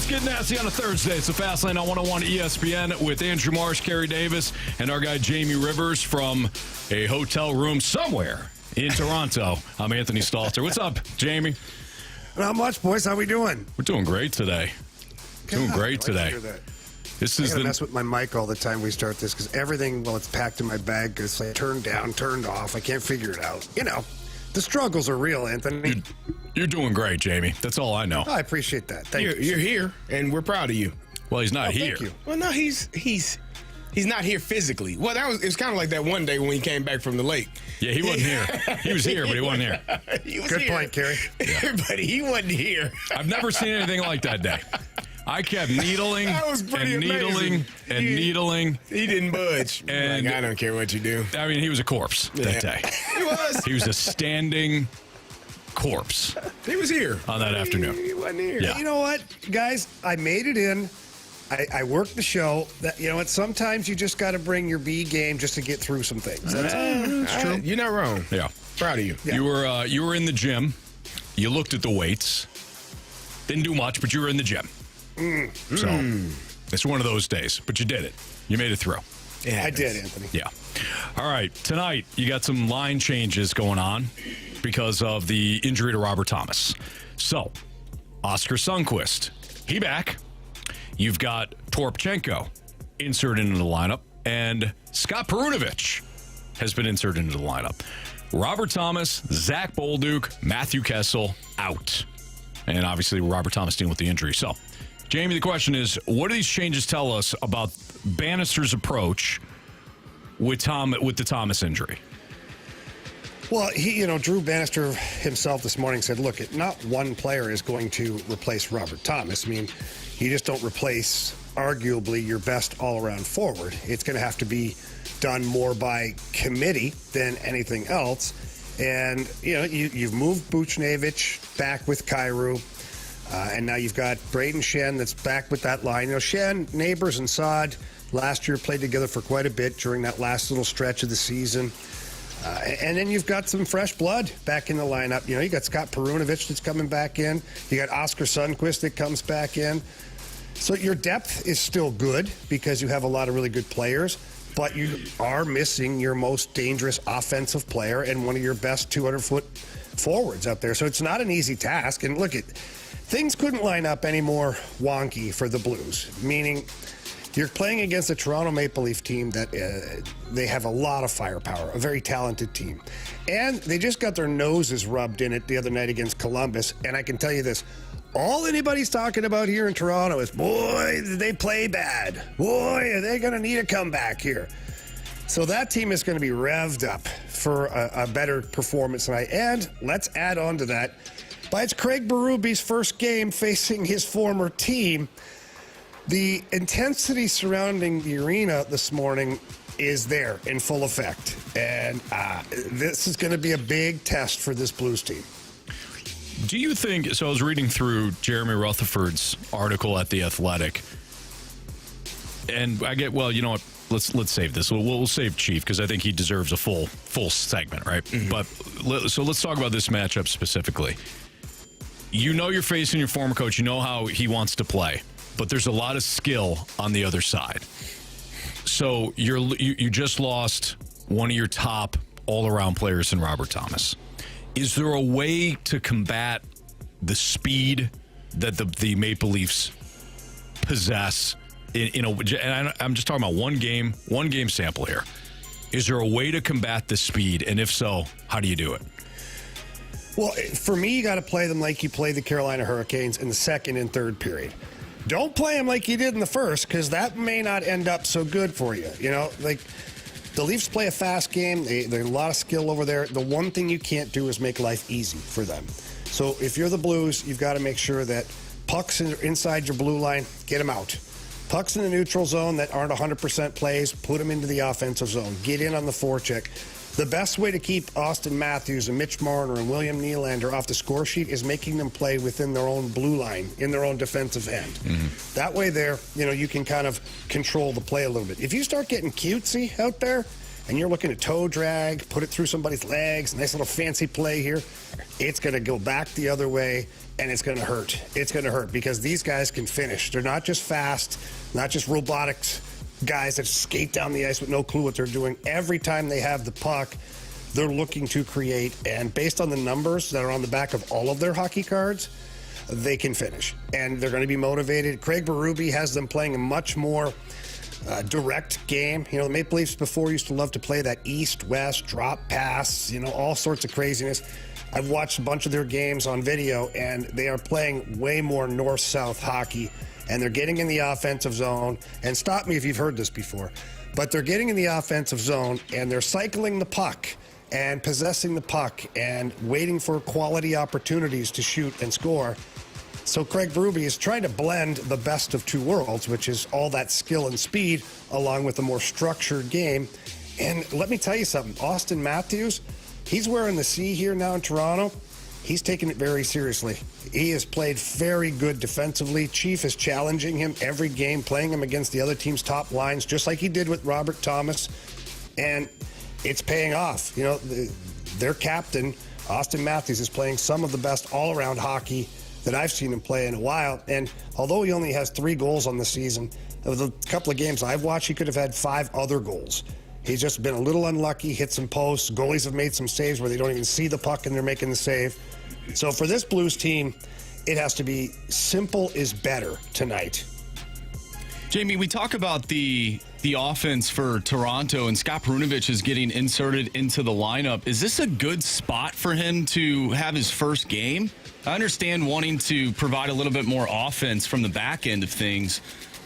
Let's get nasty on a Thursday. It's the Fast Lane on 101 ESPN with Andrew Marsh, Kerry Davis, and our guy Jamie Rivers from a hotel room somewhere in Toronto. I'm Anthony Stalter. What's up, Jamie? Not much, boys. How we doing? We're doing great today. Doing great today. This is I mess with my mic all the time we start this because everything, well, it's packed in my bag because it's like turned down, turned off. I can't figure it out. You know, the struggles are real, Anthony. You're doing great, Jamie. That's all I know. Oh, I appreciate that. Thank you. You're here, and we're proud of you. Well, he's not here. Thank you. Well, no, he's not here physically. Well, it's kind of like that one day when he came back from the lake. Yeah, he wasn't here. He was here, but he wasn't here. He was Good here. point, Kerry. Yeah. But he wasn't here. I've never seen anything like that day. I kept needling That was pretty and needling amazing. and needling. He didn't budge. And like, I don't care what you do. I mean, he was a corpse that day. He was. He was a standing corpse He was here. on that afternoon. He wasn't here. Yeah. You know what, guys? I made it in. I worked the show. That, you know what? Sometimes you just got to bring your B game just to get through some things. That's That's true. You're not wrong. Yeah. Proud of you. Yeah. You were in the gym. You looked at the weights. Didn't do much, but you were in the gym. So it's one of those days, but you did it. You made it through. Yeah, I did, Anthony. Yeah. All right. Tonight, you got some line changes going on because of the injury to Robert Thomas. So, Oscar Sundqvist, he back. You've got Torpchenko inserted into the lineup, and Scott Perunovich has been inserted into the lineup. Robert Thomas, Zach Bolduc, Matthew Kessel out. And obviously, Robert Thomas dealing with the injury. So, Jamie, the question is, what do these changes tell us about Bannister's approach with the Thomas injury? Well, Drew Bannister himself this morning said, look, not one player is going to replace Robert Thomas. I mean, you just don't replace arguably your best all-around forward. It's going to have to be done more by committee than anything else. And, you've moved Buchnevich back with Kyrou. And now you've got Braden Shen that's back with that line. Shen, Neighbors, and Saad last year played together for quite a bit during that last little stretch of the season. And then you've got some fresh blood back in the lineup. You got Scott Perunovich that's coming back in. You got Oscar Sundqvist that comes back in. So your depth is still good because you have a lot of really good players, but you are missing your most dangerous offensive player and one of your best 200-foot forwards out there. So it's not an easy task. And look, things couldn't line up any more wonky for the Blues, meaning you're playing against a Toronto Maple Leaf team that they have a lot of firepower, a very talented team. And they just got their noses rubbed in it the other night against Columbus. And I can tell you this, all anybody's talking about here in Toronto is, boy, did they play bad. Boy, are they going to need a comeback here. So that team is going to be revved up for a better performance tonight. And let's add on to that, it's Craig Berube's first game facing his former team. The intensity surrounding the arena this morning is there in full effect. And this is going to be a big test for this Blues team. Do you think, so I was reading through Jeremy Rutherford's article at The Athletic, and I get, well, you know what, let's save this. We'll save Chief because I think he deserves a full segment, right? Mm-hmm. But so let's talk about this matchup specifically. You're facing your former coach. You know how he wants to play. But there's a lot of skill on the other side. So you just lost one of your top all-around players in Robert Thomas. Is there a way to combat the speed that the Maple Leafs possess? And I'm just talking about one game sample here. Is there a way to combat the speed? And if so, how do you do it? Well, for me, you got to play them like you play the Carolina Hurricanes in the second and third period. Don't play them like you did in the first, because that may not end up so good for you. Like the Leafs play a fast game. There's a lot of skill over there. The one thing you can't do is make life easy for them. So if you're the Blues, you've got to make sure that pucks inside your blue line, get them out. Pucks in the neutral zone that aren't 100% plays, put them into the offensive zone. Get in on the forecheck. The best way to keep Austin Matthews and Mitch Marner and William Nylander off the score sheet is making them play within their own blue line, in their own defensive end. Mm-hmm. That way there, you can kind of control the play a little bit. If you start getting cutesy out there and you're looking at toe drag, put it through somebody's legs, nice little fancy play here, it's going to go back the other way, and it's going to hurt. It's going to hurt because these guys can finish. They're not just fast, not just robotics guys that skate down the ice with no clue what they're doing. Every time they have the puck, they're looking to create, and based on the numbers that are on the back of all of their hockey cards, they can finish, and they're going to be motivated. Craig Berube has them playing a much more direct game. You know, the Maple Leafs before used to love to play that east-west drop pass, you know, all sorts of craziness. I've watched a bunch of their games on video, and they are playing way more north-south hockey, and they're getting in the offensive zone. And stop me if you've heard this before, but they're getting in the offensive zone, and they're cycling the puck and possessing the puck and waiting for quality opportunities to shoot and score. So Craig Berube is trying to blend the best of two worlds, which is all that skill and speed along with a more structured game. And let me tell you something, Austin Matthews, he's wearing the C here now in Toronto. He's taking it very seriously. He has played very good defensively. Chief is challenging him every game, playing him against the other team's top lines, just like he did with Robert Thomas. And it's paying off. You know, their captain, Austin Matthews, is playing some of the best all-around hockey that I've seen him play in a while. And although he only has 3 goals on the season, of the couple of games I've watched, he could have had 5 other goals. He's just been a little unlucky, hit some posts. Goalies have made some saves where they don't even see the puck and they're making the save. So for this Blues team, it has to be simple is better tonight. Jamie, we talk about the offense for Toronto, and Scott Perunovich is getting inserted into the lineup. Is this a good spot for him to have his first game? I understand wanting to provide a little bit more offense from the back end of things,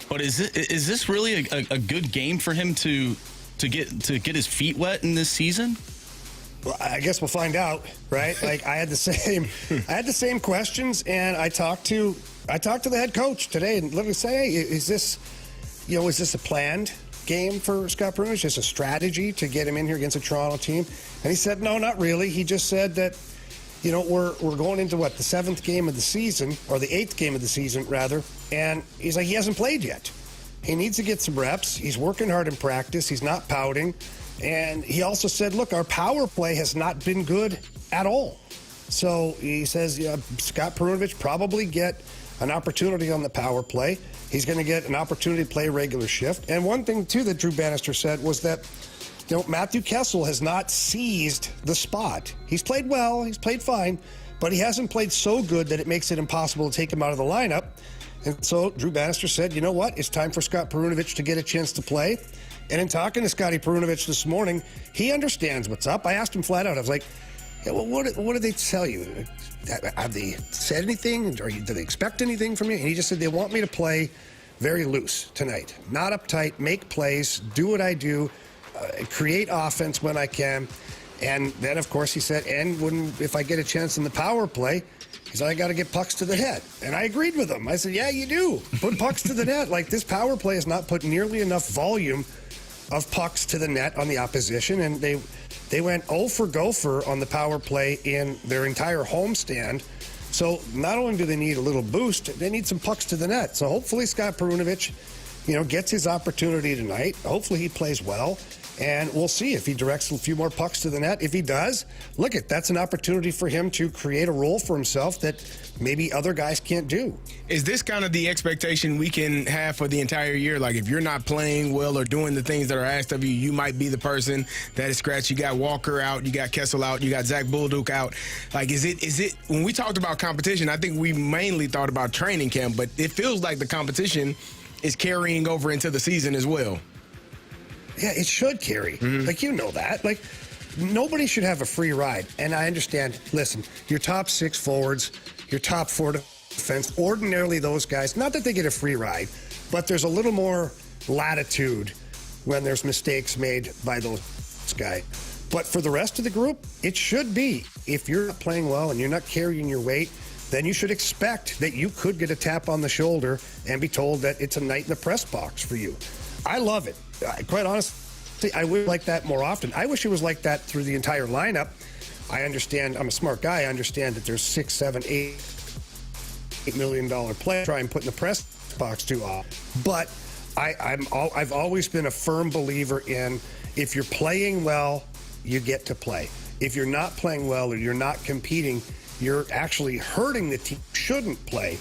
but is this really a good game for him to get his feet wet in this season? Well, I guess we'll find out, right? Like I had the same questions, and I talked to the head coach today and let me say, hey, is this a planned game for Scott Perunovich? Just a strategy to get him in here against a Toronto team? And he said, no, not really. He just said that, you know, we're going into the 7th game of the season, or the 8th game of the season rather, and he's like, he hasn't played yet. He needs to get some reps. He's working hard in practice. He's not pouting. And he also said, look, our power play has not been good at all. So he says, yeah, Scott Perunovich probably get an opportunity on the power play. He's going to get an opportunity to play regular shift. And one thing, too, that Drew Bannister said was that, you know, Matthew Kessel has not seized the spot. He's played well. He's played fine. But he hasn't played so good that it makes it impossible to take him out of the lineup. And so Drew Bannister said, you know what? It's time for Scott Perunovich to get a chance to play. And in talking to Scotty Perunovich this morning, he understands what's up. I asked him flat out. I was like, yeah, well, what did they tell you? Have they said anything? Do they expect anything from you? And he just said, they want me to play very loose tonight. Not uptight, make plays, do what I do, create offense when I can. And then, of course, he said, and if I get a chance in the power play, he said, I got to get pucks to the net. And I agreed with him. I said, yeah, you do. Put pucks to the net. Like, this power play has not put nearly enough volume of pucks to the net on the opposition. And they went 0 for Gopher on the power play in their entire homestand. So not only do they need a little boost, they need some pucks to the net. So hopefully Scott Perunovich, you know, gets his opportunity tonight. Hopefully he plays well. And we'll see if he directs a few more pucks to the net. If he does, that's an opportunity for him to create a role for himself that maybe other guys can't do. Is this kind of the expectation we can have for the entire year? Like, if you're not playing well or doing the things that are asked of you, you might be the person that is scratched. You got Walker out, you got Kessel out, you got Zach Bullduk out. Like, is it when we talked about competition, I think we mainly thought about training camp, but it feels like the competition is carrying over into the season as well. Yeah, it should, Carey. Mm-hmm. Like, you know that. Like, nobody should have a free ride. And I understand, listen, your top 6 forwards, your top 4 defense, ordinarily those guys, not that they get a free ride, but there's a little more latitude when there's mistakes made by those guys. But for the rest of the group, it should be. If you're not playing well and you're not carrying your weight, then you should expect that you could get a tap on the shoulder and be told that it's a night in the press box for you. I love it. Quite honestly, I would like that more often. I wish it was like that through the entire lineup. I understand, I'm a smart guy. I understand that there's $6, $7, $8 million players try and put in the press box too often. But I've always been a firm believer in, if you're playing well, you get to play. If you're not playing well or you're not competing, you're actually hurting the team who shouldn't play.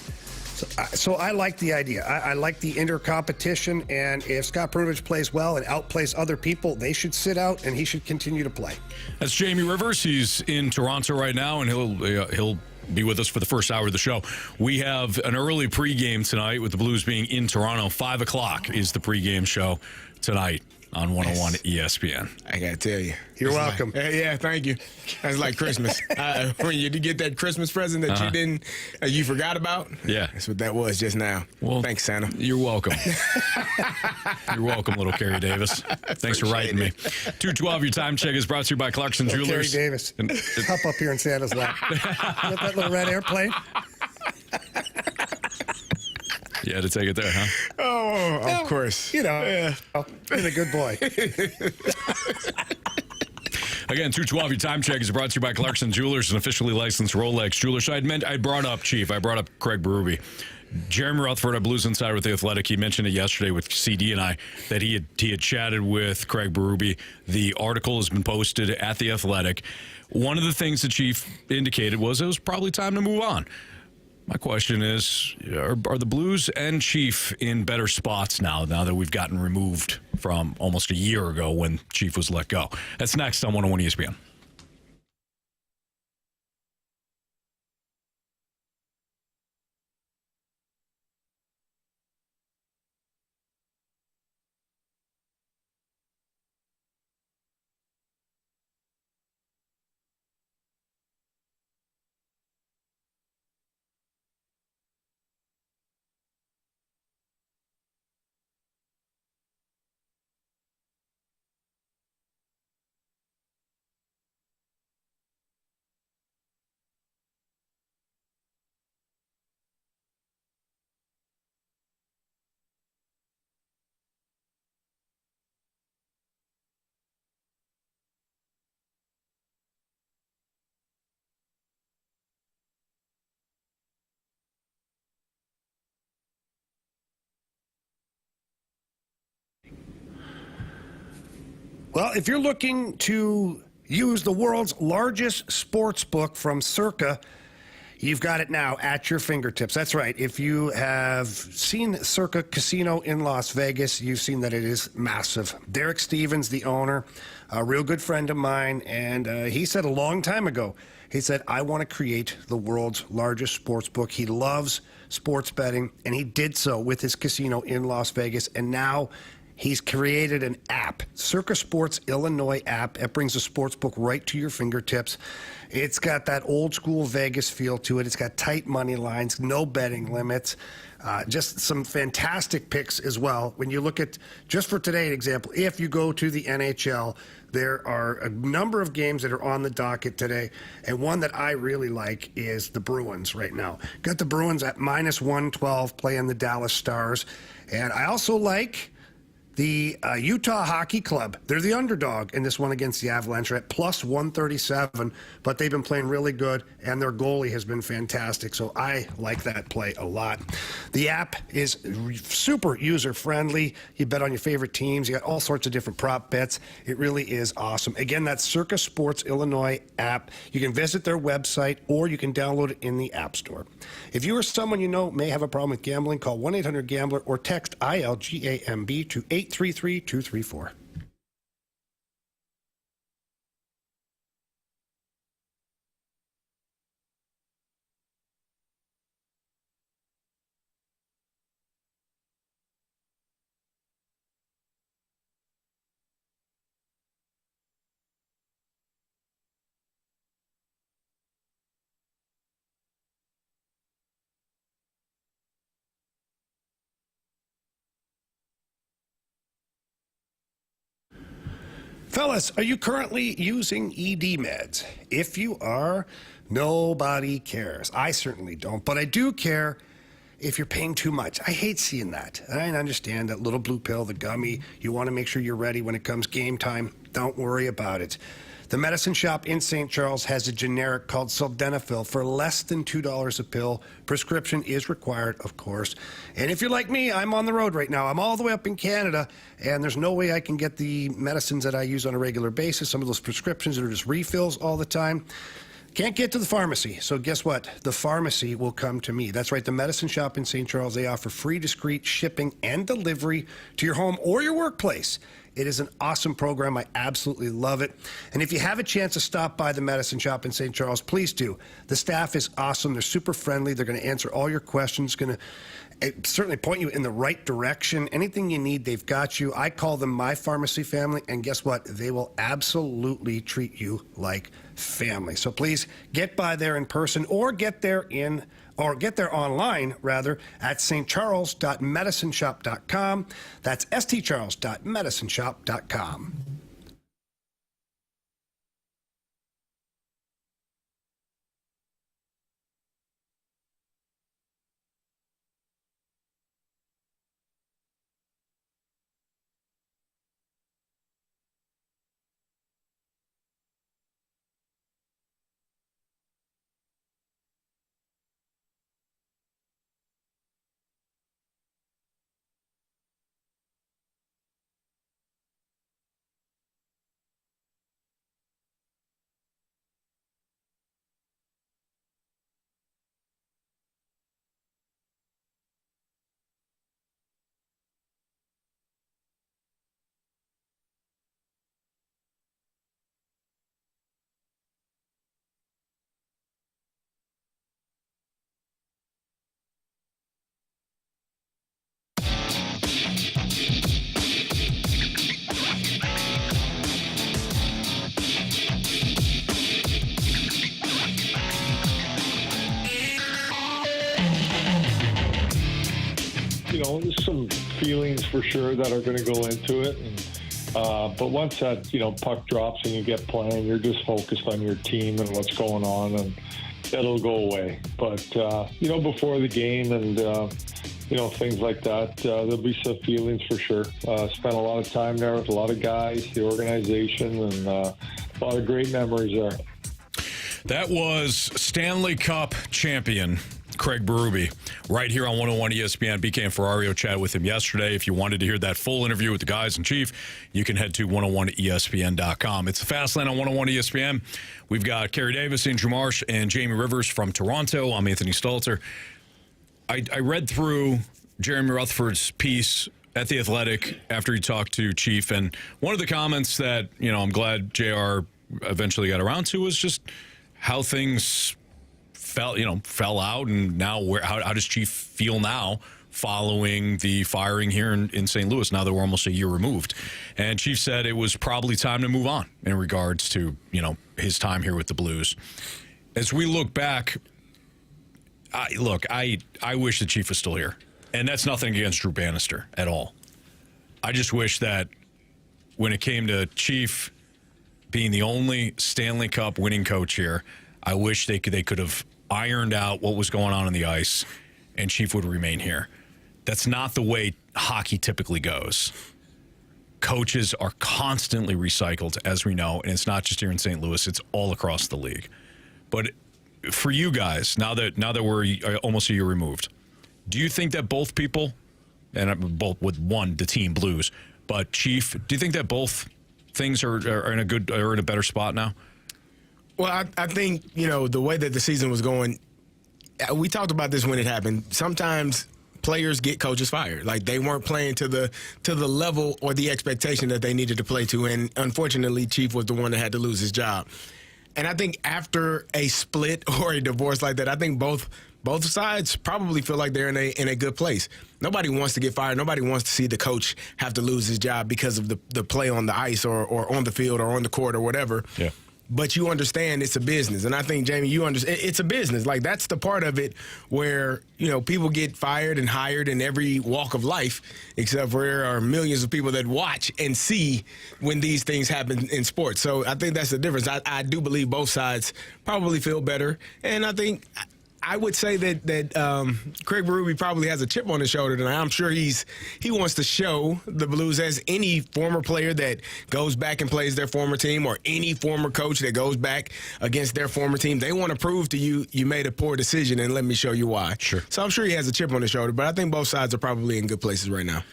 So I like the idea. I like the inter-competition, and if Scott Perunovich plays well and outplays other people, they should sit out and he should continue to play. That's Jamie Rivers. He's in Toronto right now, and he'll be with us for the first hour of the show. We have an early pregame tonight with the Blues being in Toronto. 5 o'clock is the pregame show tonight on 101 ESPN. I got to tell you. You're welcome. Yeah, thank you. That's like Christmas. When you get that Christmas present that you forgot about. Yeah. That's what that was just now. Well, thanks, Santa. You're welcome. You're welcome, little Kerry Davis. Thanks for writing me. 212, your time check is brought to you by Clarkson Jewelers. Kerry Davis. Hop up here in Santa's lap. With that little red airplane. You had to take it there, huh? Oh, of course. You know, being a good boy. Again, 212, your time check is brought to you by Clarkson Jewelers, an officially licensed Rolex jeweler. So I brought up Craig Berube. Jeremy Rutherford, a Blues Insider with The Athletic, he mentioned it yesterday with CD and I, that he had chatted with Craig Berube. The article has been posted at The Athletic. One of the things the Chief indicated was it was probably time to move on. My question is, are the Blues and Chief in better spots now that we've gotten removed from almost a year ago when Chief was let go? That's next on 101 ESPN. Well, if you're looking to use the world's largest sports book from Circa, you've got it now at your fingertips. That's right. If you have seen Circa Casino in Las Vegas, you've seen that it is massive. Derek Stevens, the owner, a real good friend of mine, and he said a long time ago, he said, I want to create the world's largest sports book. He loves sports betting, and he did so with his casino in Las Vegas, and now he's created an app, Circa Sports Illinois app. It brings the sports book right to your fingertips. It's got that old school Vegas feel to it. It's got tight money lines, no betting limits, just some fantastic picks as well. When you look at, just for today, an example, if you go to the NHL, there are a number of games that are on the docket today, and one that I really like is the Bruins right now. Got the Bruins at -112 playing the Dallas Stars, and I also like the Utah Hockey Club. They're the underdog in this one against the Avalanche at +137, but they've been playing really good, and their goalie has been fantastic, so I like that play a lot. The app is super user-friendly. You bet on your favorite teams. You got all sorts of different prop bets. It really is awesome. Again, that's Circa Sports Illinois app. You can visit their website, or you can download it in the App Store. If you or someone you know may have a problem with gambling, call 1-800-GAMBLER or text ILGAMB to 833-234. Fellas, are you currently using ED meds? If you are, nobody cares. I certainly don't, but I do care if you're paying too much. I hate seeing that. I understand that little blue pill, the gummy, you want to make sure you're ready when it comes game time. Don't worry about it. The medicine shop in St. Charles has a generic called sildenafil for less than $2 a pill. Prescription is required, of course. And if you're like me, I'm on the road right now. I'm all the way up in Canada, and there's no way I can get the medicines that I use on a regular basis. Some of those prescriptions are just refills all the time. Can't get to the pharmacy, so guess what? The pharmacy will come to me. That's right, the medicine shop in St. Charles, they offer free, discreet shipping and delivery to your home or your workplace. It is an awesome program. I absolutely love it. And if you have a chance to stop by the medicine shop in St. Charles, please do. The staff is awesome. They're super friendly. They're going to answer all your questions, going to certainly point you in the right direction. Anything you need, they've got you. I call them my pharmacy family, and guess what? They will absolutely treat you like family. So please get by there in person or get there online rather at stcharles.medicineshop.com. That's stcharles.medicineshop.com. There's some feelings for sure that are going to go into it. But once that, puck drops and you get playing, you're just focused on your team and what's going on, and it'll go away. But, before the game and, things like that, there'll be some feelings for sure. Spent a lot of time there with a lot of guys, the organization, and a lot of great memories there. That was Stanley Cup champion Craig Berube right here on 101 ESPN. BK and Ferrario chatted with him yesterday. If you wanted to hear that full interview with the guys in chief, you can head to 101ESPN.com. It's the Fast Lane on 101 ESPN. We've got Kerry Davis, Andrew Marsh, and Jamie Rivers from Toronto. I'm Anthony Stalter. I read through Jeremy Rutherford's piece at The Athletic after he talked to Chief, and one of the comments that, I'm glad JR eventually got around to was just how things fell out, and now how does Chief feel now following the firing here in St. Louis, now that we're almost a year removed? And Chief said it was probably time to move on in regards to, his time here with the Blues. As we look back, I wish the Chief was still here. And that's nothing against Drew Bannister at all. I just wish that when it came to Chief being the only Stanley Cup winning coach here, I wish they could have ironed out what was going on the ice, and Chief would remain here. That's not the way hockey typically goes. Coaches are constantly recycled, as we know, and it's not just here in St. Louis, it's all across the league. But for you guys, now that we're almost a year removed, do you think that both people, and both with the team Blues, but Chief, do you think that both things are in a better spot now? Well, I think, the way that the season was going, we talked about this when it happened. Sometimes players get coaches fired. Like, they weren't playing to the level or the expectation that they needed to play to. And unfortunately, Chief was the one that had to lose his job. And I think after a split or a divorce like that, I think both sides probably feel like they're in a good place. Nobody wants to get fired. Nobody wants to see the coach have to lose his job because of the play on the ice or on the field or on the court or whatever. Yeah. But you understand it's a business. And I think, Jamie, you understand it's a business. Like, that's the part of it where, people get fired and hired in every walk of life, except for there are millions of people that watch and see when these things happen in sports. So I think that's the difference. I do believe both sides probably feel better. And I think I would say that Craig Berube probably has a chip on his shoulder tonight. I'm sure he wants to show the Blues, as any former player that goes back and plays their former team, or any former coach that goes back against their former team. They want to prove to you made a poor decision, and let me show you why. Sure. So I'm sure he has a chip on his shoulder, but I think both sides are probably in good places right now.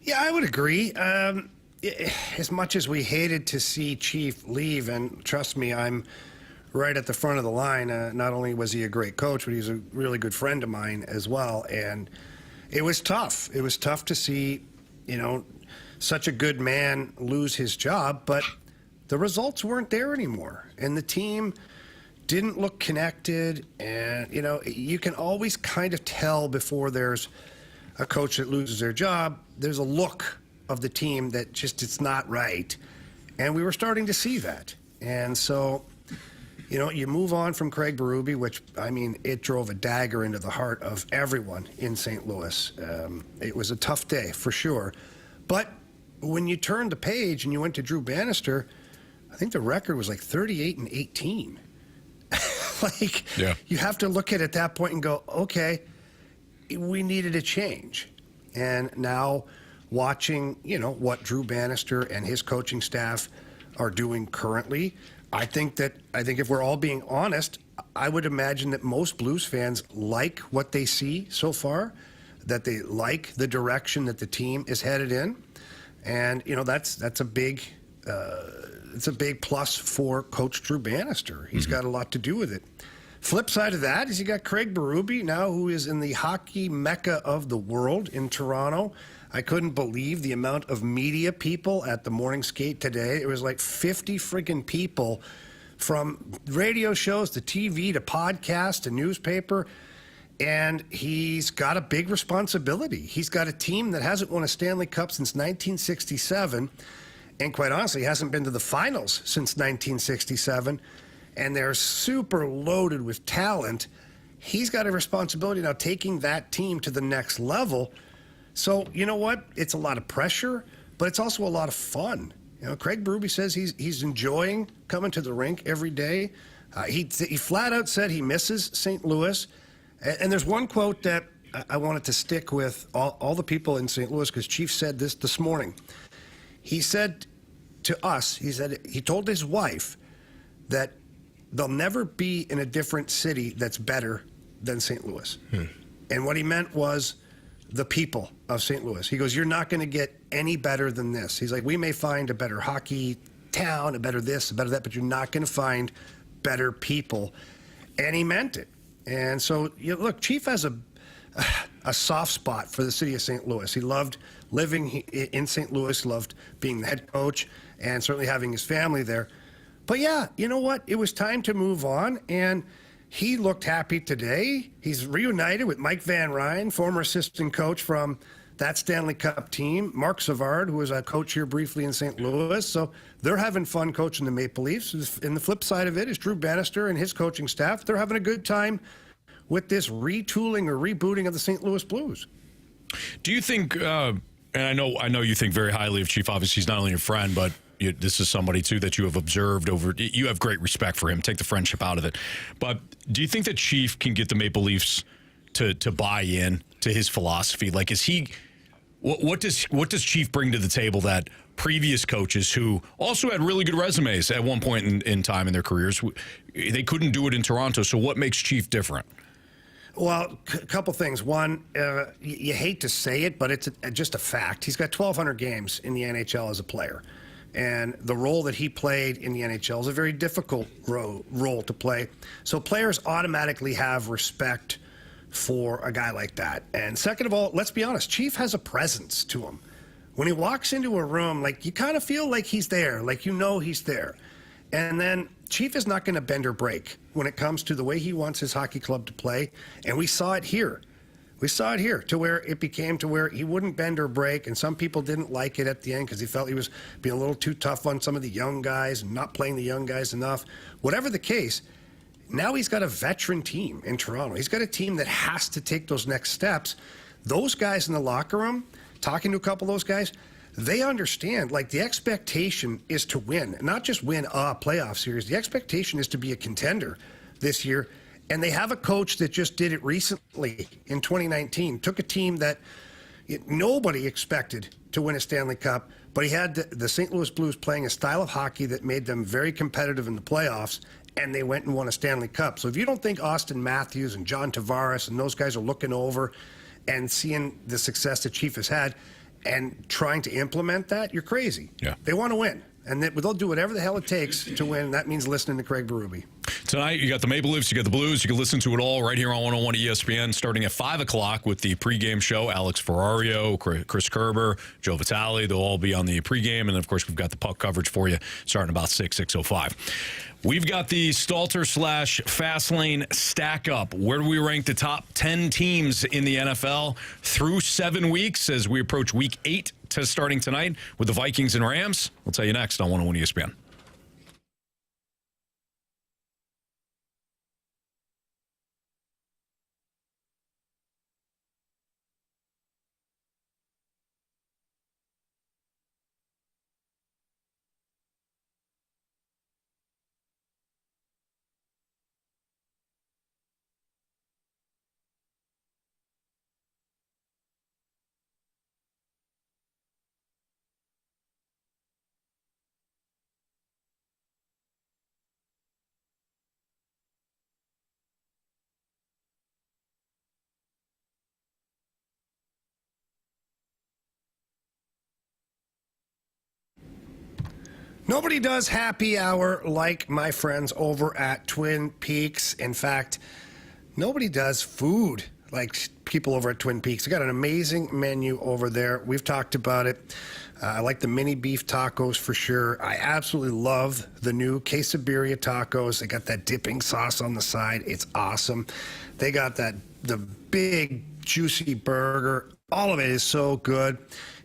Yeah, I would agree. As much as we hated to see Chief leave, and trust me, I'm right at the front of the line. Not only was he a great coach, but he's a really good friend of mine as well. And it was tough. It was tough to see, such a good man lose his job, but the results weren't there anymore. And the team didn't look connected. And, you can always kind of tell before there's a coach that loses their job, there's a look of the team that just, it's not right. And we were starting to see that. And so, you move on from Craig Berube, which, it drove a dagger into the heart of everyone in St. Louis. It was a tough day, for sure. But when you turned the page and you went to Drew Bannister, I think the record was like 38-18. Yeah. You have to look at that point and go, okay, we needed a change. And now watching, what Drew Bannister and his coaching staff are doing currently, I think if we're all being honest, I would imagine that most Blues fans like what they see so far, that they like the direction that the team is headed in. And, that's a big it's a big plus for Coach Drew Bannister. He's got a lot to do with it. Flip side of that is you got Craig Berube now, who is in the hockey mecca of the world in Toronto. I couldn't believe the amount of media people at the morning skate today. It was like 50 freaking people, from radio shows to TV to podcast to newspaper. And he's got a big responsibility. He's got a team that hasn't won a Stanley Cup since 1967. And quite honestly, hasn't been to the finals since 1967. And they're super loaded with talent. He's got a responsibility now taking that team to the next level. So, you know what? It's a lot of pressure, but it's also a lot of fun. Craig Berube says he's enjoying coming to the rink every day. He flat out said he misses St. Louis. And there's one quote that I wanted to stick with all the people in St. Louis, because Chief said this morning. He said to us, he told his wife that they'll never be in a different city that's better than St. Louis. And what he meant was the people of St. Louis. He goes, you're not going to get any better than this. He's like, we may find a better hockey town, a better this, a better that, but you're not going to find better people. And he meant it. And so, look, Chief has a soft spot for the city of St. Louis. He loved living in St. Louis, loved being the head coach, and certainly having his family there. But yeah, you know what? It was time to move on, and he looked happy today. He's reunited with Mike Van Ryn, former assistant coach from that Stanley Cup team, Mark Savard, who was a coach here briefly in St. Louis. So they're having fun coaching the Maple Leafs. And the flip side of it is Drew Bannister and his coaching staff. They're having a good time with this retooling or rebooting of the St. Louis Blues. Do you think, and I know you think very highly of Chief, obviously he's not only your friend, but this is somebody, too, that you have observed over. You have great respect for him. Take the friendship out of it. But do you think that Chief can get the Maple Leafs to buy in to his philosophy? Like, is he – what does Chief bring to the table that previous coaches who also had really good resumes at one point in time in their careers, they couldn't do it in Toronto? So what makes Chief different? Well, a couple things. One, you hate to say it, but it's just a fact. He's got 1,200 games in the NHL as a player. And the role that he played in the NHL is a very difficult role to play. So players automatically have respect for a guy like that. And second of all, let's be honest, Chief has a presence to him. When he walks into a room, like, you kind of feel like he's there, like he's there. And then Chief is not going to bend or break when it comes to the way he wants his hockey club to play. And we saw it here. We saw it here, to where it became to where he wouldn't bend or break, and some people didn't like it at the end because he felt he was being a little too tough on some of the young guys and not playing the young guys enough. Whatever the case, now he's got a veteran team in Toronto. He's got a team that has to take those next steps. Those guys in the locker room, talking to a couple of those guys, they understand, like, the expectation is to win, not just win a playoff series. The expectation is to be a contender this year. And they have a coach that just did it recently in 2019. Took a team that nobody expected to win a Stanley Cup, but he had the St. Louis Blues playing a style of hockey that made them very competitive in the playoffs, and they went and won a Stanley Cup. So if you don't think Austin Matthews and John Tavares and those guys are looking over and seeing the success that Chief has had and trying to implement that, you're crazy. Yeah. They want to win. And they'll do whatever the hell it takes to win. That means listening to Craig Berube. Tonight, you got the Maple Leafs, you got the Blues. You can listen to it all right here on 101 ESPN, starting at 5 o'clock with the pregame show. Alex Ferrario, Chris Kerber, Joe Vitale, they'll all be on the pregame. And, of course, we've got the puck coverage for you starting about 6:05. We've got the Stalter / Fastlane Stackup. Where do we rank the top 10 teams in the NFL through 7 weeks as we approach week 8 to starting tonight with the Vikings and Rams? We'll tell you next on 101 ESPN. Nobody does happy hour like my friends over at Twin Peaks. In fact, nobody does food like people over at Twin Peaks. They got an amazing menu over there. We've talked about it. I like the mini beef tacos for sure. I absolutely love the new quesadilla tacos. They got that dipping sauce on the side. It's awesome. They got the big juicy burger. All of it is so good.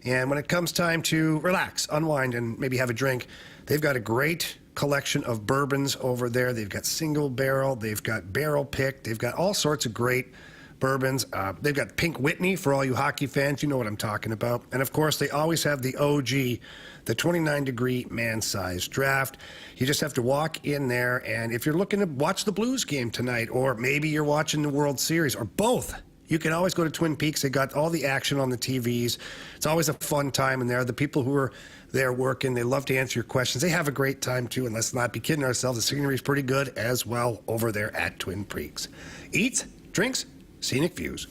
And when it comes time to relax, unwind, and maybe have a drink, they've got a great collection of bourbons over there. They've got single barrel. They've got barrel picked. They've got all sorts of great bourbons. They've got Pink Whitney for all you hockey fans. You know what I'm talking about. And, of course, they always have the OG, the 29-degree man-sized draft. You just have to walk in there, and if you're looking to watch the Blues game tonight, or maybe you're watching the World Series, or both, you can always go to Twin Peaks. They got all the action on the TVs. It's always a fun time in there. The people who are there working, they love to answer your questions. They have a great time, too, and let's not be kidding ourselves. The scenery is pretty good as well over there at Twin Peaks. Eats, drinks, scenic views.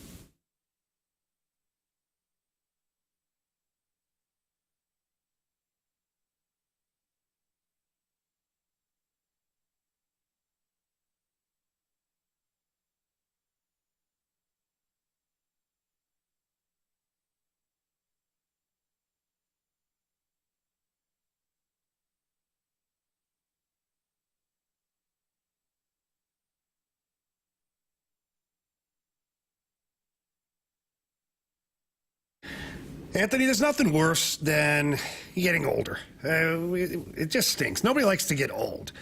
Anthony, there's nothing worse than getting older. It just stinks. Nobody likes to get old.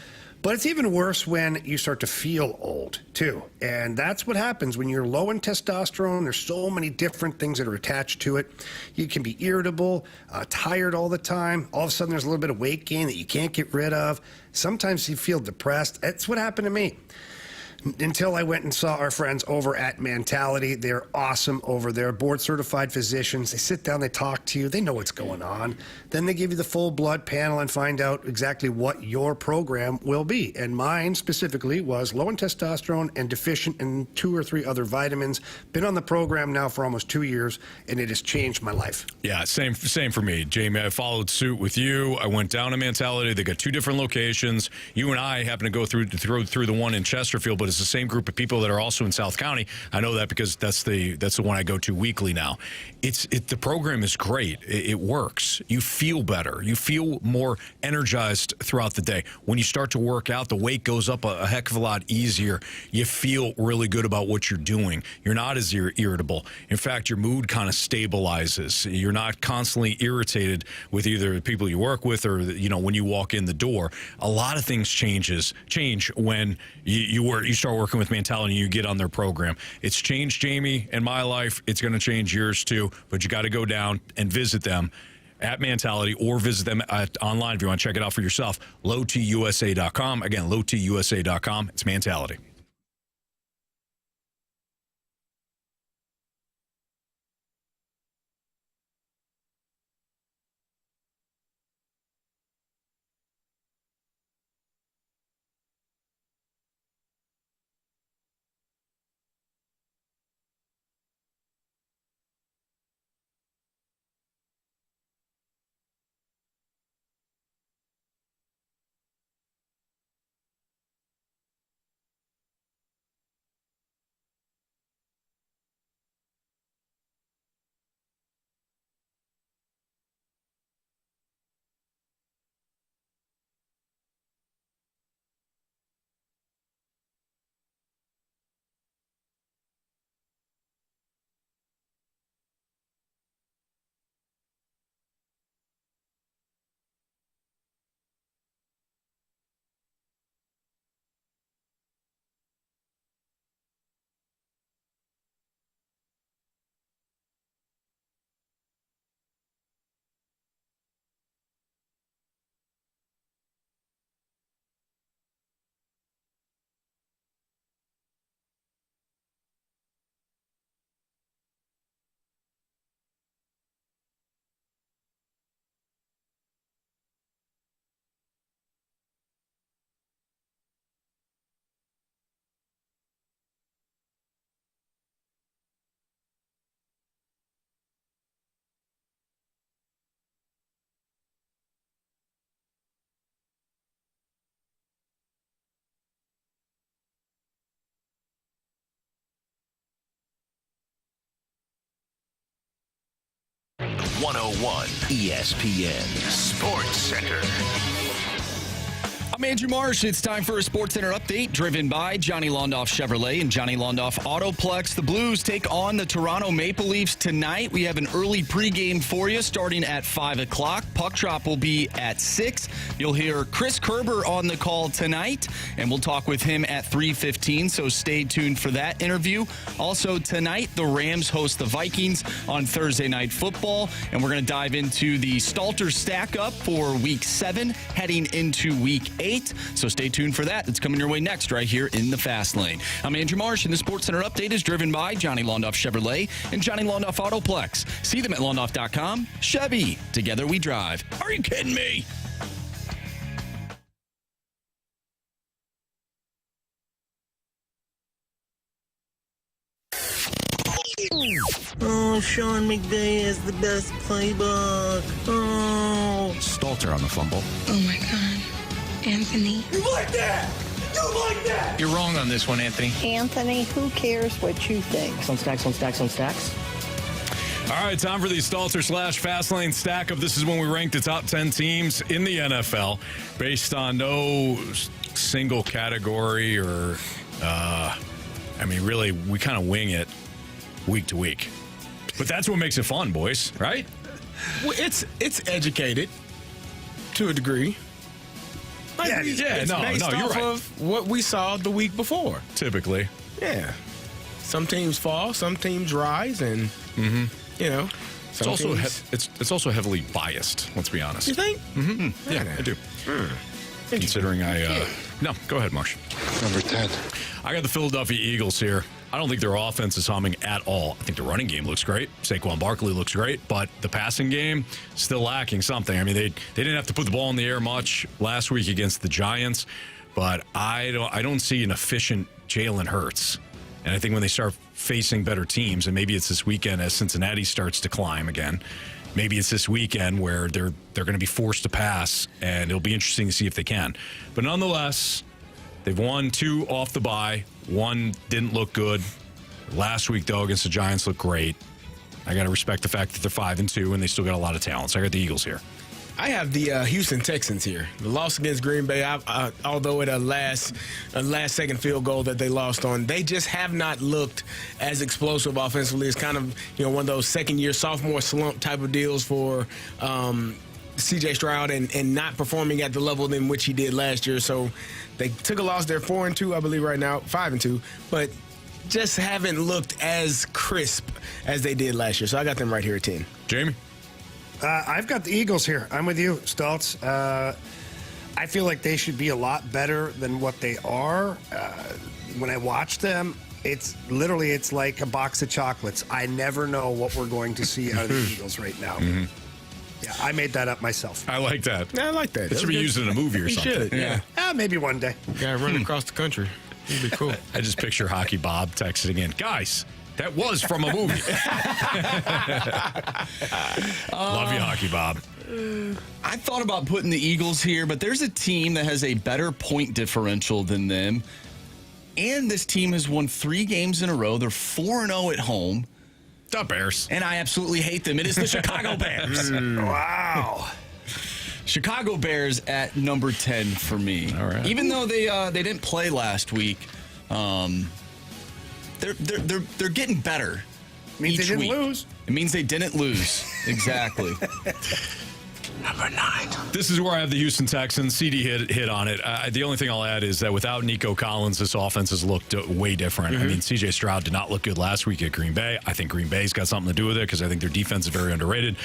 But it's even worse when you start to feel old, too. And that's what happens when you're low in testosterone. There's so many different things that are attached to it. You can be irritable, tired all the time. All of a sudden, there's a little bit of weight gain that you can't get rid of. Sometimes you feel depressed. That's what happened to me. Until I went and saw our friends over at Mentality. They're awesome over there. Board-certified physicians. They sit down, they talk to you. They know what's going on. Then they give you the full blood panel and find out exactly what your program will be. And mine specifically was low in testosterone and deficient in 2 or 3 other vitamins. Been on the program now for almost 2 years, and it has changed my life. Yeah, same for me, Jamie. I followed suit with you. I went down to Mentality. They got 2 different locations. You and I happen to go through the one in Chesterfield, but it's the same group of people that are also in South County. I know that because that's the one I go to weekly now. The program is great. It works. You feel better. You feel more energized throughout the day. When you start to work out, the weight goes up a heck of a lot easier. You feel really good about what you're doing. You're not as irritable. In fact, your mood kind of stabilizes. You're not constantly irritated with either the people you work with or when you walk in the door. A lot of things change when you start working with Mentality and you get on their program. It's changed Jamie and my life. It's going to change yours too, but you got to go down and visit them at Mentality or visit them online if you want to check it out for yourself. lowtusa.com. Again, lowtusa.com. It's Mentality. 101 ESPN Sports Center. I'm Andrew Marsh. It's time for a Sports Center update driven by Johnny Londoff Chevrolet and Johnny Londoff Autoplex. The Blues take on the Toronto Maple Leafs tonight. We have an early pregame for you starting at 5 o'clock. Puck drop will be at 6. You'll hear Chris Kerber on the call tonight, and we'll talk with him at 3:15, so stay tuned for that interview. Also tonight, the Rams host the Vikings on Thursday Night Football, and we're going to dive into the Stalter Stackup for Week 7 heading into Week 8. So stay tuned for that. It's coming your way next right here in the Fast Lane. I'm Andrew Marsh, and the Sports Center update is driven by Johnny Londoff Chevrolet and Johnny Londoff Autoplex. See them at londoff.com. Chevy, together we drive. Are you kidding me? Oh, Sean McVay is the best playbook. Oh. Stalter on the fumble. Oh, my God. Anthony. You like that? You like that? You're wrong on this one, Anthony. Anthony, who cares what you think? On stacks, on stacks, on stacks. All right, time for the Stalter / Fastlane Stackup. This is when we rank the top 10 teams in the NFL based on no single category or, really, we kind of wing it week to week. But that's what makes it fun, boys, right? Well, it's educated to a degree. It's based you're off right. of what we saw the week before. Typically. Yeah. Some teams fall, some teams rise, and, It's also it's also heavily biased, let's be honest. You think? Mm-hmm. Yeah, I do. Considering No, go ahead, Marsh. Number 10. I got the Philadelphia Eagles here. I don't think their offense is humming at all. I think the running game looks great. Saquon Barkley looks great, but the passing game still lacking something. I mean, they didn't have to put the ball in the air much last week against the Giants, but I don't see an efficient Jalen Hurts. And I think when they start facing better teams, and maybe it's this weekend as Cincinnati starts to climb again, maybe it's this weekend where they're going to be forced to pass, and it'll be interesting to see if they can. But nonetheless, they've won 2 off the bye. 1 didn't look good. Last week, though, against the Giants looked great. I got to respect the fact that they're 5-2, and they still got a lot of talent. So I got the Eagles here. I have the Houston Texans here. The loss against Green Bay, although it a last-second field goal that they lost on, they just have not looked as explosive offensively. It's kind of one of those second-year sophomore slump type of deals for C.J. Stroud and not performing at the level in which he did last year. So they took a loss. They're 4-2, I believe, right now, 5-2, but just haven't looked as crisp as they did last year. So I got them right here at 10. Jamie? I've got the Eagles here. I'm with you, Stultz. I feel like they should be a lot better than what they are. When I watch them, it's like a box of chocolates. I never know what we're going to see out of the Eagles right now. Mm-hmm. Yeah, I made that up myself. I like that. Yeah, I like that. It should be used in a movie or something. Should, yeah. Maybe one day. Yeah, run across the country. It'd be cool. I just picture Hockey Bob texting in, guys, that was from a movie. Love you, Hockey Bob. I thought about putting the Eagles here, but there's a team that has a better point differential than them. And this team has won 3 games in a row. They're 4-0 at home. The Bears. And I absolutely hate them. It is the Chicago Bears. Wow. Chicago Bears at number 10 for me. All right. Even though they didn't play last week, they're getting better. Means they didn't week. lose. It means they didn't lose. Exactly. Number 9. This is where I have the Houston Texans. CD hit on it. The only thing I'll add is that without Nico Collins, this offense has looked way different. I mean, C.J. Stroud did not look good last week at Green Bay. I think Green Bay's got something to do with it because I think their defense is very underrated.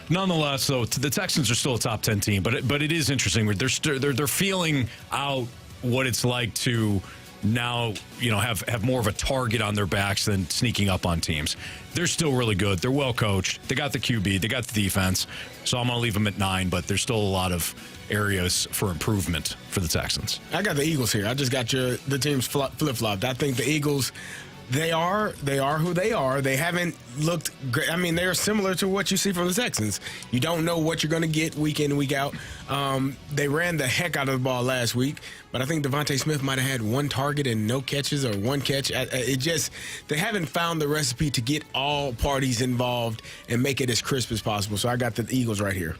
Nonetheless, though, the Texans are still a top 10 team, but it is interesting. They're feeling out what it's like to now, have more of a target on their backs than sneaking up on teams. They're still really good. They're well coached. They got the QB. They got the defense. So I'm going to leave them at 9, but there's still a lot of areas for improvement for the Texans. I got the Eagles here. I just got the teams flip-flopped. I think the Eagles They are who they are. They haven't looked great. I mean, they're similar to what you see from the Texans. You don't know what you're going to get week in and week out. They ran the heck out of the ball last week, but I think Devontae Smith might have had one target and no catches, or one catch. They haven't found the recipe to get all parties involved and make it as crisp as possible. So I got the Eagles right here.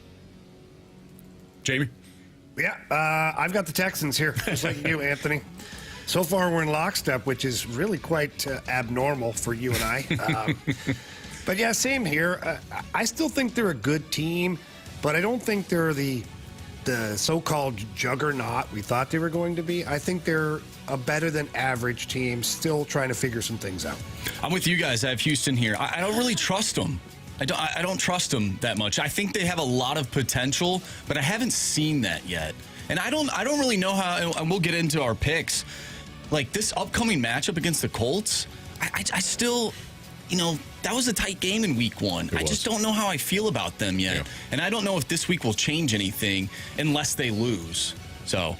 Jamie? Yeah, I've got the Texans here, just like you, Anthony. So far, we're in lockstep, which is really quite abnormal for you and I. But yeah, same here. I still think they're a good team, but I don't think they're the so-called juggernaut we thought they were going to be. I think they're a better than average team, still trying to figure some things out. I'm with you guys. I have Houston here. I don't really trust them. I don't trust them that much. I think they have a lot of potential, but I haven't seen that yet. And I don't really know how, and we'll get into our picks. Like this upcoming matchup against the Colts, I still, that was a tight game in week 1. I just don't know how I feel about them yet. Yeah. And I don't know if this week will change anything unless they lose. So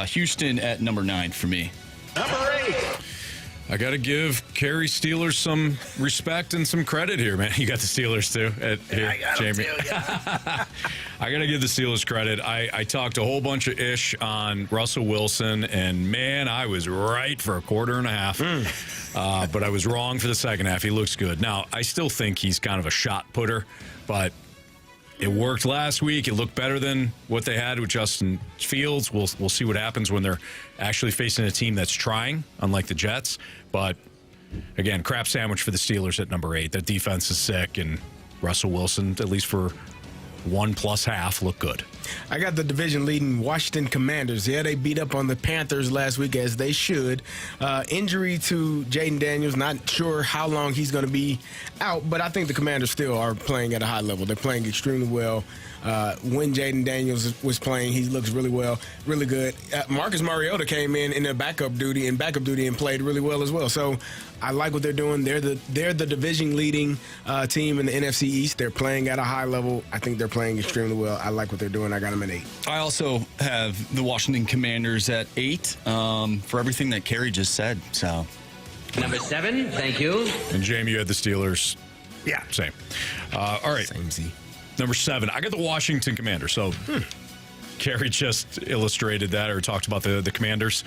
Houston at number 9 for me. Number 8. I got to give Carey Steelers some respect and some credit here, man. You got the Steelers, too, here, Jamie. I got to give the Steelers credit. I talked a whole bunch of ish on Russell Wilson, and, man, I was right for a quarter and a half. But I was wrong for the second half. He looks good. Now, I still think he's kind of a shot putter, but it worked last week. It looked better than what they had with Justin Fields. We'll see what happens when they're actually facing a team that's trying, unlike the Jets. But, again, crap sandwich for the Steelers at number 8. That defense is sick, and Russell Wilson, at least for 1+ half, looked good. I got the division-leading Washington Commanders. Yeah, they beat up on the Panthers last week, as they should. Injury to Jaden Daniels. Not sure how long he's going to be out, but I think the Commanders still are playing at a high level. They're playing extremely well. When Jaden Daniels was playing, he looks really well, really good. Marcus Mariota came in their backup duty and played really well as well. So I like what they're doing. They're the division-leading team in the NFC East. They're playing at a high level. I think they're playing extremely well. I like what they're doing. I got them at 8. I also have the Washington Commanders at 8 for everything that Carey just said. So number 7, thank you. And Jamie, you had the Steelers. Yeah. Same. All right. Same Z. Number 7, I got the Washington Commanders. So Carey just illustrated that or talked about the Commanders.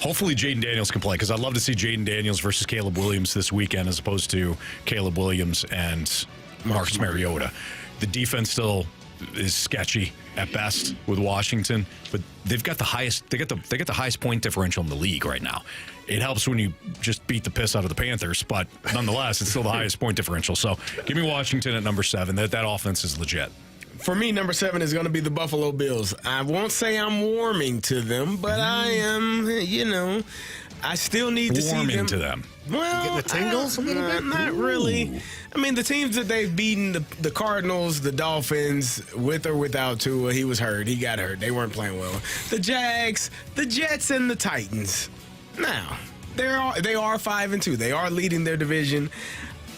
Hopefully Jaden Daniels can play, because I'd love to see Jaden Daniels versus Caleb Williams this weekend as opposed to Caleb Williams and Marcus Mariota. The defense still is sketchy at best with Washington, but they've got the highest they got the highest point differential in the league right now. It helps when you just beat the piss out of the Panthers, but nonetheless, it's still the highest point differential. So give me Washington at number 7. That offense is legit. For me, number 7 is going to be the Buffalo Bills. I won't say I'm warming to them, but I am, I still need to see them. Warming to them. Well, getting the tingles a little bit? Not really. I mean, the teams that they've beaten, the Cardinals, the Dolphins, with or without Tua, he was hurt. He got hurt. They weren't playing well. The Jags, the Jets, and the Titans. Now, they are 5-2. They are leading their division.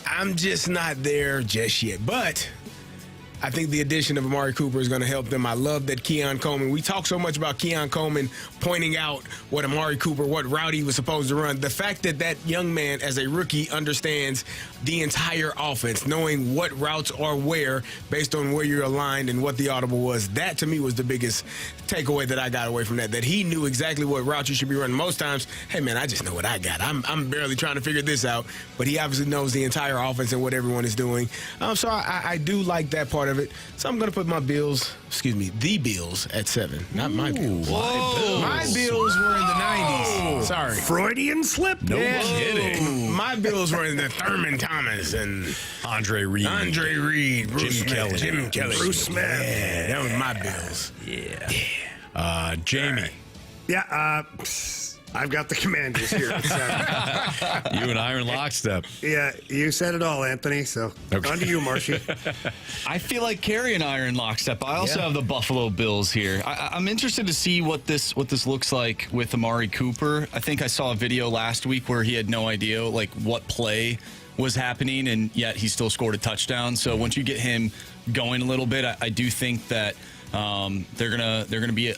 I'm just not there just yet. But I think the addition of Amari Cooper is going to help them. I love that Keon Coleman. We talk so much about Keon Coleman pointing out what Amari Cooper, what route he was supposed to run. The fact that young man, as a rookie, understands the entire offense, knowing what routes are where based on where you're aligned and what the audible was. That, to me, was the biggest takeaway that I got away from that he knew exactly what route you should be running. Most times, hey, man, I just know what I got. I'm barely trying to figure this out. But he obviously knows the entire offense and what everyone is doing. So I do like that part of it. So I'm going to put the Bills at 7. Not my Bills. Whoa. My Bills were in the 90s. Sorry. Freudian slip? No kidding. My Bills were in the Thurman Thomas and Andre Reed. Bruce Smith, Jim Kelly. Bruce Smith. Yeah, that was my Bills. Yeah. Jamie. Yeah, I've got the Commanders here at 7. You and I are in lockstep. Yeah, you said it all, Anthony. So on to you, Marshy. I feel like Carey and I are in lockstep. I also have the Buffalo Bills here. I'm interested to see what this looks like with Amari Cooper. I think I saw a video last week where he had no idea what play was happening, and yet he still scored a touchdown. So once you get him going a little bit, I do think that they're gonna be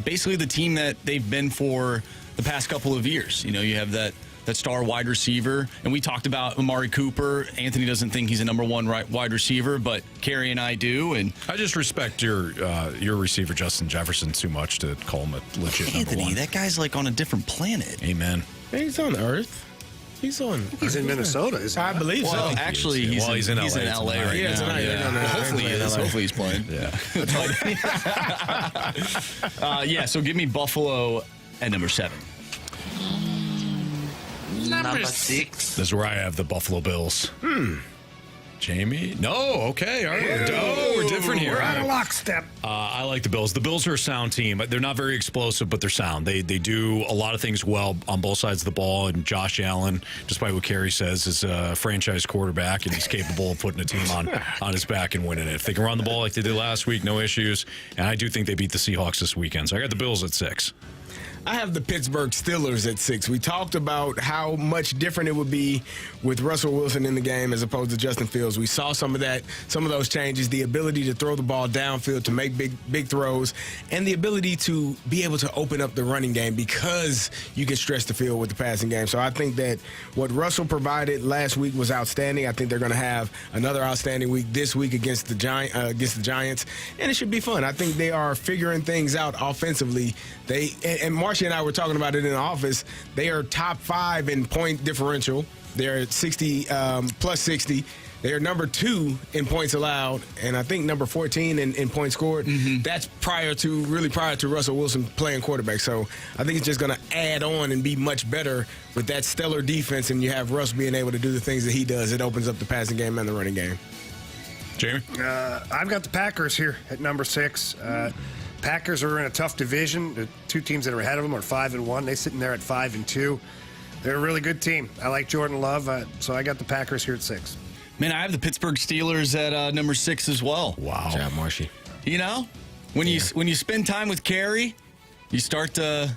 basically the team that they've been for the past couple of years. You have that star wide receiver. And we talked about Amari Cooper. Anthony doesn't think he's a number one wide receiver, but Carey and I do. And I just respect your receiver, Justin Jefferson, too much to call him a legit number Anthony, one. that guy's like on a different planet. Amen. He's on Earth. He's in Minnesota, isn't he? I believe so. Well, actually, he's in LA right Yeah, now. tonight. Yeah. Well, Hopefully he is. Hopefully he's playing. Yeah. So give me Buffalo at number 7. Number 6. This is where I have the Buffalo Bills. Jamie? No. Okay. All right. We're different here. We're out of lockstep. I like the Bills. The Bills are a sound team. They're not very explosive, but they're sound. They do a lot of things well on both sides of the ball. And Josh Allen, despite what Carey says, is a franchise quarterback, and he's capable of putting a team on his back and winning it. If they can run the ball like they did last week, no issues. And I do think they beat the Seahawks this weekend. So I got the Bills at 6. I have the Pittsburgh Steelers at 6. We talked about how much different it would be with Russell Wilson in the game as opposed to Justin Fields. We saw some of those changes, the ability to throw the ball downfield to make big throws, and the ability to be able to open up the running game because you can stretch the field with the passing game. So I think that what Russell provided last week was outstanding. I think they're going to have another outstanding week this week against the Giants, and it should be fun. I think they are figuring things out offensively. And Marcia and I were talking about it in the office. They are top 5 in point differential. They're at 60 plus 60. They are number 2 in points allowed, and I think number 14 in points scored. Mm-hmm. That's prior to Russell Wilson playing quarterback. So I think it's just going to add on and be much better with that stellar defense, and you have Russ being able to do the things that he does. It opens up the passing game and the running game. Jamie? I've got the Packers here at number 6. Packers are in a tough division. The 2 teams that are ahead of them are 5-1. They're sitting there at 5-2. They're a really good team. I like Jordan Love, so I got the Packers here at 6. Man, I have the Pittsburgh Steelers at number 6 as well. Wow. Good job, Marshy. You know, when you spend time with Carey, you start to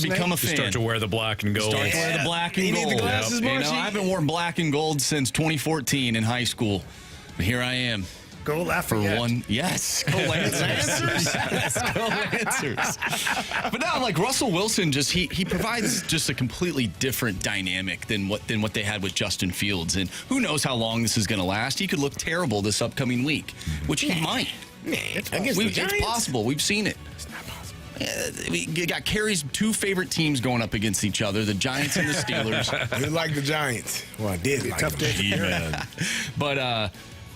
become a fan. You start to wear the black and gold. Wear the black and gold. Need the glasses, You know, Marshy? I haven't worn black and gold since 2014 in high school. But here I am. Go Lafayette. For one, yes. Go Lancers. Yes, go Lancers. But now, like Russell Wilson, he provides just a completely different dynamic than what they had with Justin Fields. And who knows how long this is going to last? He could look terrible this upcoming week, which he might. It's possible. We've seen it. It's not possible. We got Carey's 2 favorite teams going up against each other, the Giants and the Steelers. You like the Giants? Well, I did like tough them. day. Man. But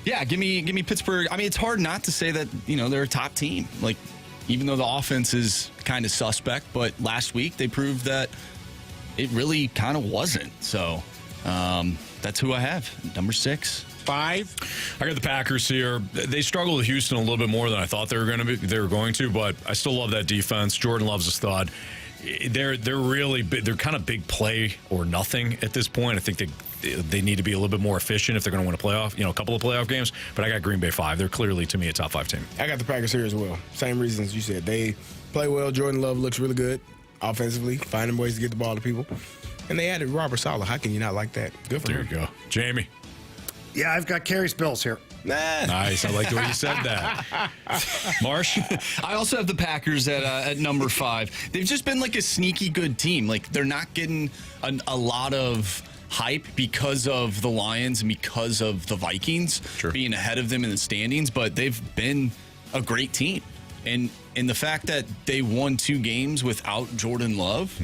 yeah, give me Pittsburgh. I mean, it's hard not to say that, they're a top team. Like, even though the offense is kind of suspect, but last week they proved that it really kind of wasn't. So that's who I have, number 6. 5. I got the Packers here. They struggled with Houston a little bit more than I thought they were going to, but I still love that defense. Jordan Love's a stud. They're really big, they're kind of big play or nothing at this point. I think they need to be a little bit more efficient if they're going to win a couple of playoff games. But I got Green Bay 5. They're clearly, to me, a top 5 team. I got the Packers here as well. Same reasons you said. They play well. Jordan Love looks really good offensively, finding ways to get the ball to people. And they added Robert Saleh. How can you not like that? Good for him. There you go. Jamie. Yeah, I've got Carey's Bills here. Nice. I like the way you said that. Marsh? I also have the Packers at number 5. They've just been like a sneaky good team. Like, they're not getting a lot of hype because of the Lions and because of the Vikings being ahead of them in the standings, but they've been a great team. And the fact that they won 2 games without Jordan Love,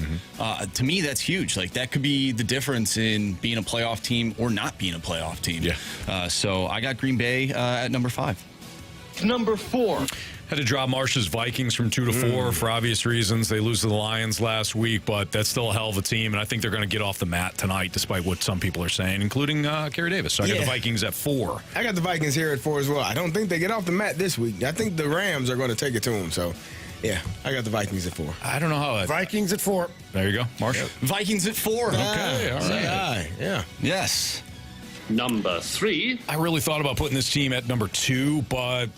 to me, that's huge. Like, that could be the difference in being a playoff team or not being a playoff team. Yeah. So I got Green Bay at number 5. Number 4. Had to drop Marsh's Vikings from 2 to 4 for obvious reasons. They lose to the Lions last week, but that's still a hell of a team, and I think they're going to get off the mat tonight, despite what some people are saying, including Carey Davis. So I got the Vikings at 4. I got the Vikings here at 4 as well. I don't think they get off the mat this week. I think the Rams are going to take it to them. So, yeah, I got the Vikings at 4. I don't know how. Vikings at 4. There you go, Marsh. Yep. Vikings at 4. Okay, all right. Yeah. Yes. Number 3. I really thought about putting this team at number 2, but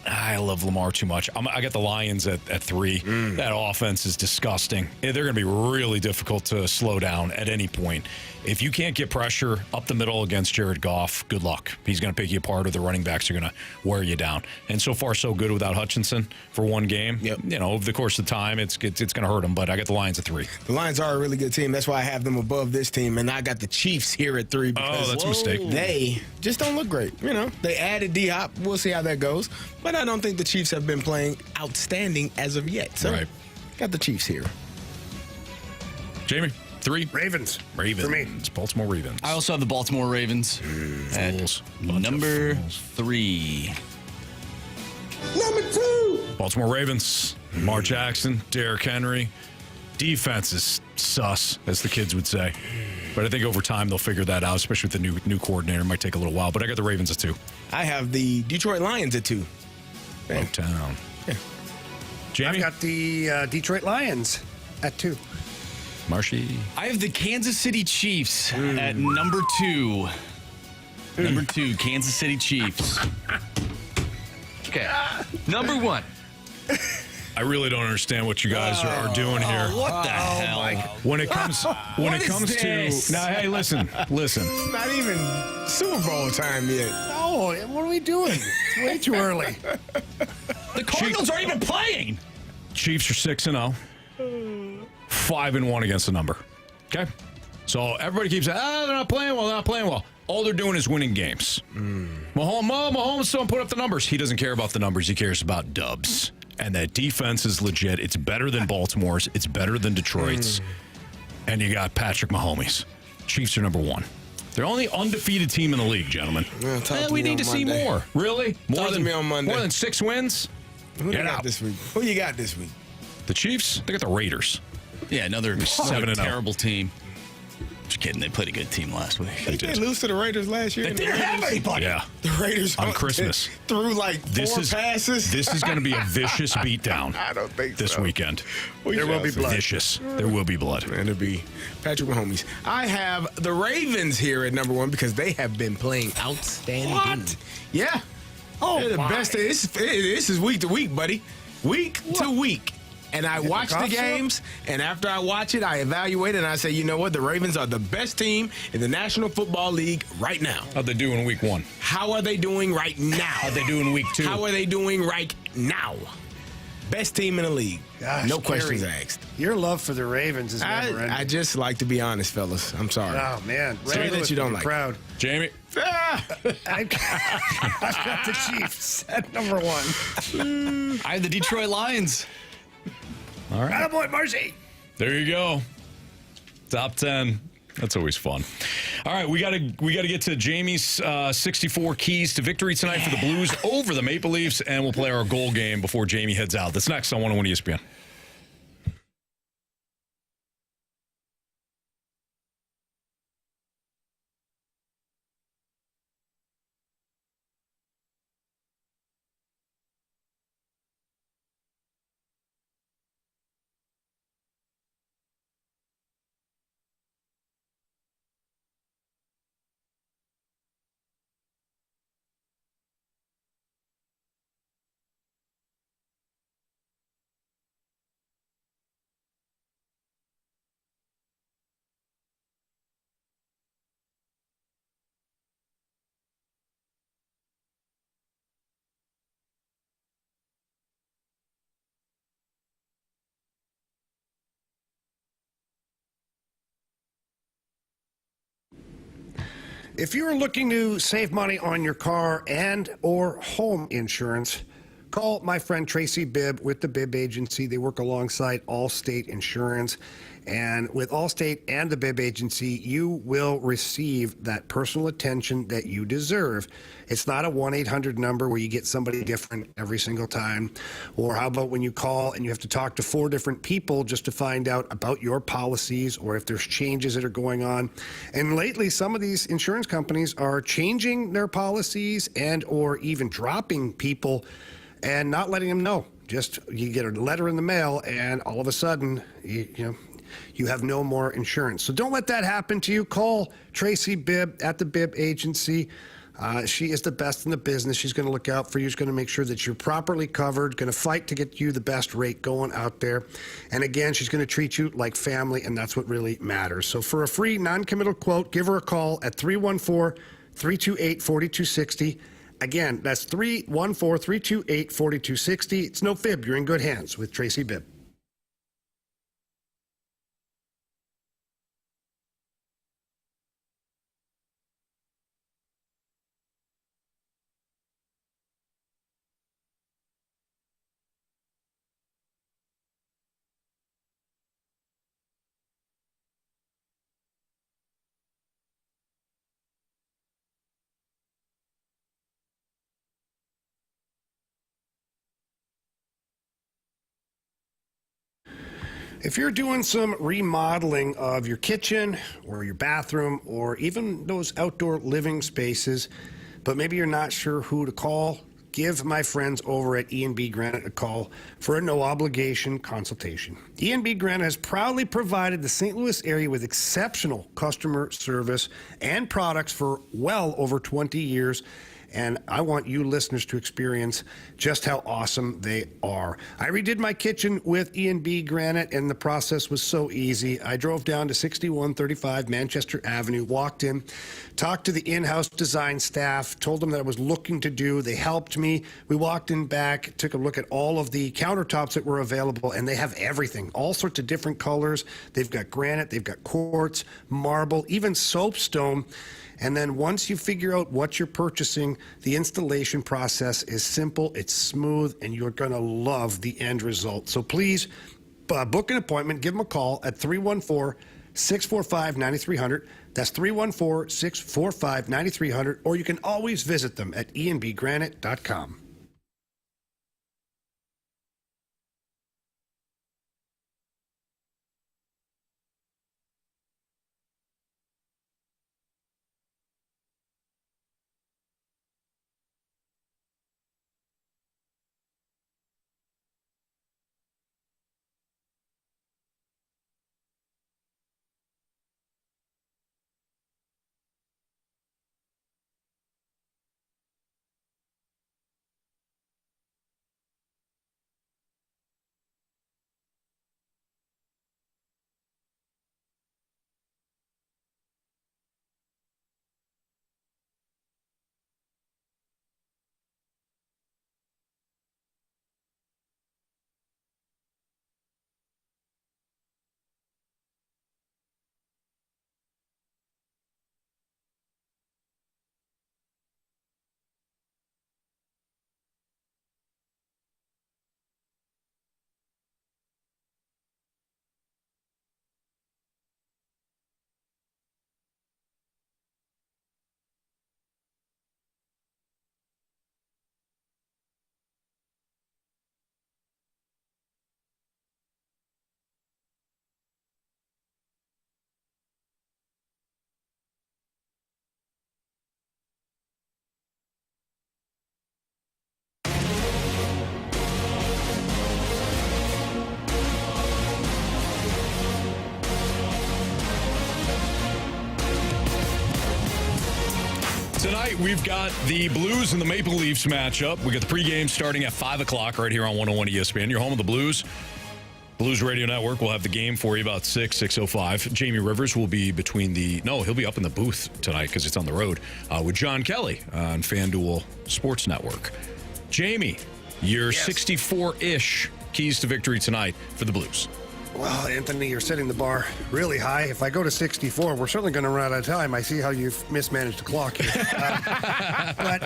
I love Lamar too much. I got the Lions at 3. That offense is disgusting. They're going to be really difficult to slow down at any point. If you can't get pressure up the middle against Jared Goff, good luck. He's going to pick you apart, or the running backs are going to wear you down. And so far, so good without Hutchinson for one game. Yep. You know, over the course of time, it's going to hurt them, but I got the Lions at 3. The Lions are a really good team. That's why I have them above this team, and I got the Chiefs here at 3 because that's a mistake. They just don't look great. You know, they added D-Hop. We'll see how that goes. But I don't think the Chiefs have been playing outstanding as of yet. So, got the Chiefs here. Jamie? 3. Ravens. For me. It's Baltimore Ravens. I also have the Baltimore Ravens at number 3. Number 2. Baltimore Ravens. Lamar Jackson, Derrick Henry. Defense is sus, as the kids would say. But I think over time they'll figure that out, especially with the new coordinator. It might take a little while, but I got the Ravens at 2. I have the Detroit Lions at 2. Town. Yeah. Jamie? I've got the Detroit Lions at 2. Marshy? I have the Kansas City Chiefs at number 2. Number 2, Kansas City Chiefs. Okay. Number 1. I really don't understand what you guys are doing here. What the hell? When it comes to now, hey, listen. It's not even Super Bowl time yet. Oh, what are we doing? It's way too early. The Cardinals aren't even playing. Chiefs are 6-0, 5-1 against the number. Okay, so everybody keeps saying, they're not playing well. They're not playing well. All they're doing is winning games. Mahomes don't put up the numbers. He doesn't care about the numbers. He cares about dubs. And that defense is legit. It's better than Baltimore's. It's better than Detroit's. And you got Patrick Mahomes. Chiefs are number 1. They're only undefeated team in the league, gentlemen. We need to see more. Really? More than 6 wins? Who you got this week? Who you got this week? The Chiefs? They got the Raiders. Yeah, another 7-0. terrible team. Just kidding. They played a good team last week. They lose to the Raiders last year. They didn't have anybody. Yeah. The Raiders on Christmas threw like 4 passes. This is going to be a vicious beatdown. I don't think this weekend. There will be blood. Vicious. There will be blood. And it'll be Patrick Mahomes. I have the Ravens here at number 1 because they have been playing outstanding. What? Yeah. Oh, they're the best. This is week to week, buddy. Week to week. And I watch the games, and after I watch it, I evaluate it, and I say, you know what? The Ravens are the best team in the National Football League right now. How'd they do in week 1? How are they doing right now? How'd they do in week 2? How are they doing right now? Best team in the league. Gosh, no questions Carey, asked. Your love for the Ravens is never ending. I just like to be honest, fellas. I'm sorry. Oh, man. Sorry that you don't like proud. Jamie? I've got the Chiefs at number 1. I have the Detroit Lions. All right. Attaboy, Marcy. There you go. Top 10. That's always fun. All right, we gotta get to Jamie's 64 keys to victory tonight for the Blues over the Maple Leafs, and we'll play our goal game before Jamie heads out. That's next on 101 ESPN. If you're looking to save money on your car and or home insurance, call my friend Tracy Bibb with the Bibb Agency. They work alongside Allstate Insurance. And with Allstate and the Bibb Agency, you will receive that personal attention that you deserve. It's not a 1-800 number where you get somebody different every single time. Or how about when you call and you have to talk to 4 different people just to find out about your policies or if there's changes that are going on. And lately, some of these insurance companies are changing their policies and or even dropping people and not letting them know. Just you get a letter in the mail and all of a sudden, you have no more insurance. So don't let that happen to you. Call Tracy Bibb at the Bibb Agency. She is the best in the business. She's going to look out for you. She's going to make sure that you're properly covered, going to fight to get you the best rate going out there. And again, she's going to treat you like family, and that's what really matters. So for a free non-committal quote, give her a call at 314-328-4260. Again, that's 314-328-4260. It's no fib. You're in good hands with Tracy Bibb. If you're doing some remodeling of your kitchen or your bathroom or even those outdoor living spaces, but maybe you're not sure who to call, give my friends over at E&B Granite a call for a no-obligation consultation. E&B Granite has proudly provided the St. Louis area with exceptional customer service and products for well over 20 years. And I want you listeners to experience just how awesome they are. I redid my kitchen with E&B Granite, and the process was so easy. I drove down to 6135 Manchester Avenue, walked in, talked to the in-house design staff, told them that I was looking to do. They helped me. We walked in back, took a look at all of the countertops that were available, and they have everything, all sorts of different colors. They've got granite, they've got quartz, marble, even soapstone. And then once you figure out what you're purchasing, the installation process is simple, it's smooth, and you're going to love the end result. So please book an appointment, give them a call at 314-645-9300. That's 314-645-9300, or you can always visit them at enbgranite.com. Tonight, we've got the Blues and the Maple Leafs matchup. We got the pregame starting at 5 o'clock right here on 101 ESPN. You're home of the Blues. Blues Radio Network will have the game for you about 6:05. Jamie Rivers will be he'll be up in the booth tonight because it's on the road with John Kelly on FanDuel Sports Network. Jamie, your 64-ish keys to victory tonight for the Blues. Well, Anthony, you're setting the bar really high. If I go to 64, we're certainly going to run out of time. I see how you've mismanaged the clock here. Yeah, right.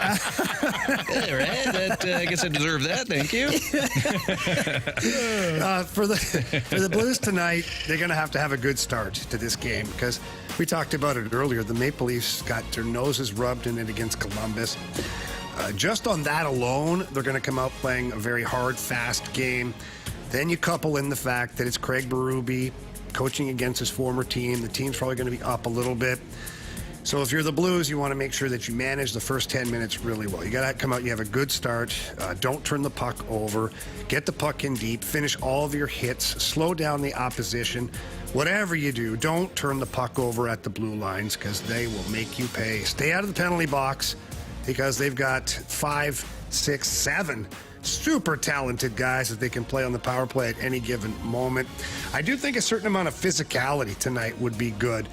I guess I deserve that. Thank you. For the Blues tonight, they're going to have a good start to this game because we talked about it earlier. The Maple Leafs got their noses rubbed in it against Columbus. Just on that alone, they're going to come out playing a very hard, fast game. Then you couple in the fact that it's Craig Berube coaching against his former team. The team's probably going to be up a little bit. So if you're the Blues, you want to make sure that you manage the first 10 minutes really well. You got to come out, you have a good start. Don't turn the puck over. Get the puck in deep. Finish all of your hits. Slow down the opposition. Whatever you do, don't turn the puck over at the blue lines because they will make you pay. Stay out of the penalty box. because they've got 5, 6, 7 super talented guys that they can play on the power play at any given moment. I do think a certain amount of physicality tonight would be good.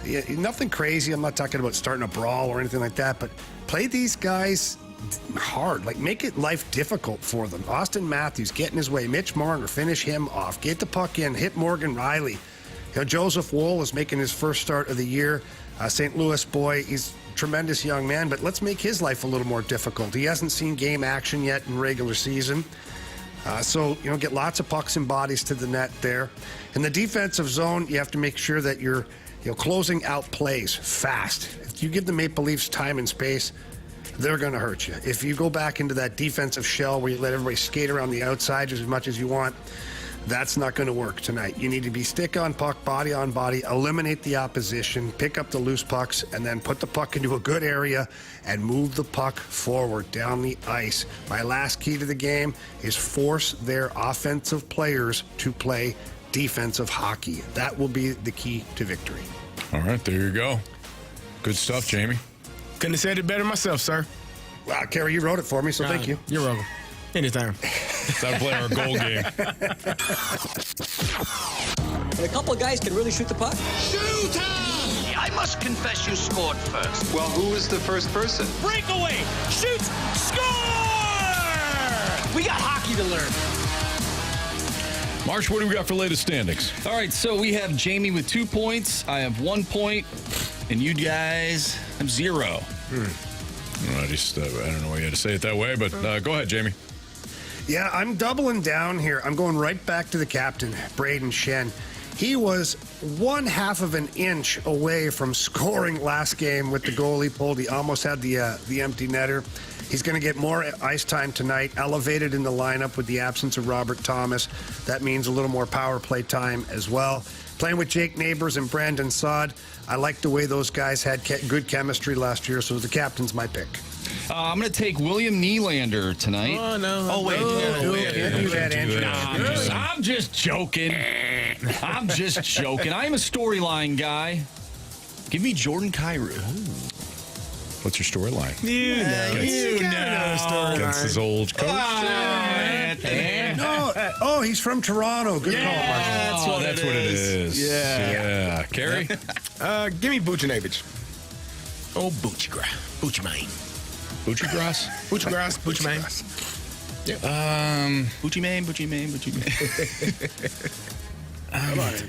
Yeah, nothing crazy. I'm not talking about starting a brawl or anything like that, but play these guys hard. Like, make it life difficult for them. Austin Matthews, get in his way. Mitch Marner, finish him off. Get the puck in. Hit Morgan Riley. You know, Joseph Woll is making his first start of the year. St. Louis boy, he's a tremendous young man, but let's make his life a little more difficult. He hasn't seen game action yet in regular season. So, get lots of pucks and bodies to the net there. In the defensive zone, you have to make sure that you're closing out plays fast. If you give the Maple Leafs time and space, they're going to hurt you. If you go back into that defensive shell where you let everybody skate around the outside as much as you want, that's not going to work tonight. You need to be stick on puck, body on body, eliminate the opposition, pick up the loose pucks, and then put the puck into a good area and move the puck forward down the ice. My last key to the game is force their offensive players to play defensive hockey. That will be the key to victory. All right, there you go. Good stuff, Jamie. Couldn't have said it better myself, sir. Wow, Kerry, you wrote it for me, so thank you. You're welcome. Anytime. Time to play our goal game. And a couple of guys can really shoot the puck. Shoot! I must confess you scored first. Well, who was the first person? Breakaway! Shoots! Score! We got hockey to learn. Marsh, what do we got for latest standings? All right, so we have Jamie with 2 points. I have 1 point, and you guys have 0. I don't know why you had to say it that way, but go ahead, Jamie. Yeah, I'm doubling down here. I'm going right back to the captain, Braden Shen. He was 1/2 of an inch away from scoring last game with the goal he pulled. He almost had the empty netter. He's going to get more ice time tonight, elevated in the lineup with the absence of Robert Thomas. That means a little more power play time as well. Playing with Jake Neighbors and Brandon Saad, I like the way those guys had good chemistry last year, so the captain's my pick. I'm going to take William Nylander tonight. Oh, no. Oh, wait. Andrew. I'm just joking. I'm just joking. I'm a storyline guy. Give me Jordan Kyrou. What's your storyline? You know. Against his old coach. Oh, he's from Toronto. Good call, Mark. That's what it is. Yeah. Carey? Give me Buchnevich. Oh, Buchmane. Bucci-Grass? Buchmane.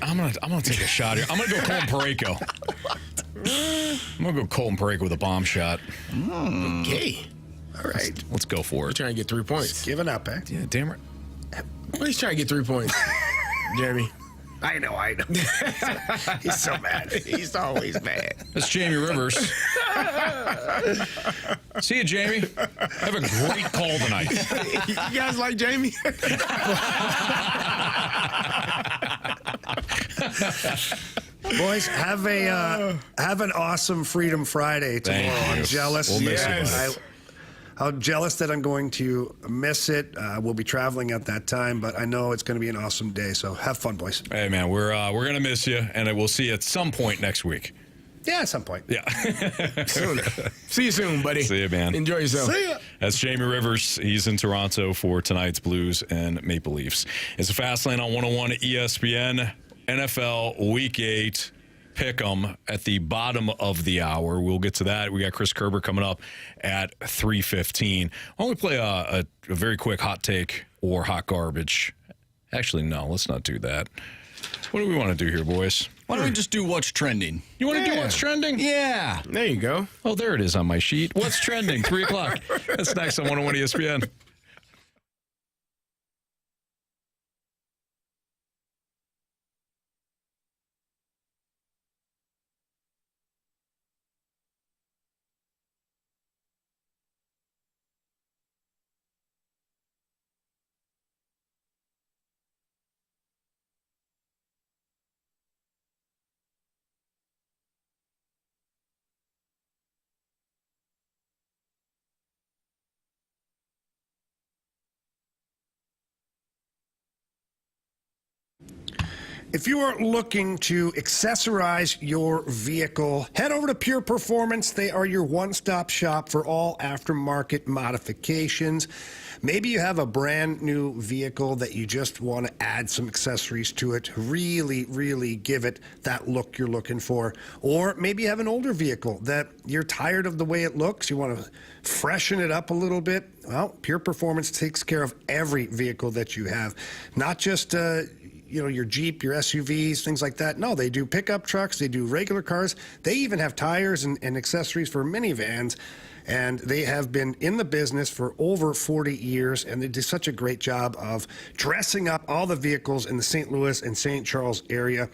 I'm gonna take a shot here. I'm gonna go Colton Parayko. I'm gonna go Colton Parayko with a bomb shot. Okay. All right. Let's go for We're it. trying to get 3 points. Giving up, eh? Yeah, damn it. Well, he's trying to get 3 points, Jeremy. I know. He's so mad. He's always mad. That's Jamie Rivers. See you, Jamie. Have a great call tonight. You guys like Jamie? Boys, have an awesome Freedom Friday tomorrow. Thank you. I'm jealous. We'll miss it. I'm jealous that I'm going to miss it. We'll be traveling at that time, but I know it's going to be an awesome day. So have fun, boys. Hey, man, we're gonna miss you, and we'll see you at some point next week. Yeah, at some point. Yeah. Soon. See you soon, buddy. See you, man. Enjoy yourself. See ya. That's Jamie Rivers. He's in Toronto for tonight's Blues and Maple Leafs. It's a fast lane on 101 ESPN. NFL Week 8 Pick'em at the bottom of the hour. We'll get to that. We got Chris Kerber coming up at 3:15. Why don't we play a very quick hot take or hot garbage? Actually, no, let's not do that. What do we want to do here, boys? Why don't we just do what's trending? You want to do what's trending? Yeah. There you go. Oh, there it is on my sheet. What's trending? 3 o'clock. That's next on 101 ESPN. If you are looking to accessorize your vehicle, head over to Pure Performance. They are your one-stop shop for all aftermarket modifications. Maybe you have a brand new vehicle that you just want to add some accessories to it, really give it that look you're looking for. Or maybe you have an older vehicle that you're tired of the way it looks. You want to freshen it up a little bit. Well, Pure Performance takes care of every vehicle that you have, not just your Jeep, your SUVs, things like that. No, they do pickup trucks, they do regular cars. They even have tires and accessories for minivans. And they have been in the business for over 40 years, and they do such a great job of dressing up all the vehicles in the St. Louis and St. Charles area.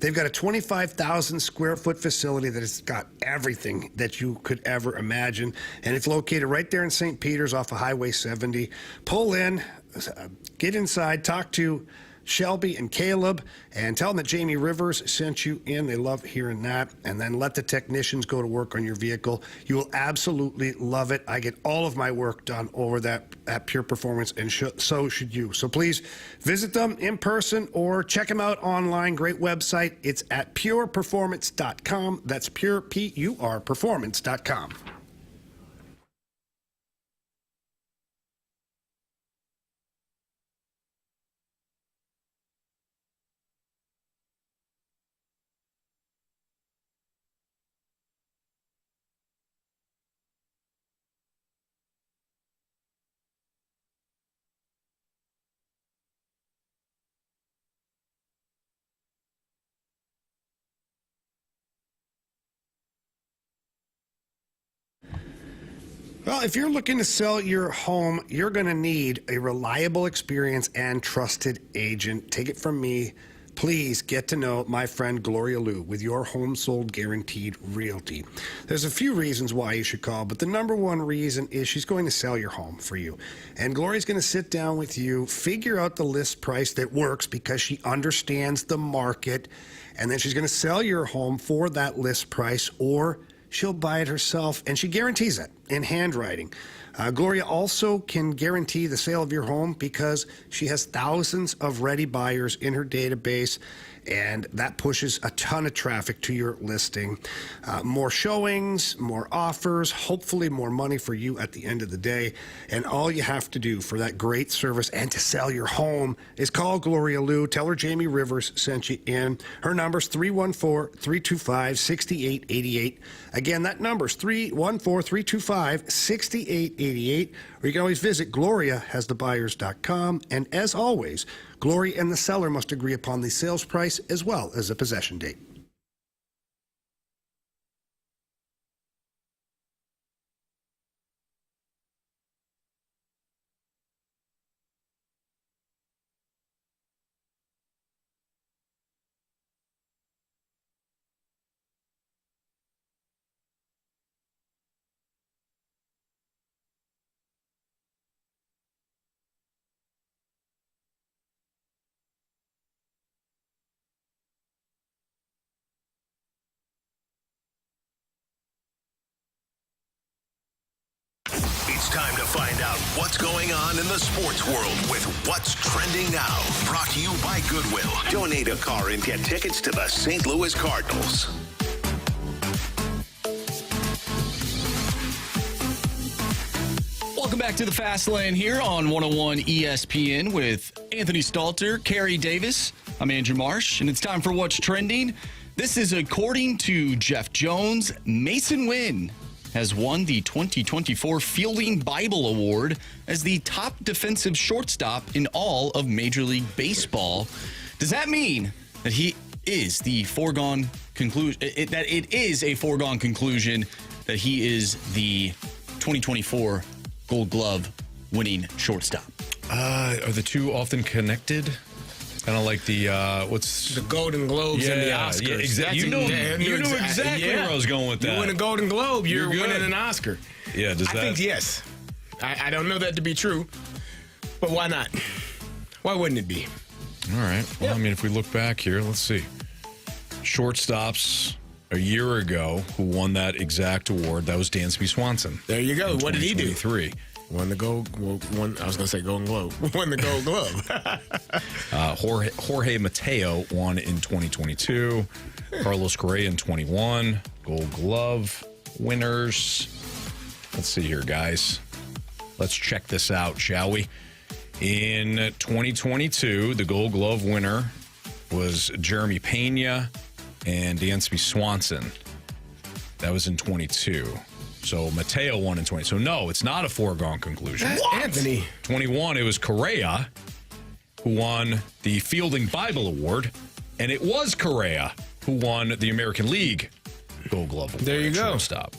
They've got a 25,000 square foot facility that has got everything that you could ever imagine. And it's located right there in St. Peters off of Highway 70. Pull in, get inside, talk to Shelby and Caleb, and tell them that Jamie Rivers sent you in. They love hearing that. And then let the technicians go to work on your vehicle. You will absolutely love it. I get all of my work done over that at Pure Performance, and so should you. So please visit them in person or check them out online. Great website. It's at pureperformance.com. That's pure, P-U-R, performance.com. Well, if you're looking to sell your home, you're going to need a reliable experience and trusted agent. Take it from me. Please get to know my friend Gloria Liu with Your Home Sold Guaranteed Realty. There's a few reasons why you should call, but the number one reason is she's going to sell your home for you. And Gloria's going to sit down with you, figure out the list price that works because she understands the market, and then she's going to sell your home for that list price, or she'll buy it herself, and she guarantees it in handwriting. Gloria also can guarantee the sale of your home because she has thousands of ready buyers in her database, and that pushes a ton of traffic to your listing. More showings, more offers, hopefully more money for you at the end of the day. And all you have to do for that great service and to sell your home is call Gloria Liu. Tell her Jamie Rivers sent you in. Her number's 314-325-6888. Again, that number's 314-325-6888. Or you can always visit GloriaHasTheBuyers.com. And as always, Gloria and the seller must agree upon the sales price as well as the possession date. It's time to find out what's going on in the sports world with What's Trending Now. Brought to you by Goodwill. Donate a car and get tickets to the St. Louis Cardinals. Welcome back to the Fast Lane here on 101 ESPN with Anthony Stalter, Carey Davis. I'm Andrew Marsh, and it's time for What's Trending. This is according to Jeff Jones. Mason Wynn has won the 2024 Fielding Bible Award as the top defensive shortstop in all of Major League Baseball. Does that mean that he is the foregone conclusion? That it is a foregone conclusion that he is the 2024 Gold Glove winning shortstop? Are the two often connected? Kind of like the what's the Golden Globes and the Oscars. Yeah, exactly. You knew exactly where I was going with that. You win a Golden Globe, you're winning an Oscar. Yeah, does that? I think yes. I don't know that to be true, but why not? Why wouldn't it be? All right. Well, I mean, if we look back here, let's see. Shortstops a year ago who won that exact award, that was Dansby Swanson. There you go. What did he do? Won the gold. I was going to say Golden Globe. Won the Gold Glove. Jorge Mateo won in 2022. Carlos Correa in 21. Gold Glove winners. Let's see here, guys. Let's check this out, shall we? In 2022, the Gold Glove winner was Jeremy Pena and Dansby Swanson. That was in 22. So Mateo won in 20. So no, it's not a foregone conclusion. Anthony. 21, it was Correa who won the Fielding Bible Award, and it was Correa who won the American League Gold Glove Award. There you go. Shortstop.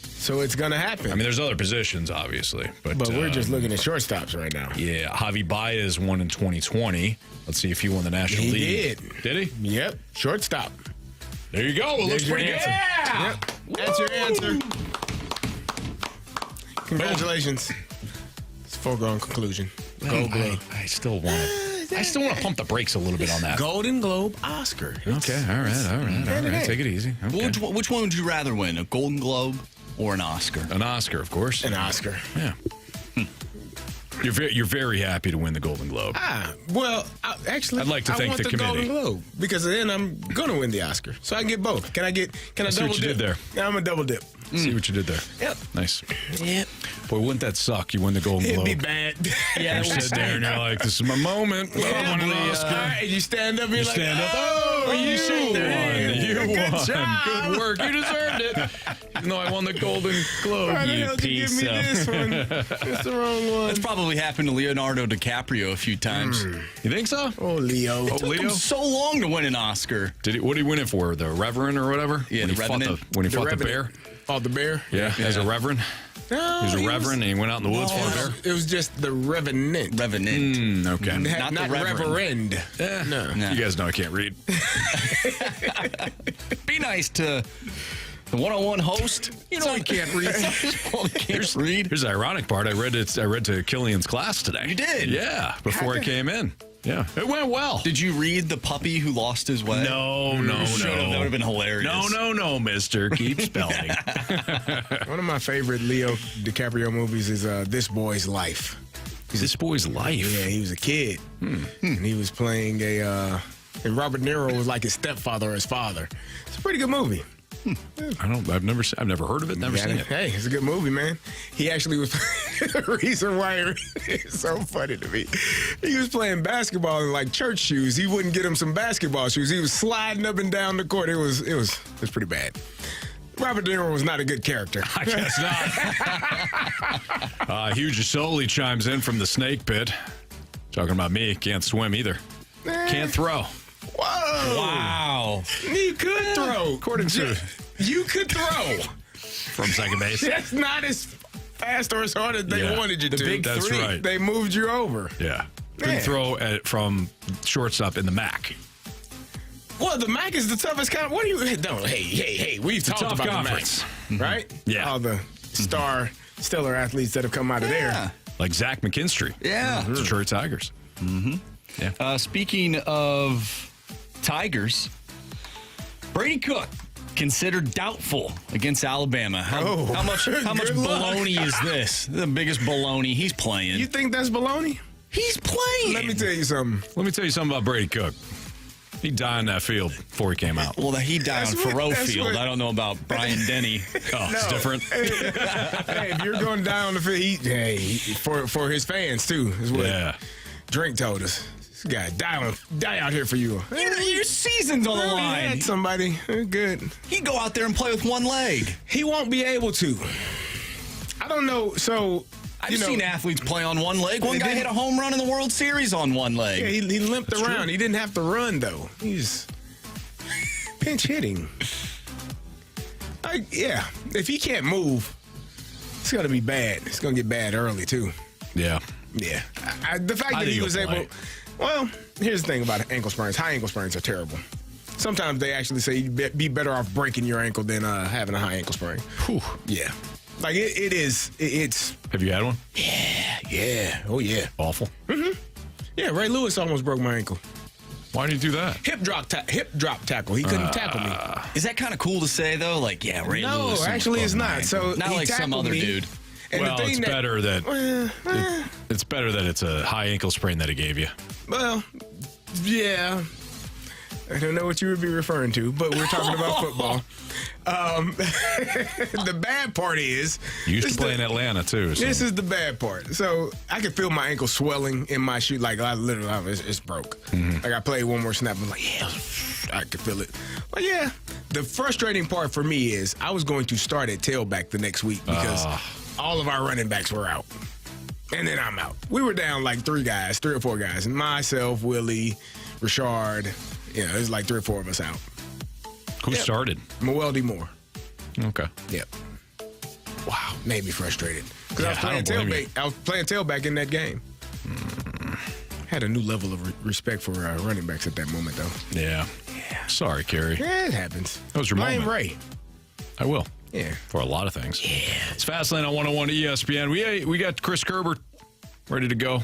So it's going to happen. I mean, there's other positions, obviously. But we're just looking at shortstops right now. Yeah, Javi Baez won in 2020. Let's see if he won the National League. He did. Did he? Yep, shortstop. There you go. It looks pretty good. Yeah. Yep. That's your answer. Congratulations. It's a foregone conclusion. Gold Glove. I still want it. I still want to pump the brakes a little bit on that. Golden Globe, Oscar. Okay, all right. Take it easy. Okay. Which one would you rather win, a Golden Globe or an Oscar? An Oscar, of course. An Oscar. Yeah. You're very happy to win the Golden Globe. Well, actually, I'd like to thank want the committee. Golden Globe because then I'm gonna win the Oscar, so I can get both. Can I see double what you dip? did there. Yeah, I'm a double dip. See what you did there. Yep. Nice. Yep. Boy, wouldn't that suck? You win the Golden It'd Globe. be bad. Yeah, you're sitting there and you're like, "This is my moment. I won an Oscar." And you stand up. And You you're stand like, up. Oh, You won. You Good won. job. Good work. You deserved it. Even though I won the Golden Globe. Why the hell did you piece give me of- this one? It's the wrong one. That's probably happened to Leonardo DiCaprio a few times. You think so? Oh, Leo. Oh, Took him so long to win an Oscar. What did he win it for? The Reverend or whatever? Yeah, when the he fought Revenant. when he The fought the Revenant. bear. Oh, the bear? Yeah, as a Reverend. No, He was a Reverend and he went out in the woods for a bear. It was just the Revenant. Revenant. Okay. Not the Reverend. No. You guys know I can't read. Be nice to the one-on-one host. You know, he can't read. Can't read. Here's the ironic part. I read to Killian's class today. You did? Yeah, before I came in. Yeah, it went well. Did you read The Puppy Who Lost His Way? No. That would have been hilarious. No, mister. Keep spelling. One of my favorite Leo DiCaprio movies is This Boy's Life. This Boy's Life? Yeah, he was a kid. And he was playing and Robert De Niro was like his stepfather or his father. It's a pretty good movie. I've never heard of it. Never seen it. Hey, it's a good movie, man. He actually was the reason why it's so funny to me. He was playing basketball in like church shoes. He wouldn't get him some basketball shoes. He was sliding up and down the court. It was pretty bad. Robert De Niro was not a good character. I guess not. Hugh Gasoli chimes in from the snake pit. Talking about me. Can't swim either. Can't throw. Whoa. Wow. You could throw. According to You could throw. from second base. That's not as fast or as hard as they wanted you to. Big That's three. Right. They moved you over. Yeah. Couldn't throw from shortstop in the MAC. Well, the MAC is the toughest kind of. What do you? Don't. Hey. We've talked about conference. the MAC, right? Yeah. All the stellar athletes that have come out of there. Like Zach McKinstry. Yeah. Detroit Tigers. Mm-hmm. Yeah. Speaking of Tigers, Brady Cook considered doubtful against Alabama. How much baloney is this? The biggest baloney. He's playing. You think that's baloney? He's playing. Let me tell you something. About Brady Cook. He died in that field before he came out. Well, he died on Faroe Field. I don't know about Brian Denny. It's different. Hey, if you're going to die on the field, for his fans too, is what Drink told us. This guy die out here for you. Your season's on the line. Had somebody good. He'd go out there and play with one leg. He won't be able to. I don't know. So I've seen athletes play on one leg. One guy hit a home run in the World Series on one leg. Yeah, he limped That's around. true. He didn't have to run though. He's pinch hitting. If he can't move, it's gonna be bad. It's gonna get bad early too. Yeah. Yeah. The fact that he was able. Well, here's the thing about ankle sprains. High ankle sprains are terrible. Sometimes they actually say you'd be better off breaking your ankle than having a high ankle sprain. Whew. Yeah. Like it's. Have you had one? Yeah. Oh yeah. Awful. Mm-hmm. Yeah. Ray Lewis almost broke my ankle. Why did you do that? Hip drop tackle. He couldn't tackle me. Is that kind of cool to say though? Like, Ray Lewis. No, actually, it's not. So not he like some tackled other me, dude. Well, it's better that it's better that it's a high ankle sprain that he gave you. Well, yeah. I don't know what you would be referring to, but we're talking about football. The bad part is... You used to play in Atlanta, too. So. This is the bad part. So I could feel my ankle swelling in my shoe. Like, it's broke. Mm-hmm. Like, I played one more snap. I'm like, yeah, I could feel it. But, yeah, the frustrating part for me is I was going to start at tailback the next week because all of our running backs were out. And then I'm out. We were down like 3 or 4 guys. And myself, Willie, Rashard... Yeah, there's like 3 or 4 of us out. Who started? Mweldy Moore. Okay. Yep. Wow, made me frustrated. Because Yeah, I was playing tailback in that game. Had a new level of respect for running backs at that moment, though. Yeah. Sorry, Carey. Yeah, it happens. That was your moment. Ray. I will. Yeah. For a lot of things. Yeah. It's Fastlane on 101 ESPN. We got Chris Kerber ready to go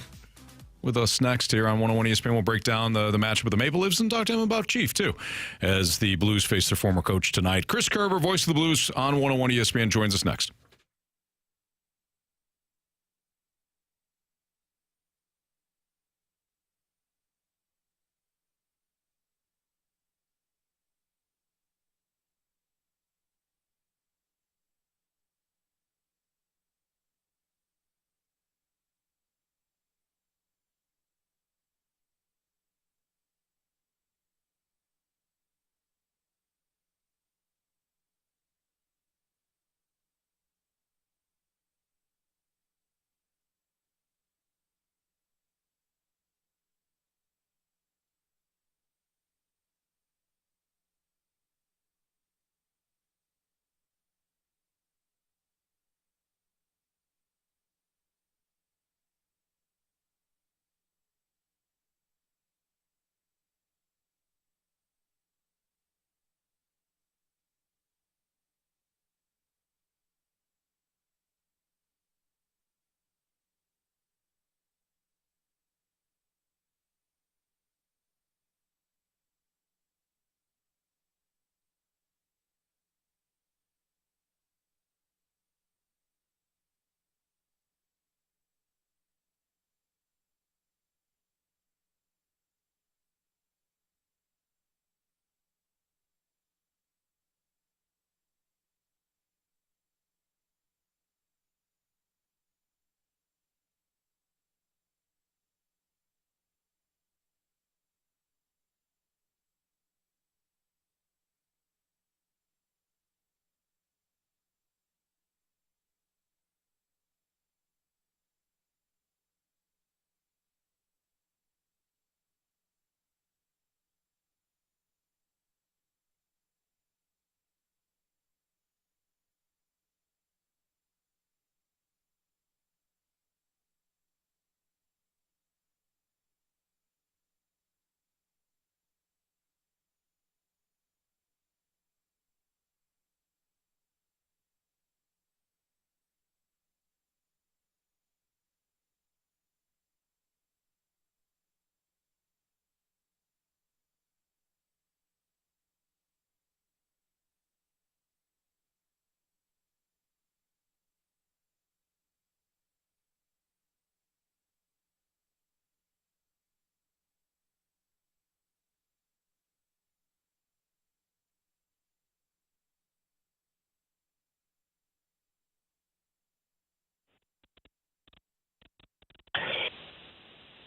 with us next here on 101 ESPN. We'll break down the matchup with the Maple Leafs and talk to him about Chief, too, as the Blues face their former coach tonight. Chris Kerber, voice of the Blues on 101 ESPN, joins us next.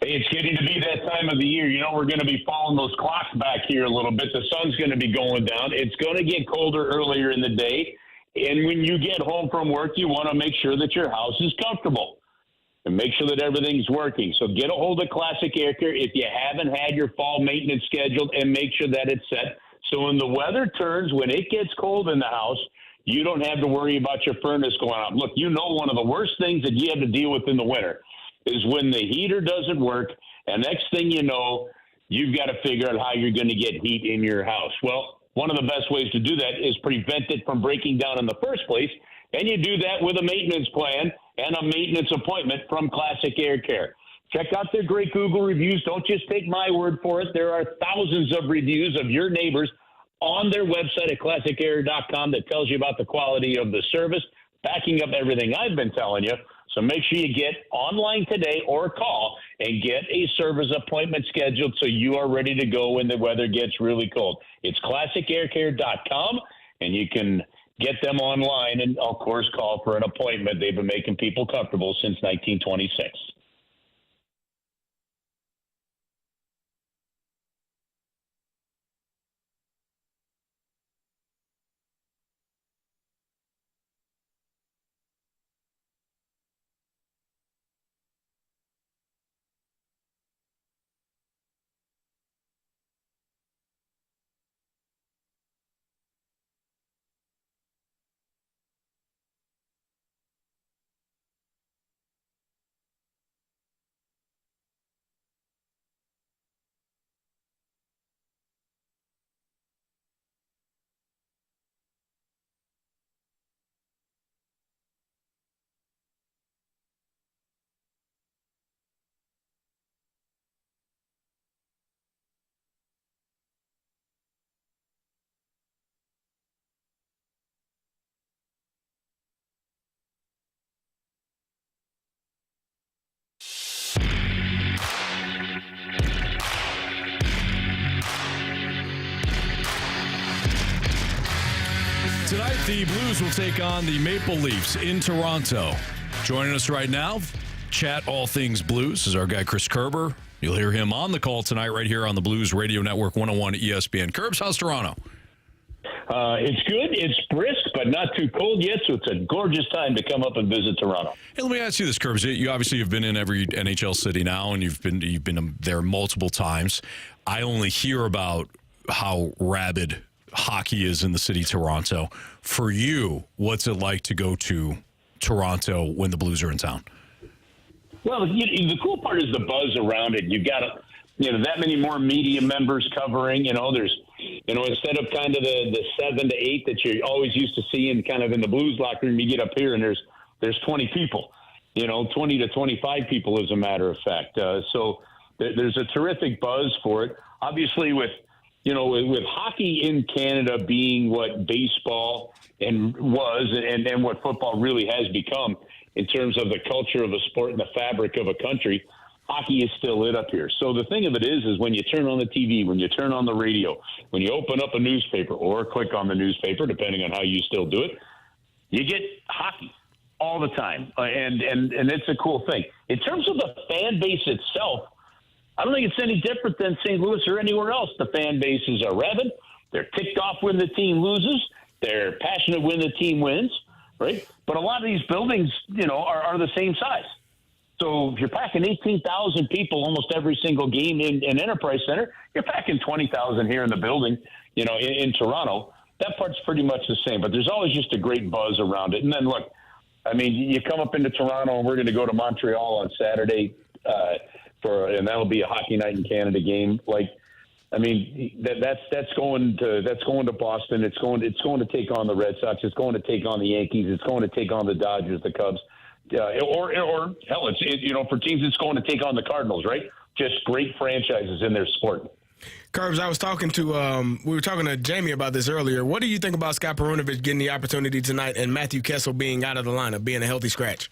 It's getting to be that time of the year. You know, we're going to be following those clocks back here a little bit. The sun's going to be going down. It's going to get colder earlier in the day. And when you get home from work, you want to make sure that your house is comfortable and make sure that everything's working. So get a hold of Classic Air Care if you haven't had your fall maintenance scheduled, and make sure that it's set. So when the weather turns, when it gets cold in the house, you don't have to worry about your furnace going out. Look, you know, one of the worst things that you have to deal with in the winter is when the heater doesn't work, and next thing you know, you've got to figure out how you're going to get heat in your house. Well, one of the best ways to do that is prevent it from breaking down in the first place, and you do that with a maintenance plan and a maintenance appointment from Classic Air Care. Check out their great Google reviews. Don't just take my word for it. There are thousands of reviews of your neighbors on their website at classicair.com that tells you about the quality of the service, backing up everything I've been telling you. So make sure you get online today or call and get a service appointment scheduled so you are ready to go when the weather gets really cold. It's classicaircare.com, and you can get them online and, of course, call for an appointment. They've been making people comfortable since 1926. Tonight, the Blues will take on the Maple Leafs in Toronto. Joining us right now, chat all things Blues, is our guy Chris Kerber. You'll hear him on the call tonight right here on the Blues Radio Network 101 ESPN. Kerbs, how's Toronto? It's good. It's brisk, but not too cold yet, so it's a gorgeous time to come up and visit Toronto. Hey, let me ask you this, Kerbs. You obviously have been in every NHL city now, and you've been there multiple times. I only hear about how rabid hockey is in the city of Toronto. For you, what's it like to go to Toronto when the Blues are in town? Well, the cool part is the buzz around it. You've got that many more media members covering. There's instead of kind of the 7 to 8 that you're always used to seeing kind of in the Blues locker room, you get up here and there's 20 people. 20 to 25 people, as a matter of fact. So there's a terrific buzz for it. Obviously, with hockey in Canada being what baseball was and what football really has become in terms of the culture of a sport and the fabric of a country, hockey is still it up here. So the thing of it is when you turn on the TV, when you turn on the radio, when you open up a newspaper or click on the newspaper, depending on how you still do it, you get hockey all the time. And it's a cool thing. In terms of the fan base itself, I don't think it's any different than St. Louis or anywhere else. The fan bases are rabid. They're ticked off when the team loses. They're passionate when the team wins, right? But a lot of these buildings, are the same size. So if you're packing 18,000 people almost every single game in Enterprise Center, you're packing 20,000 here in the building, in Toronto. That part's pretty much the same. But there's always just a great buzz around it. And then, look, you come up into Toronto, and we're going to go to Montreal on Saturday, and that'll be a Hockey Night in Canada game. That's going to Boston. It's going to take on the Red Sox. It's going to take on the Yankees. It's going to take on the Dodgers, the Cubs, or hell, for teams it's going to take on the Cardinals. Right? Just great franchises in their sport. Curbs, I was talking to we were talking to Jamie about this earlier. What do you think about Scott Perunovich getting the opportunity tonight and Matthew Kessel being out of the lineup, being a healthy scratch?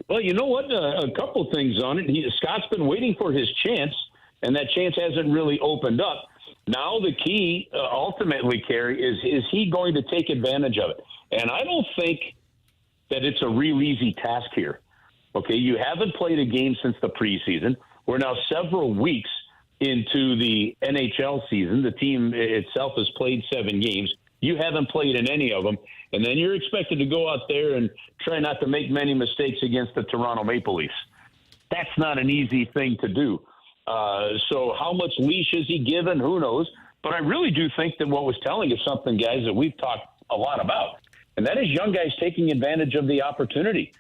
Well, you know what? A couple things on it. Scott's been waiting for his chance, and that chance hasn't really opened up. Now the key, ultimately, Carey, is he going to take advantage of it? And I don't think that it's a real easy task here. Okay, you haven't played a game since the preseason. We're now several weeks into the NHL season. The team itself has played 7 games. You haven't played in any of them. And then you're expected to go out there and try not to make many mistakes against the Toronto Maple Leafs. That's not an easy thing to do. So how much leash is he given? Who knows? But I really do think that what was telling is something, guys, that we've talked a lot about. And that is young guys taking advantage of the opportunity.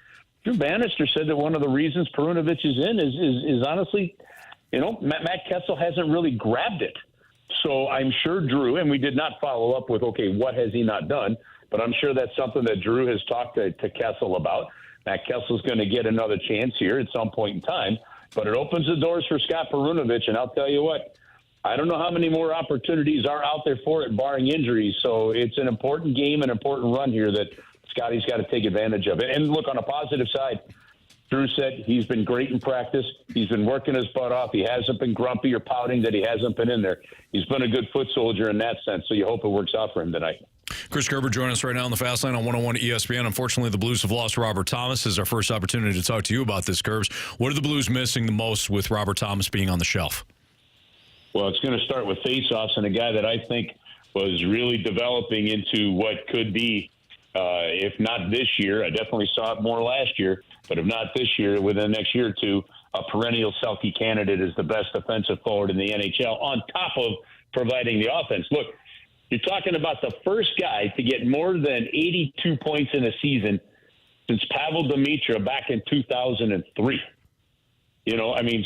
Drew Bannister said that one of the reasons Perunovich is in is honestly, Matt Kessel hasn't really grabbed it. So I'm sure Drew, and we did not follow up with, okay, what has he not done? But I'm sure that's something that Drew has talked to Kessel about. Matt Kessel's going to get another chance here at some point in time. But it opens the doors for Scott Perunovich, and I'll tell you what, I don't know how many more opportunities are out there for it, barring injuries. So it's an important game, an important run here that Scotty's got to take advantage of it. And look, on a positive side, Drew said he's been great in practice. He's been working his butt off. He hasn't been grumpy or pouting that he hasn't been in there. He's been a good foot soldier in that sense, so you hope it works out for him tonight. Chris Kerber joining us right now on the Fast Line on 101 ESPN. Unfortunately, the Blues have lost Robert Thomas. This is our first opportunity to talk to you about this, Kerbs. What are the Blues missing the most with Robert Thomas being on the shelf? Well, it's going to start with faceoffs, and a guy that I think was really developing into what could be, if not this year, I definitely saw it more last year, but if not this year, within the next year or two, a perennial Selke candidate is the best defensive forward in the NHL, on top of providing the offense. Look, you're talking about the first guy to get more than 82 points in a season since Pavel Demitra back in 2003.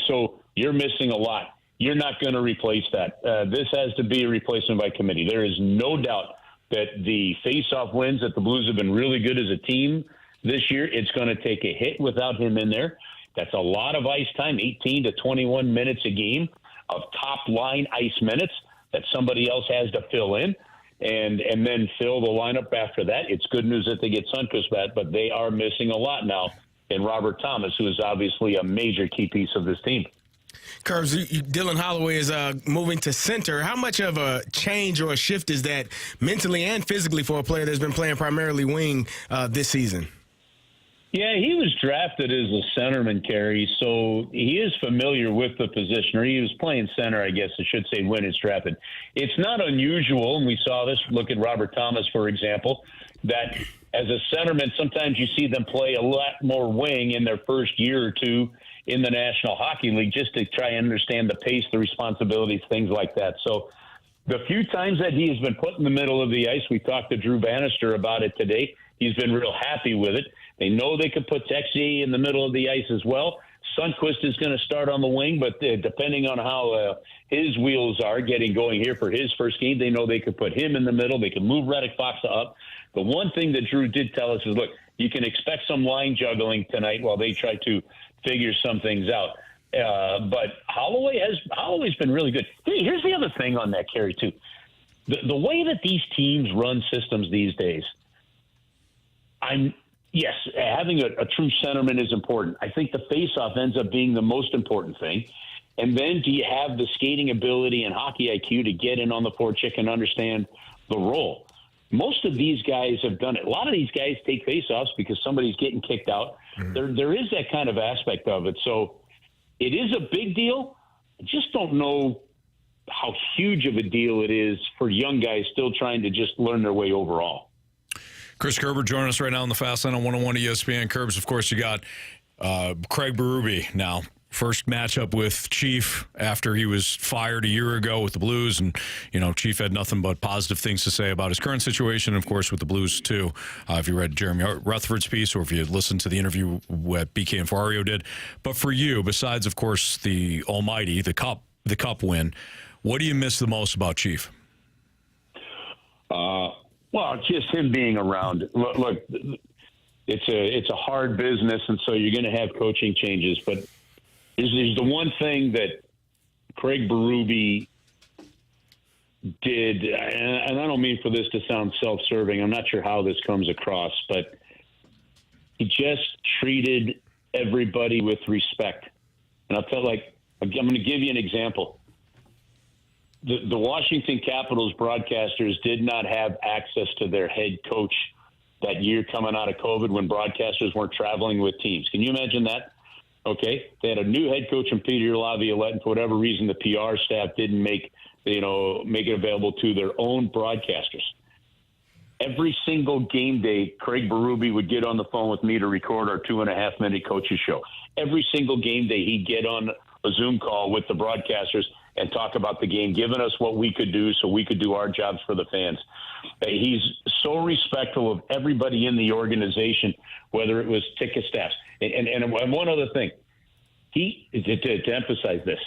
So you're missing a lot. You're not going to replace that. This has to be a replacement by committee. There is no doubt that the face-off wins that the Blues have been really good as a team this year, it's going to take a hit without him in there. That's a lot of ice time, 18 to 21 minutes a game of top-line ice minutes that somebody else has to fill in and then fill the lineup after that. It's good news that they get Sundqvist back, but they are missing a lot now in Robert Thomas, who is obviously a major key piece of this team. Curbs, Dylan Holloway is moving to center. How much of a change or a shift is that mentally and physically for a player that's been playing primarily wing this season? Yeah, he was drafted as a centerman, Carey, so he is familiar with the position, or he was playing center, I guess I should say, when it's drafted. It's not unusual, and we saw this, look at Robert Thomas, for example, that as a centerman, sometimes you see them play a lot more wing in their first year or two in the National Hockey League just to try and understand the pace, the responsibilities, things like that. So the few times that he has been put in the middle of the ice, we talked to Drew Bannister about it today. He's been real happy with it. They know they could put Texier in the middle of the ice as well. Sundqvist is going to start on the wing, but depending on how his wheels are getting going here for his first game, they know they could put him in the middle. They can move Radek Faksa up. The one thing that Drew did tell us is, look, you can expect some line juggling tonight while they try to figure some things out. But Holloway's been really good. Here's the other thing on that, Carey, too. The way that these teams run systems these days, yes, having a true centerman is important. I think the faceoff ends up being the most important thing. And then do you have the skating ability and hockey IQ to get in on the forecheck and understand the role? Most of these guys have done it. A lot of these guys take faceoffs because somebody's getting kicked out. Mm-hmm. There is that kind of aspect of it. So it is a big deal. I just don't know how huge of a deal it is for young guys still trying to just learn their way overall. Chris Kerber joining us right now on the Fast Line on 101 ESPN. Kerbs, of course, you got Craig Berube now. First matchup with Chief after he was fired a year ago with the Blues. And, Chief had nothing but positive things to say about his current situation, of course, with the Blues, too. If you read Jeremy Rutherford's piece or if you listened to the interview what BK and Fario did. But for you, besides, of course, the almighty, the cup win, what do you miss the most about Chief? Well, just him being around. Look, it's a hard business, and so you're going to have coaching changes. But there's the one thing that Craig Berube did, and I don't mean for this to sound self-serving. I'm not sure how this comes across, but he just treated everybody with respect. And I'm going to give you an example. The Washington Capitals broadcasters did not have access to their head coach that year coming out of COVID when broadcasters weren't traveling with teams. Can you imagine that? Okay. They had a new head coach in Peter Laviolette, and for whatever reason, the PR staff didn't make it available to their own broadcasters. Every single game day, Craig Berube would get on the phone with me to record our 2.5-minute coaches show. Every single game day, he'd get on a Zoom call with the broadcasters and talk about the game, giving us what we could do so we could do our jobs for the fans. He's so respectful of everybody in the organization, whether it was ticket staffs. And one other thing, to emphasize this,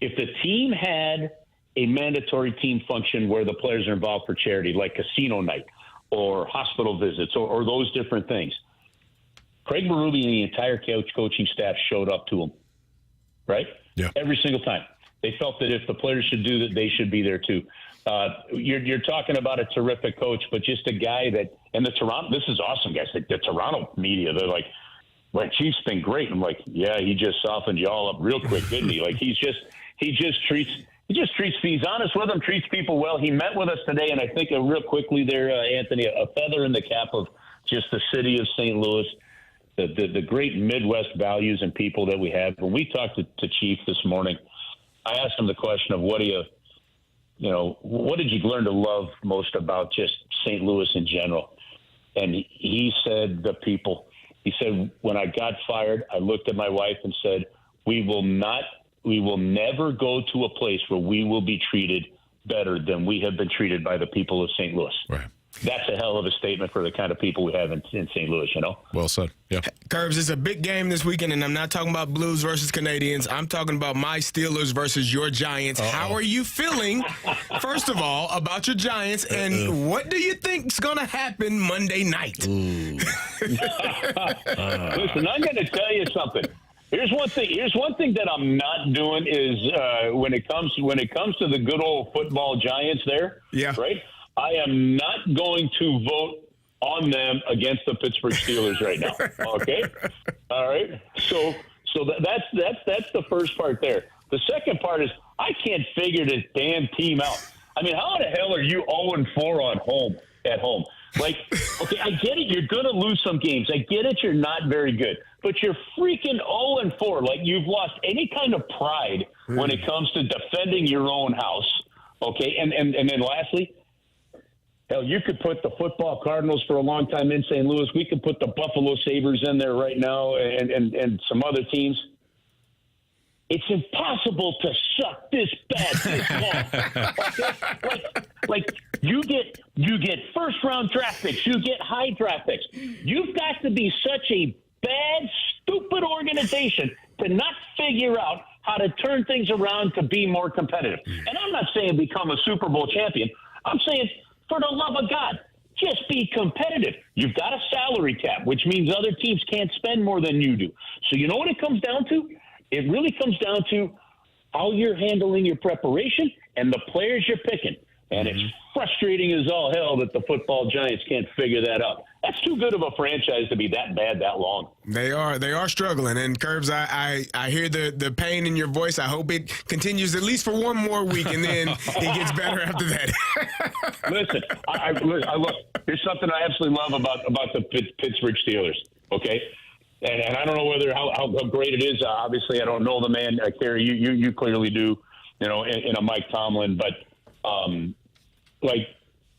if the team had a mandatory team function where the players are involved for charity, like casino night or hospital visits or those different things, Craig Berube and the entire coaching staff showed up to him, right? Yeah. Every single time. They felt that if the players should do that, they should be there too. You're talking about a terrific coach, but just a guy that, and the Toronto, this is awesome, guys. The Toronto media, they're like, well, Chief's been great. I'm like, yeah, he just softened you all up real quick, didn't he? Like, he just treats, he's honest with them, treats people well. He met with us today, and I think real quickly there, Anthony, a feather in the cap of just the city of St. Louis, the great Midwest values and people that we have. When we talked to Chief this morning, I asked him the question of what did you learn to love most about just St. Louis in general? And he said the people. He said, when I got fired, I looked at my wife and said, we will never go to a place where we will be treated better than we have been treated by the people of St. Louis. Right. That's a hell of a statement for the kind of people we have in St. Louis, you know? Well said. Yeah. Curbs, it's a big game this weekend, and I'm not talking about Blues versus Canadians. I'm talking about my Steelers versus your Giants. How are you feeling, first of all, about your Giants, and what do you think's going to happen Monday night? Listen, I'm going to tell you something. Here's one thing that I'm not doing is when it comes to the good old football Giants there, right? I am not going to vote on them against the Pittsburgh Steelers right now. Okay, all right. So that's the first part there. The second part is I can't figure this damn team out. I mean, how the hell are you 0-4 at home? Like, okay, I get it. You're going to lose some games. I get it. You're not very good, but you're freaking 0-4. Like, you've lost any kind of pride when it comes to defending your own house. Okay, and then lastly. Hell, you could put the football Cardinals for a long time in St. Louis. We could put the Buffalo Sabres in there right now and some other teams. It's impossible to suck this bad this long. Okay? Like you get first-round draft picks. You get high draft picks. You've got to be such a bad, stupid organization to not figure out how to turn things around to be more competitive. And I'm not saying become a Super Bowl champion. I'm saying, for the love of God, just be competitive. You've got a salary cap, which means other teams can't spend more than you do. So you know what it comes down to? It really comes down to how you're handling your preparation and the players you're picking. And it's frustrating as all hell that the football Giants can't figure that out. That's too good of a franchise to be that bad that long. They are struggling. And Curbs, I hear the pain in your voice. I hope it continues at least for one more week, and then it gets better after that. Listen, I look. Here's something I absolutely love about the Pittsburgh Steelers. Okay, and I don't know how great it is. Obviously, I don't know the man, Carey. You clearly do. You know, in a Mike Tomlin, but.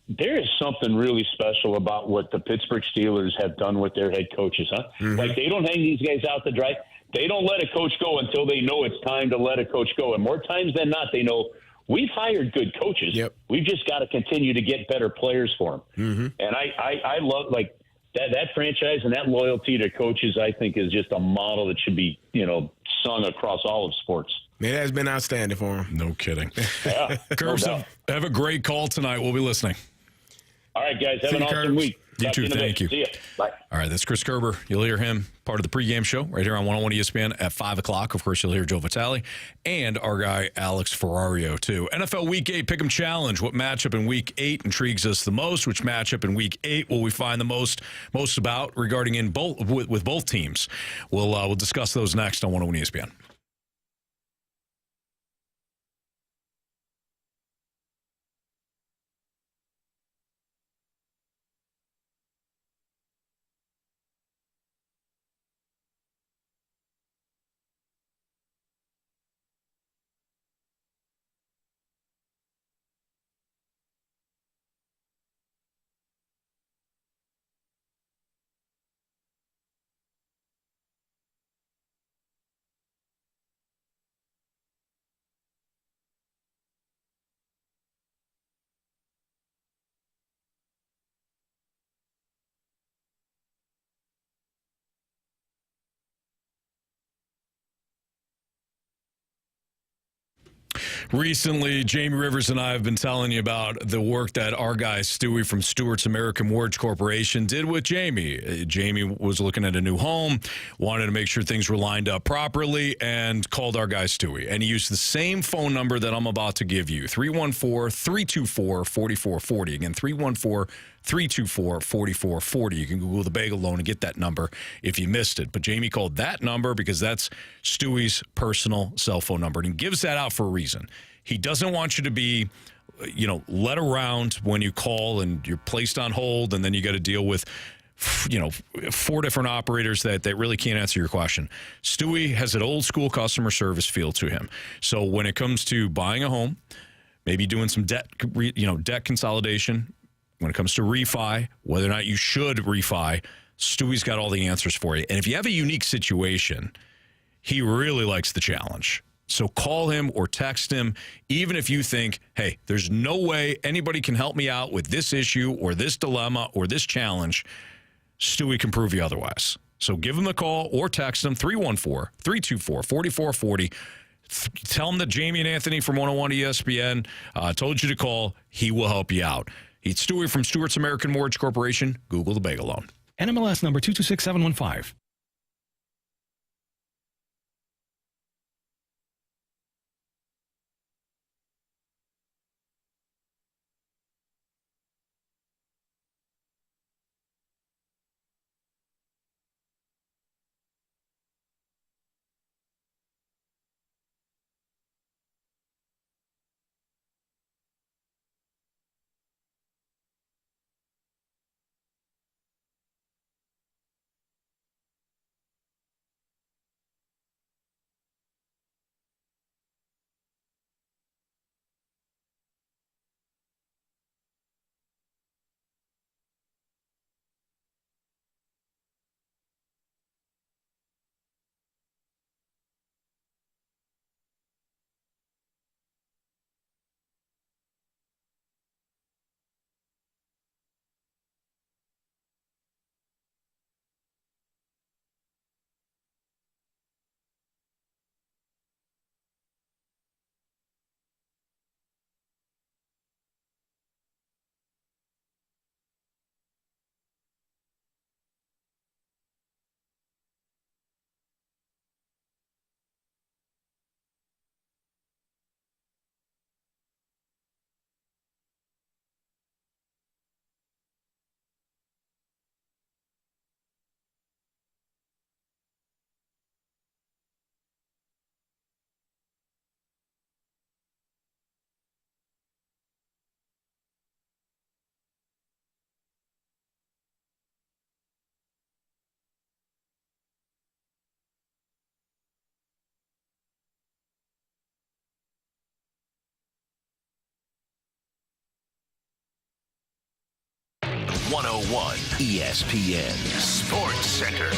There is something really special about what the Pittsburgh Steelers have done with their head coaches, huh? Like, they don't hang these guys out to dry. They don't let a coach go until they know it's time to let a coach go. And more times than not, they know we've hired good coaches. Yep. We've just got to continue to get better players for them. And I love, like, that franchise and that loyalty to coaches, I think, is just a model that should be, sung across all of sports. It has been outstanding for him. No kidding. Yeah, Curbs, have a great call tonight. We'll be listening. All right, guys. Have an awesome week. You too. Thank you. See ya. Bye. All right, that's Chris Kerber. You'll hear him part of the pregame show right here on 101 ESPN at 5 o'clock. Of course, you'll hear Joe Vitale and our guy Alex Ferrario, too. NFL Week 8 Pick'em Challenge. What matchup in Week 8 intrigues us the most? Which matchup in Week 8 will we find the most about regarding with both teams? We'll discuss those next on 101 ESPN. Recently, Jamie Rivers and I have been telling you about the work that our guy Stewie from Stewart's American Mortgage Corporation did with Jamie. Jamie was looking at a new home, wanted to make sure things were lined up properly, and called our guy Stewie. And he used the same phone number that I'm about to give you, 314-324-4440. Again, 314-324-4440. You can Google the bagel loan and get that number if you missed it. But Jamie called that number because that's Stewie's personal cell phone number. And he gives that out for a reason. He doesn't want you to be, led around when you call and you're placed on hold, and then you got to deal with, 4 different operators that really can't answer your question. Stewie has an old school customer service feel to him. So when it comes to buying a home, maybe doing some debt consolidation, when it comes to refi, whether or not you should refi, Stewie's got all the answers for you. And if you have a unique situation, he really likes the challenge. So call him or text him, even if you think, hey, there's no way anybody can help me out with this issue or this dilemma or this challenge. Stewie can prove you otherwise. So give him a call or text him, 314-324-4440. Tell him that Jamie and Anthony from 101 ESPN told you to call. He will help you out. It's Stewie from Stewart's American Mortgage Corporation. Google the bagel loan. NMLS number 226715. ESPN Sports Center.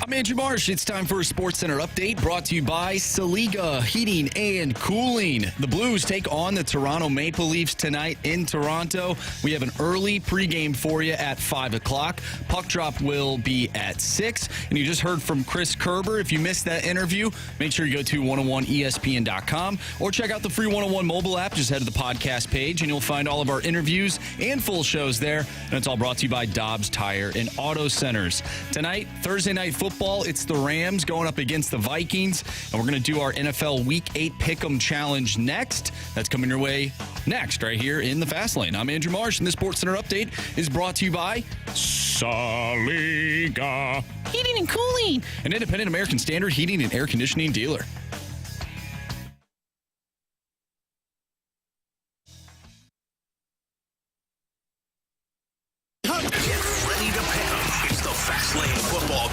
I'm Andrew Marsh. It's time for a Sports Center update brought to you by Saliga Heating and Cooling. The Blues take on the Toronto Maple Leafs tonight in Toronto. We have an early pregame for you at 5 o'clock. Puck drop will be at 6. And you just heard from Chris Kerber. If you missed that interview, make sure you go to 101ESPN.com or check out the free 101 mobile app. Just head to the podcast page and you'll find all of our interviews and full shows there. And it's all brought to you by Dobbs Tire and Auto Centers. Tonight, Thursday Night Football, it's the Rams going up against the Vikings. And we're going to do our NFL Week 8 Pick'em Challenge next. That's coming your way next right here in the Fast Lane. I'm Andrew Marsh, and this Sports Center update is brought to you by Saliga Heating and Cooling, an independent American Standard heating and air conditioning dealer.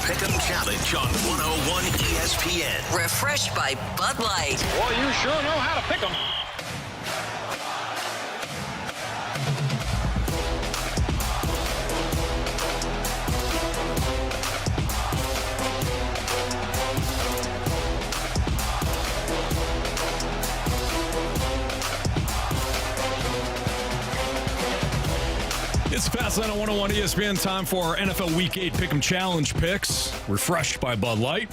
Pick'em Challenge on 101 ESPN. Refreshed by Bud Light. Well, you sure know how to pick 'em. It's Fastline on 101 ESPN. Time for our NFL Week 8 Pick'em Challenge picks. Refreshed by Bud Light.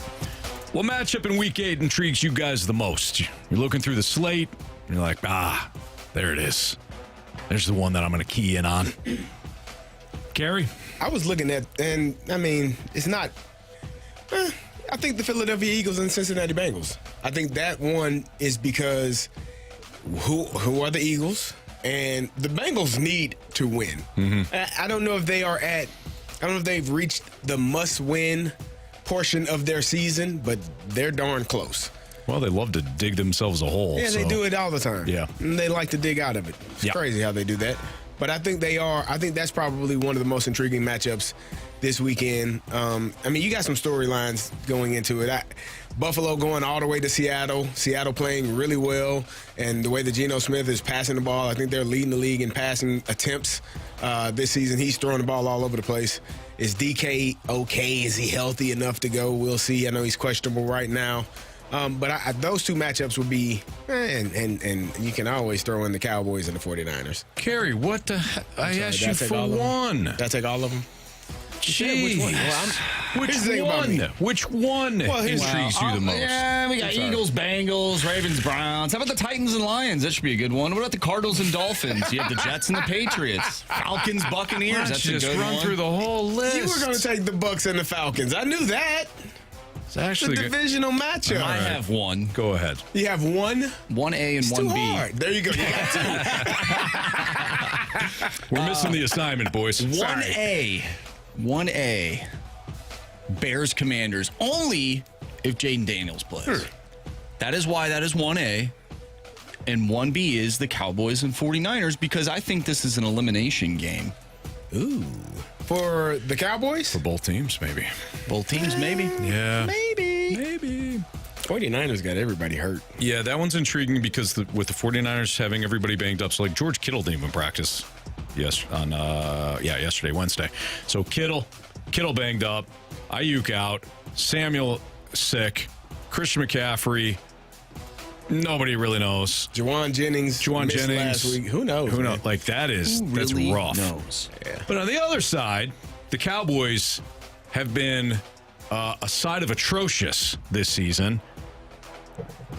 What matchup in Week 8 intrigues you guys the most? You're looking through the slate, and you're like, there it is. There's the one that I'm going to key in on. Carey? I was looking at, and I mean, it's not. I think the Philadelphia Eagles and Cincinnati Bengals. I think that one is because who are the Eagles? And the Bengals need to win. Mm-hmm. I don't know if they are I don't know if they've reached the must-win portion of their season, but they're darn close. Well, they love to dig themselves a hole. Yeah, they do it all the time. Yeah. And they like to dig out of it. It's crazy how they do that. But I think that's probably one of the most intriguing matchups this weekend. I mean, you got some storylines going into it. Buffalo going all the way to Seattle. Seattle playing really well. And the way that Geno Smith is passing the ball, I think they're leading the league in passing attempts this season. He's throwing the ball all over the place. Is DK okay? Is he healthy enough to go? We'll see. I know he's questionable right now. But those two matchups would be, and you can always throw in the Cowboys and the 49ers. Carey, what the heck? I asked you for one. Did I take all of them? Jeez. Which one intrigues you the most? Yeah, we got Eagles, Bengals, Ravens, Browns. How about the Titans and Lions? That should be a good one. What about the Cardinals and Dolphins? You have the Jets and the Patriots. Falcons, Buccaneers. That's just a good run one. through the whole list. You were going to take the Bucs and the Falcons. I knew that. It's actually the divisional matchup. I have one. Go ahead. You have one? 1A and 1B. Hard. There you go. You got two. We're missing the assignment, boys. 1A. 1A. Bears Commanders. Only if Jaden Daniels plays. That is why that is 1A. And 1B is the Cowboys and 49ers because I think this is an elimination game. Ooh. For the Cowboys? For both teams, maybe. Both teams, maybe. Yeah. Maybe. 49ers got everybody hurt. Yeah, that one's intriguing because with the 49ers having everybody banged up. So, like, George Kittle didn't even practice yesterday, Wednesday. So, Kittle banged up. Ayuk out. Samuel sick. Christian McCaffrey. Nobody really knows. Juwan Jennings last week. Who knows? Who knows? Like, that's really rough. Knows? Yeah. But on the other side, the Cowboys have been a side of atrocious this season,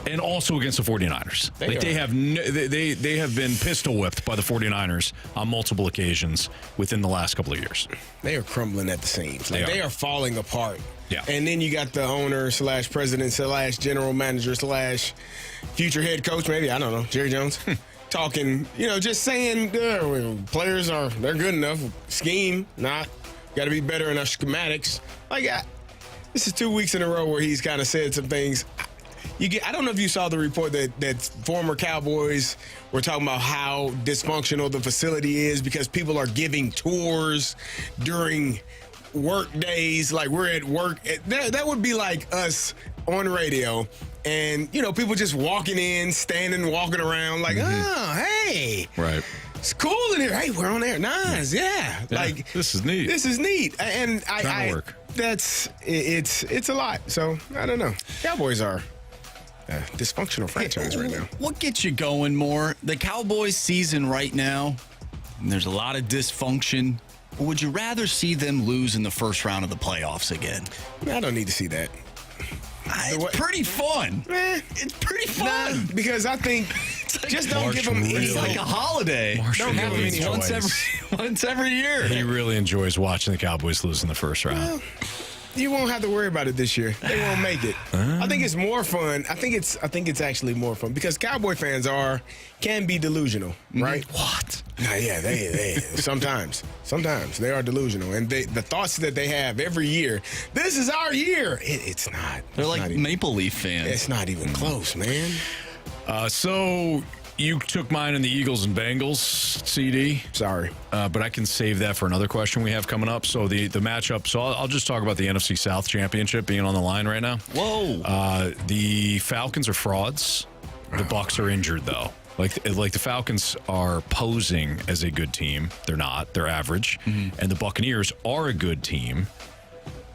and also against the 49ers. They have been pistol whipped by the 49ers on multiple occasions within the last couple of years. They are crumbling at the seams. They are falling apart. Yeah. And then you got the owner / president / general manager / future head coach, maybe, I don't know, Jerry Jones, talking, just saying players they're good enough. Scheme, not. Got to be better in our schematics. This is 2 weeks in a row where he's kind of said some things. I don't know if you saw the report that former Cowboys were talking about how dysfunctional the facility is because people are giving tours during work days, like we're at work. That would be like us on radio and, people just walking in, standing, walking around like, oh, hey. Right. It's cool in here. Hey, we're on air. Nice. Yeah. Like, this is neat. And it's a lot. So, I don't know. Cowboys are a dysfunctional franchise right now. What gets you going more? The Cowboys season right now, and there's a lot of dysfunction. Or would you rather see them lose in the first round of the playoffs again? I don't need to see that. It's pretty fun. It's pretty fun. Because I think just don't give them It's like a holiday. Don't have them any once every year. He really enjoys watching the Cowboys lose in the first round. Well, you won't have to worry about it this year. They won't make it. I think it's more fun. I think it's actually more fun because Cowboy fans can be delusional, right? What? Yeah, they sometimes they are delusional, and the thoughts that they have every year. This is our year. It's not. They're like Maple Leaf fans. It's not even close, man. So you took mine in the Eagles and Bengals, CD. Sorry. But I can save that for another question we have coming up. So the matchup. So I'll just talk about the NFC South Championship being on the line right now. Whoa. The Falcons are frauds. The Bucs are injured, though. Like the Falcons are posing as a good team. They're not. They're average. Mm-hmm. And the Buccaneers are a good team.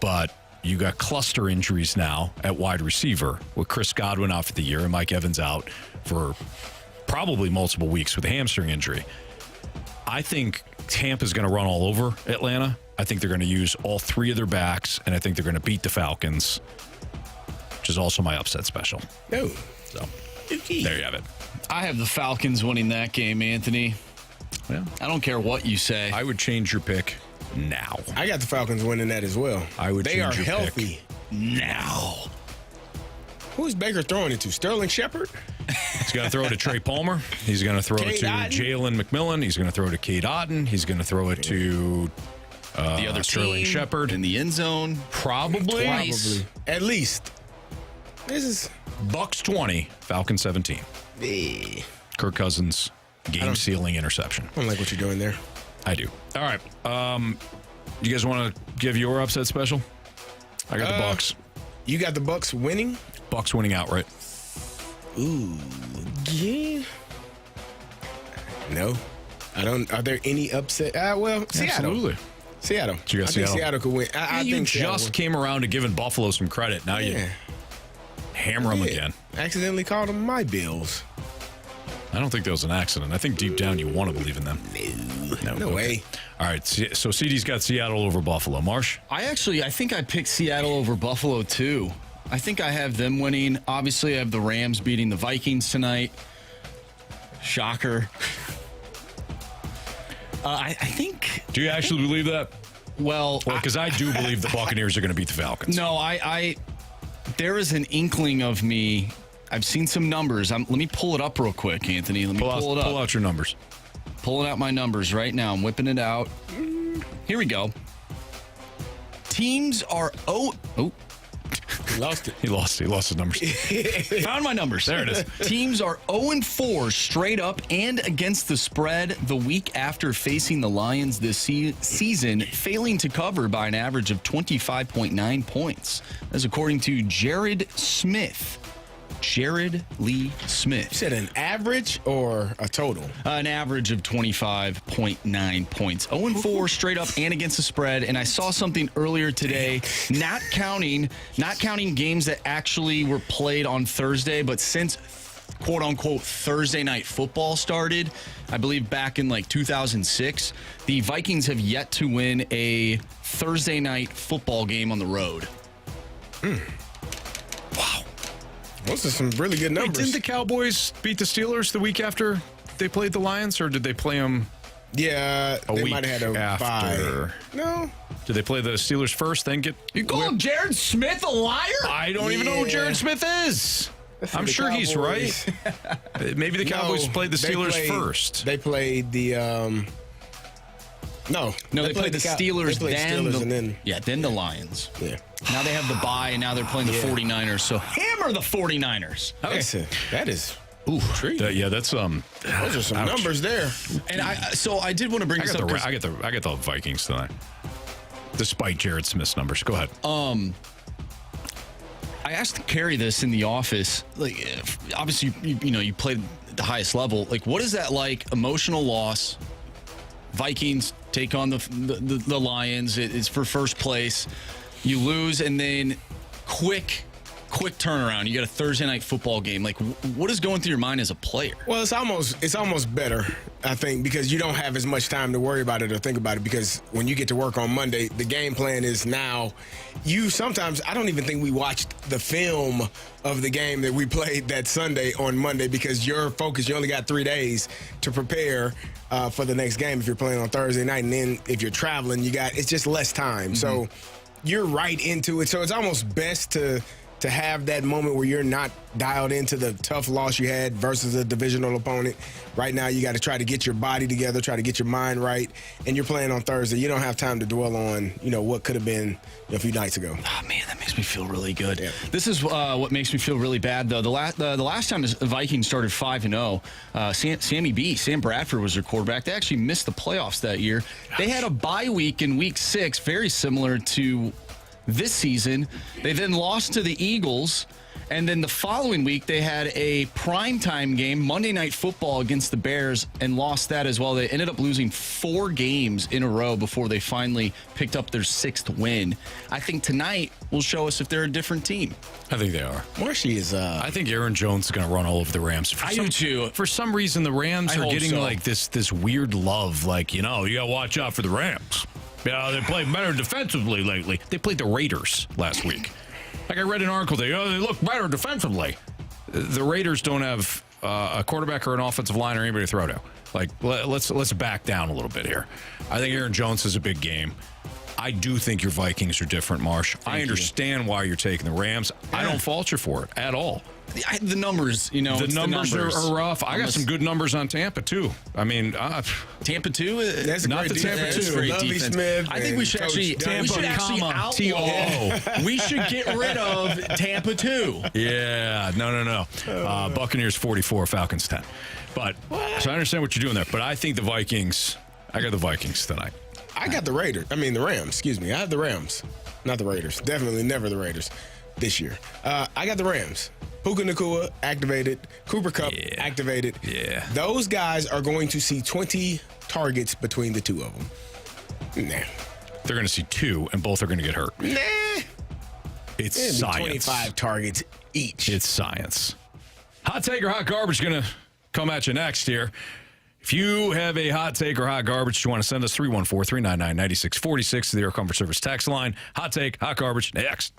But you got cluster injuries now at wide receiver with Chris Godwin out for the year and Mike Evans out for probably multiple weeks with a hamstring injury. I think Tampa's going to run all over Atlanta. I think they're going to use all three of their backs, and I think they're going to beat the Falcons. which is also my upset special. No. So there you have it. I have the Falcons winning that game, Anthony. Yeah. I don't care what you say. I would change your pick now. I got the Falcons winning that as well. I would They change are your healthy pick now. Who's Baker throwing it to? Sterling Shepard? He's going to throw it to Trey Palmer. He's going to throw it to Jalen McMillan. He's going to throw it to Cade Otton. He's going to throw it to the other Sterling Shepard in the end zone. Probably. At least. This is Bucks 20, Falcons 17. Kirk Cousins game-sealing interception. I don't like what you're doing there. I do. All right. You guys want to give your upset special? I got the Bucks. You got the Bucks winning? Bucks winning outright. Ooh. Yeah. No. I don't. Are there any upset? Well, Seattle. Absolutely. Seattle. So you got I think Seattle could win. I you think just came around to giving Buffalo some credit. Now you hammer them again. Accidentally called them my Bills. I don't think that was an accident. I think deep down you want to believe in them. No way. All right, so CD's got Seattle over Buffalo. Marsh? I think I picked Seattle over Buffalo, too. I think I have them winning. Obviously, I have the Rams beating the Vikings tonight. Shocker. I think... Do you actually believe that? Well, because I do believe the Buccaneers are going to beat the Falcons. No, there is an inkling of me. I've seen some numbers. Let me pull it up real quick, Anthony. Let me pull it up. Pull out your numbers. Pulling out my numbers right now. I'm whipping it out. Here we go. Teams are... Oh. He lost it. He lost his numbers. Found my numbers. There it is. Teams are 0-4 straight up and against the spread the week after facing the Lions this season, failing to cover by an average of 25.9 points. That's according to Jared Lee Smith. You said an average or a total? An average of 25.9 points. 0-4 straight up and against the spread. And I saw something earlier today, not counting games that actually were played on Thursday, but since quote unquote Thursday night football started, I believe back in like 2006, the Vikings have yet to win a Thursday night football game on the road. Wow. Those are some really good numbers. Wait, didn't the Cowboys beat the Steelers the week after they played the Lions, or did they play them? Yeah, they might have had a after. bye. No. Did they play the Steelers first, then get... You call Jared Smith a liar? I don't even know who Jared Smith is. I'm sure he's right. Maybe the Cowboys played the Steelers first. They played the... No, they played the Steelers, then the Lions. Yeah. Now they have the bye, and now they're playing the 49ers. So hammer the 49ers. Okay. That is... Ooh, that's those are some numbers there. And I did want to bring this up. I get the Vikings tonight, despite Jared Smith's numbers. Go ahead. I asked Carey this in the office. Like, obviously, you played at the highest level. Like, what is that like? Emotional loss. Vikings take on the Lions. It's for first place. You lose, and then quick turnaround. You got a Thursday night football game. Like, what is going through your mind as a player? Well, it's almost better, I think, because you don't have as much time to worry about it or think about it. Because when you get to work on Monday, the game plan is now. I don't even think we watched the film of the game that we played that Sunday on Monday because you're focused. You only got 3 days to prepare for the next game if you're playing on Thursday night, and then if you're traveling, it's just less time. Mm-hmm. So you're right into it. So it's almost best to have that moment where you're not dialed into the tough loss you had versus a divisional opponent. Right now, you got to try to get your body together, try to get your mind right, and you're playing on Thursday. You don't have time to dwell on, what could have been a few nights ago. Oh, man, that makes me feel really good. Yeah. This is what makes me feel really bad, though. The last time the Vikings started 5-0, Sam Bradford was their quarterback. They actually missed the playoffs that year. Gosh. They had a bye week in Week 6, very similar to this season. They then lost to the Eagles, and then the following week they had a primetime game, Monday Night Football against the Bears, and lost that as well. They ended up losing 4 games in a row before they finally picked up their 6th win. I think tonight will show us if they're a different team. I think they are. Marshy is... I think Aaron Jones is going to run all over the Rams. I do too. For some reason, the Rams are getting like this weird love. Like, you got to watch out for the Rams. Yeah, they played better defensively lately. They played the Raiders last week. Like I read an article, they look better defensively. The Raiders don't have a quarterback or an offensive line or anybody to throw to. Like, let's back down a little bit here. I think Aaron Jones is a big game. I do think your Vikings are different, Marsh. I understand why you're taking the Rams. Yeah. I don't fault you for it at all. The numbers, the numbers are rough. I got some good numbers on Tampa, too. I mean, Tampa 2? That's not the Tampa 2. Lovely Smith. I think we should actually outlaw. We should get rid of Tampa 2. Yeah, no. Buccaneers 44, Falcons 10. But so I understand what you're doing there. But I think I got the Vikings tonight. I got the Rams. Excuse me. I have the Rams, not the Raiders. Definitely never the Raiders this year. I got the Rams. Puka Nacua activated. Cooper Kupp activated. Yeah. Those guys are going to see 20 targets between the two of them. Nah. They're going to see 2, and both are going to get hurt. Nah. It's science. 25 targets each. It's science. Hot take or hot garbage going to come at you next here. If you have a hot take or hot garbage, you want to send us 314-399-9646 to the Air Comfort Service text line. Hot take, hot garbage, next.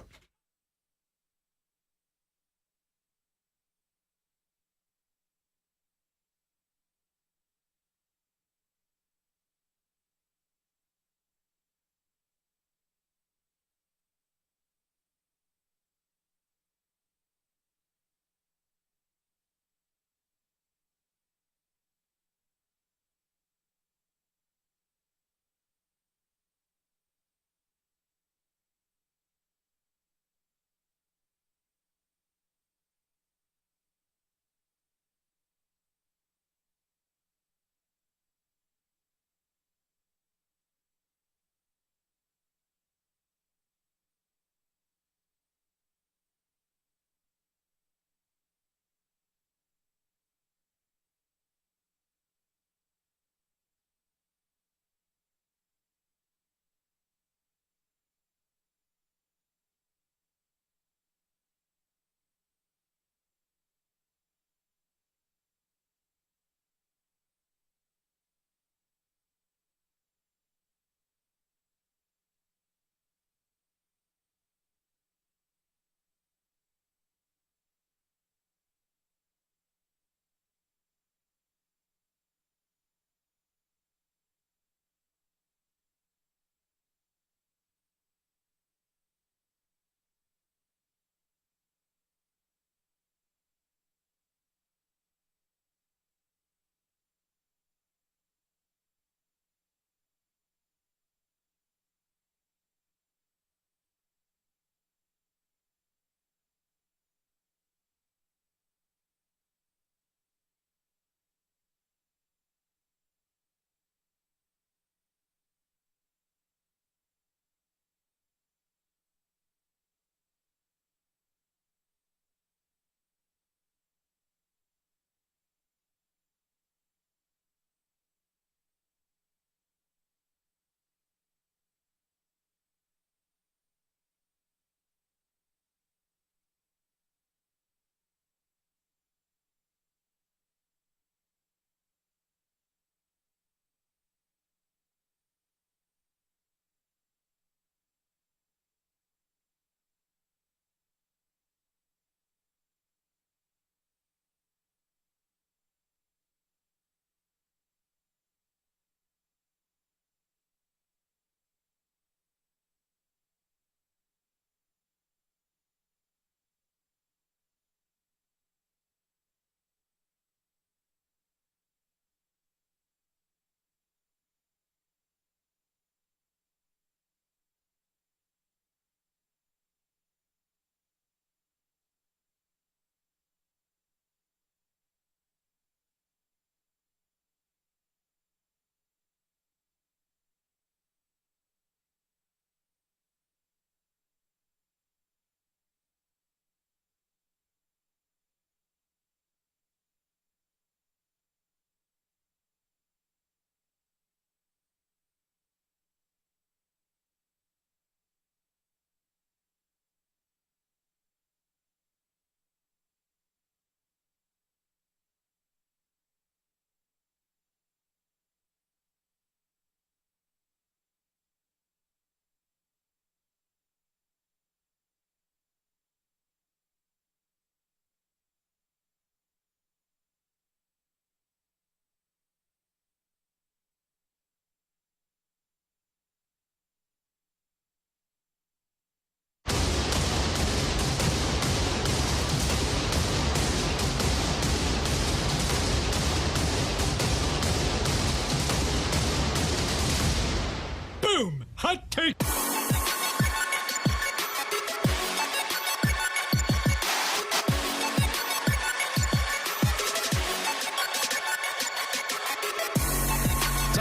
Boom! Hot take. Time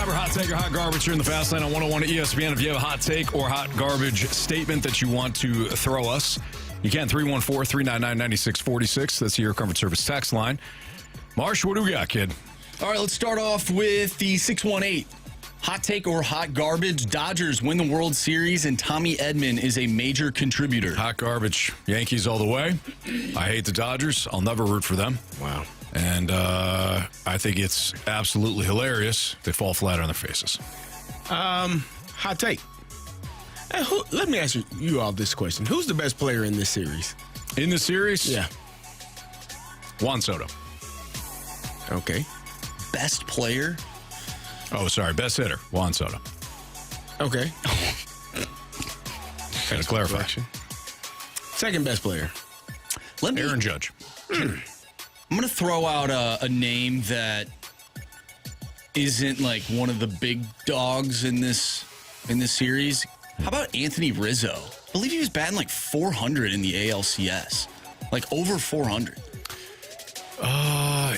for hot take or hot garbage here in the Fast Lane on 101 at ESPN. If you have a hot take or hot garbage statement that you want to throw us, you can 314-399-9646. That's the Air Comfort Service text line. Marsh, what do we got, kid? All right, let's start off with the 618. Hot take or hot garbage. Dodgers win the World Series, and Tommy Edman is a major contributor. Hot garbage. Yankees all the way. I hate the Dodgers. I'll never root for them. Wow. And I think it's absolutely hilarious. They fall flat on their faces. Hot take. Let me ask you all this question. Who's the best player in this series? In the series? Yeah. Juan Soto. Okay. Best player? Oh, sorry. Best hitter. Juan Soto. Okay. Got to clarify. Second best player. Aaron Judge. I'm going to throw out a name that isn't like one of the big dogs in this series. How about Anthony Rizzo? I believe he was batting like 400 in the ALCS. Like over 400.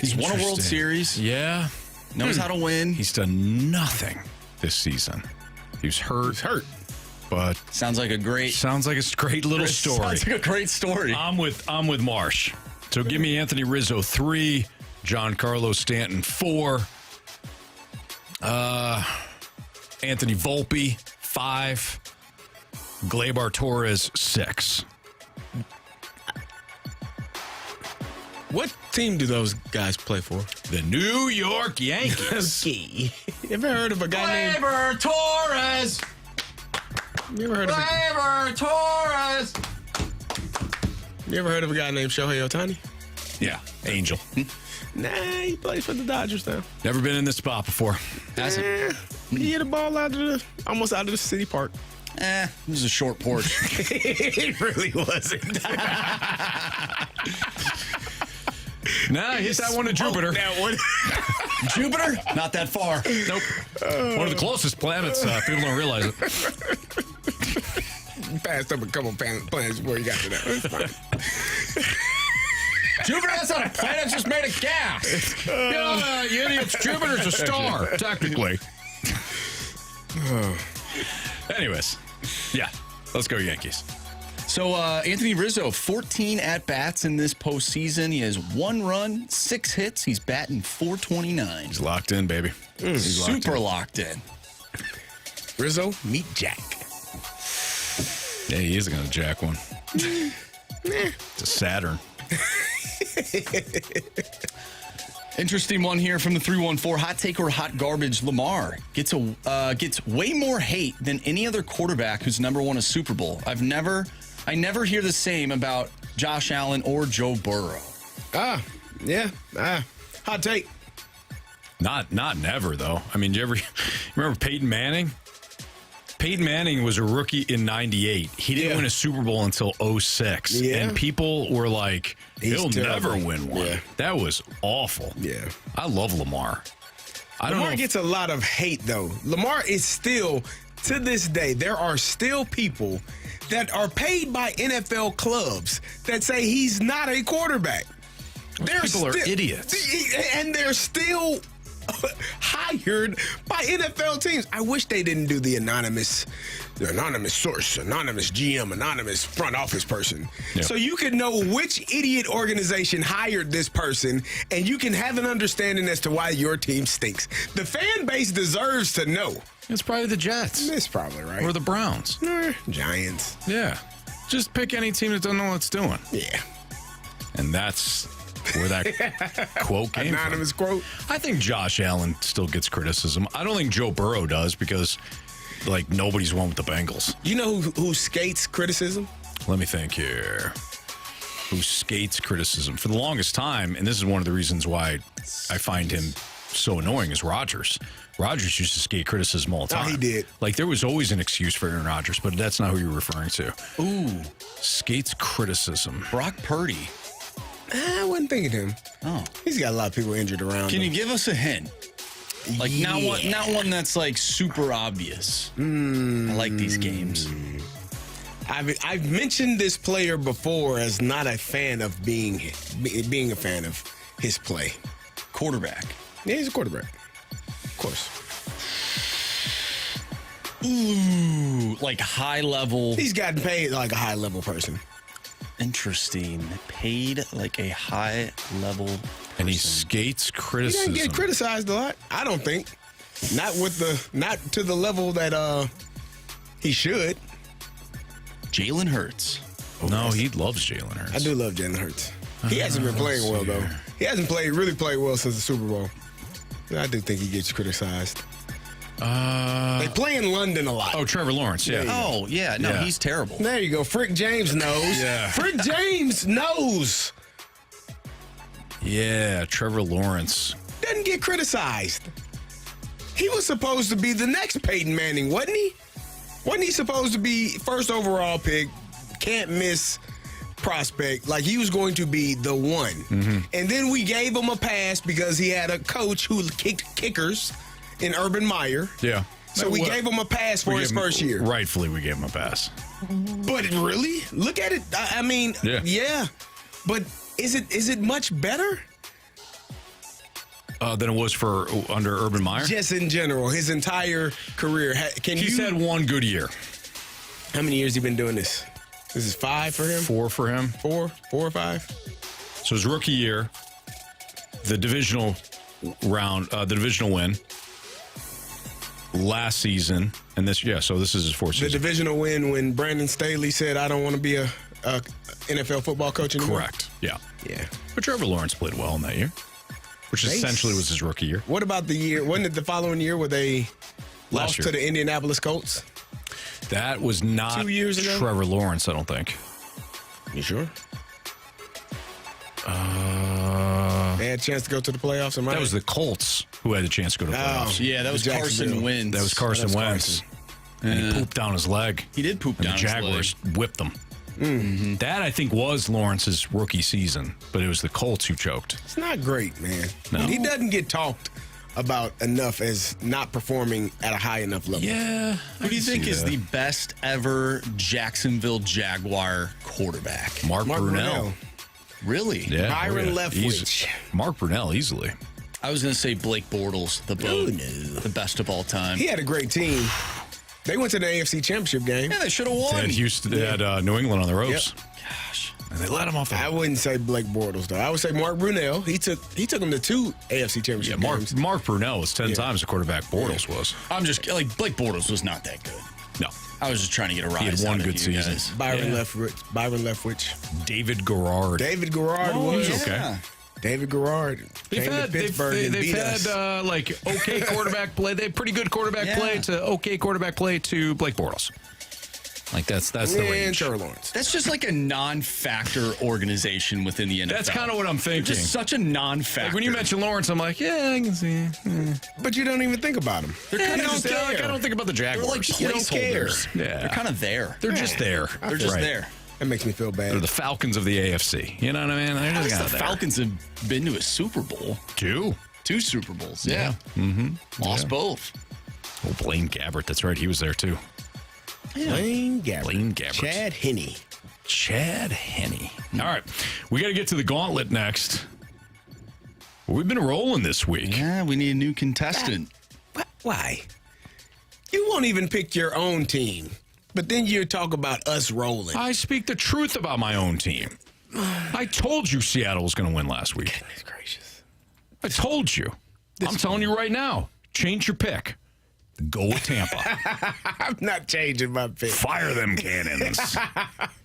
He's won a World Series. Yeah. Knows how to win. He's done nothing this season. He was hurt. But sounds like a great little story. Sounds like a great story. I'm with Marsh. So give me Anthony Rizzo 3, Giancarlo Stanton 4, Anthony Volpe 5, Gleyber Torres 6. What team do those guys play for? The New York Yankees. You ever heard of a guy named Gleyber Torres? You ever heard of Gleyber Torres? You ever heard of a guy named Shohei Ohtani? Yeah, Angel. Nah, he plays for the Dodgers now. Never been in this spot before. Hasn't. He hit a ball almost out of the city park. It was a short porch. It really wasn't. Nah, he hit that one to Jupiter. That one. Jupiter? Not that far. Nope. One of the closest planets. People don't realize it. Passed up a couple planets before you got to that. It's fine. Jupiter, that's not a planet, it's just made of gas. You idiots, Jupiter's a star, technically. Anyways, yeah, let's go Yankees. So Anthony Rizzo, 14 at-bats in this postseason. He has 1 run, 6 hits. He's batting .429. He's locked in, baby. He's Super locked in. Rizzo, meet Jack. Yeah, he is going to jack one. It's a Saturn. Interesting one here from the 314. Hot take or hot garbage. Lamar gets way more hate than any other quarterback who's never won a Super Bowl. I never hear the same about Josh Allen or Joe Burrow. Hot take. Not never though. I mean, remember Peyton Manning? Peyton Manning was a rookie in '98. He didn't win a Super Bowl until 2006. Yeah. And people were like, he'll never win one. Yeah. That was awful. Yeah. I love Lamar. Lamar gets a lot of hate, though. Lamar is still, to this day, there are still people that are paid by NFL clubs that say he's not a quarterback. People are idiots. And they're still hired by NFL teams. I wish they didn't do the anonymous source, anonymous GM, anonymous front office person. Yeah. So you can know which idiot organization hired this person, and you can have an understanding as to why your team stinks. The fan base deserves to know. It's probably the Jets. It's probably right. Or the Browns. Giants. Yeah. Just pick any team that doesn't know what it's doing. Yeah. And that's where that quote came Anonymous from. quote. I think Josh Allen still gets criticism. I don't think Joe Burrow does because, nobody's won with the Bengals. You know who skates criticism? Let me think here. Who skates criticism? For the longest time, and this is one of the reasons why I find him so annoying, is Rodgers. Rodgers used to skate criticism all the time. Oh, he did. There was always an excuse for Aaron Rodgers, but that's not who you're referring to. Ooh. Skates criticism. Brock Purdy. I wasn't thinking him. Oh. He's got a lot of people injured around Can him. you give us a hint? Like not one that's like super obvious. I like these games. I've mentioned this player before as not a fan of being a fan of his play. Quarterback. Yeah, he's a quarterback. Of course. Ooh, like high level. He's gotten paid like a high level person. Interesting. Paid like a high level person. And he skates criticism. He doesn't get criticized a lot, I don't think. Not to the level that he should. Jalen Hurts. No, he loves Jalen Hurts. I do love Jalen Hurts. He hasn't been playing well, though. He hasn't really played well since the Super Bowl. I do think he gets criticized. They play in London a lot. Oh, Trevor Lawrence, yeah. Oh, yeah. No, he's terrible. There you go. Frick James knows. Yeah. Frick James knows. Yeah, Trevor Lawrence. Doesn't get criticized. He was supposed to be the next Peyton Manning, wasn't he? Wasn't he supposed to be first overall pick, can't miss prospect, like he was going to be the one. Mm-hmm. And then we gave him a pass because he had a coach who kicked kickers in Urban Meyer. Yeah. So we gave him a pass for his first year. Rightfully, we gave him a pass. But really? Look at it. I mean, yeah. But is it much better? Than it was for under Urban Meyer? Just in general, his entire career. He's had one good year. How many years has he been doing this? This is 5 for him? 4 for him. 4 or 5? So his rookie year, the divisional round, the divisional win last season, and this so this is his fourth season. The divisional win when Brandon Staley said, "I don't want to be a NFL football coach anymore." Correct. Yeah. Yeah. But Trevor Lawrence played well in that year, which essentially was his rookie year. What about the year? Wasn't it the following year where they lost to the Indianapolis Colts? That was not 2 years ago? Trevor Lawrence, I don't think. You sure? They had a chance to go to the playoffs. That was the Colts who had the chance to go to the playoffs. Yeah, that was Carson Wentz. That was Carson Wentz. And he pooped down his leg. He did poop down his leg. The Jaguars whipped them. Mm-hmm. That, I think, was Lawrence's rookie season, but it was the Colts who choked. It's not great, man. No. He doesn't get talked about enough as not performing at a high enough level. Yeah. Who do you think is the best ever Jacksonville Jaguar quarterback? Mark Brunell. Really? Yeah. Byron Leftwich. Mark Brunell, easily. I was going to say Blake Bortles, the best of all time. He had a great team. They went to the AFC Championship game. Yeah, they should have won. They had Houston, they had New England on the ropes. Yep. Gosh. And they let him off. I wouldn't say Blake Bortles, though. I would say Mark Brunell. He took them to 2 AFC Championship games. Mark Brunell was 10 times the quarterback Bortles was. I'm just like Blake Bortles was not that good. No. I was just trying to get a rise. He had one out good of you season. guys. Byron Leftwich. David Garrard. David Garrard was okay. David Garrard came to Pittsburgh and beat us. Like okay quarterback play. They had pretty good quarterback play to okay quarterback play to Blake Bortles. Like that's the range. Trevor Lawrence. That's just like a non-factor organization within the NFL. That's kind of what I'm thinking. Just such a non-factor. Like when you mention Lawrence, I'm like, yeah, I can see. But you don't even think about him. I don't think about the Jaguars. They're like placeholders. Yeah. They're kind of there. They're just there. They're just there. That makes me feel bad. They're the Falcons of the AFC. You know what I mean? They're just the Falcons have been to a Super Bowl. 2 Super Bowls. Yeah. Mm-hmm. Lost both. Oh, Blaine Gabbert. That's right. He was there too. Yeah. Blaine Gabbert. Chad Henne. All right. We got to get to the Gauntlet next. We've been rolling this week. Yeah, we need a new contestant. Why? You won't even pick your own team. But then you talk about us rolling. I speak the truth about my own team. I told you Seattle was going to win last week. Goodness gracious. I told you. I'm telling you right now. Change your pick. Go with Tampa. I'm not changing my pick. Fire them cannons.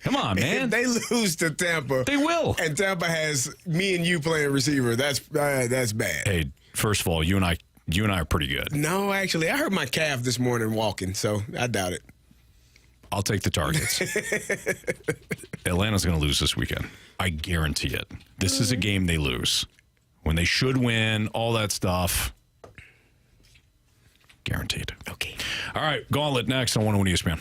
Come on, man. If they lose to Tampa. They will. And Tampa has me and you playing receiver. That's bad. Hey, first of all, you and I are pretty good. No, actually, I hurt my calf this morning walking, so I doubt it. I'll take the targets. Atlanta's going to lose this weekend. I guarantee it. This is a game they lose. When they should win, all that stuff. Guaranteed. Okay. All right, Gauntlet next on 101 ESPN.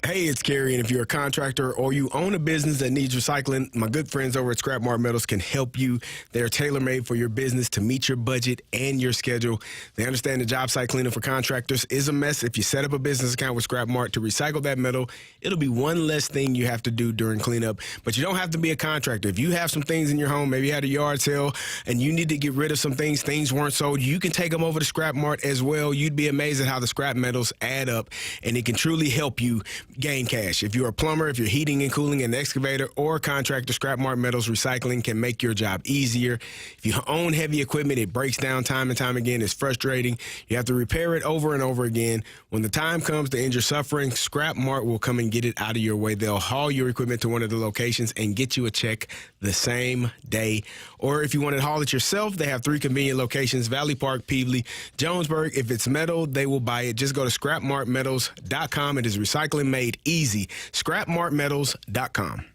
Hey, it's Carey, and if you're a contractor or you own a business that needs recycling, my good friends over at Scrap Mart Metals can help you. They're tailor-made for your business to meet your budget and your schedule. They understand the job site cleanup for contractors is a mess. If you set up a business account with Scrap Mart to recycle that metal, it'll be one less thing you have to do during cleanup. But you don't have to be a contractor. If you have some things in your home, maybe you had a yard sale, and you need to get rid of some things weren't sold, you can take them over to Scrap Mart as well. You'd be amazed at how the scrap metals add up, and it can truly help you gain cash. If you're a plumber, if you're heating and cooling an excavator or a contractor, Scrap Mart Metals Recycling can make your job easier. If you own heavy equipment, it breaks down time and time again. It's frustrating. You have to repair it over and over again. When the time comes to end your suffering, Scrap Mart will come and get it out of your way. They'll haul your equipment to one of the locations and get you a check the same day. Or if you want to haul it yourself, they have 3 convenient locations: Valley Park, Peebly, Jonesburg. If it's metal, they will buy it. Just go to scrapmartmetals.com. It is recycling made easy. Scrapmartmetals.com.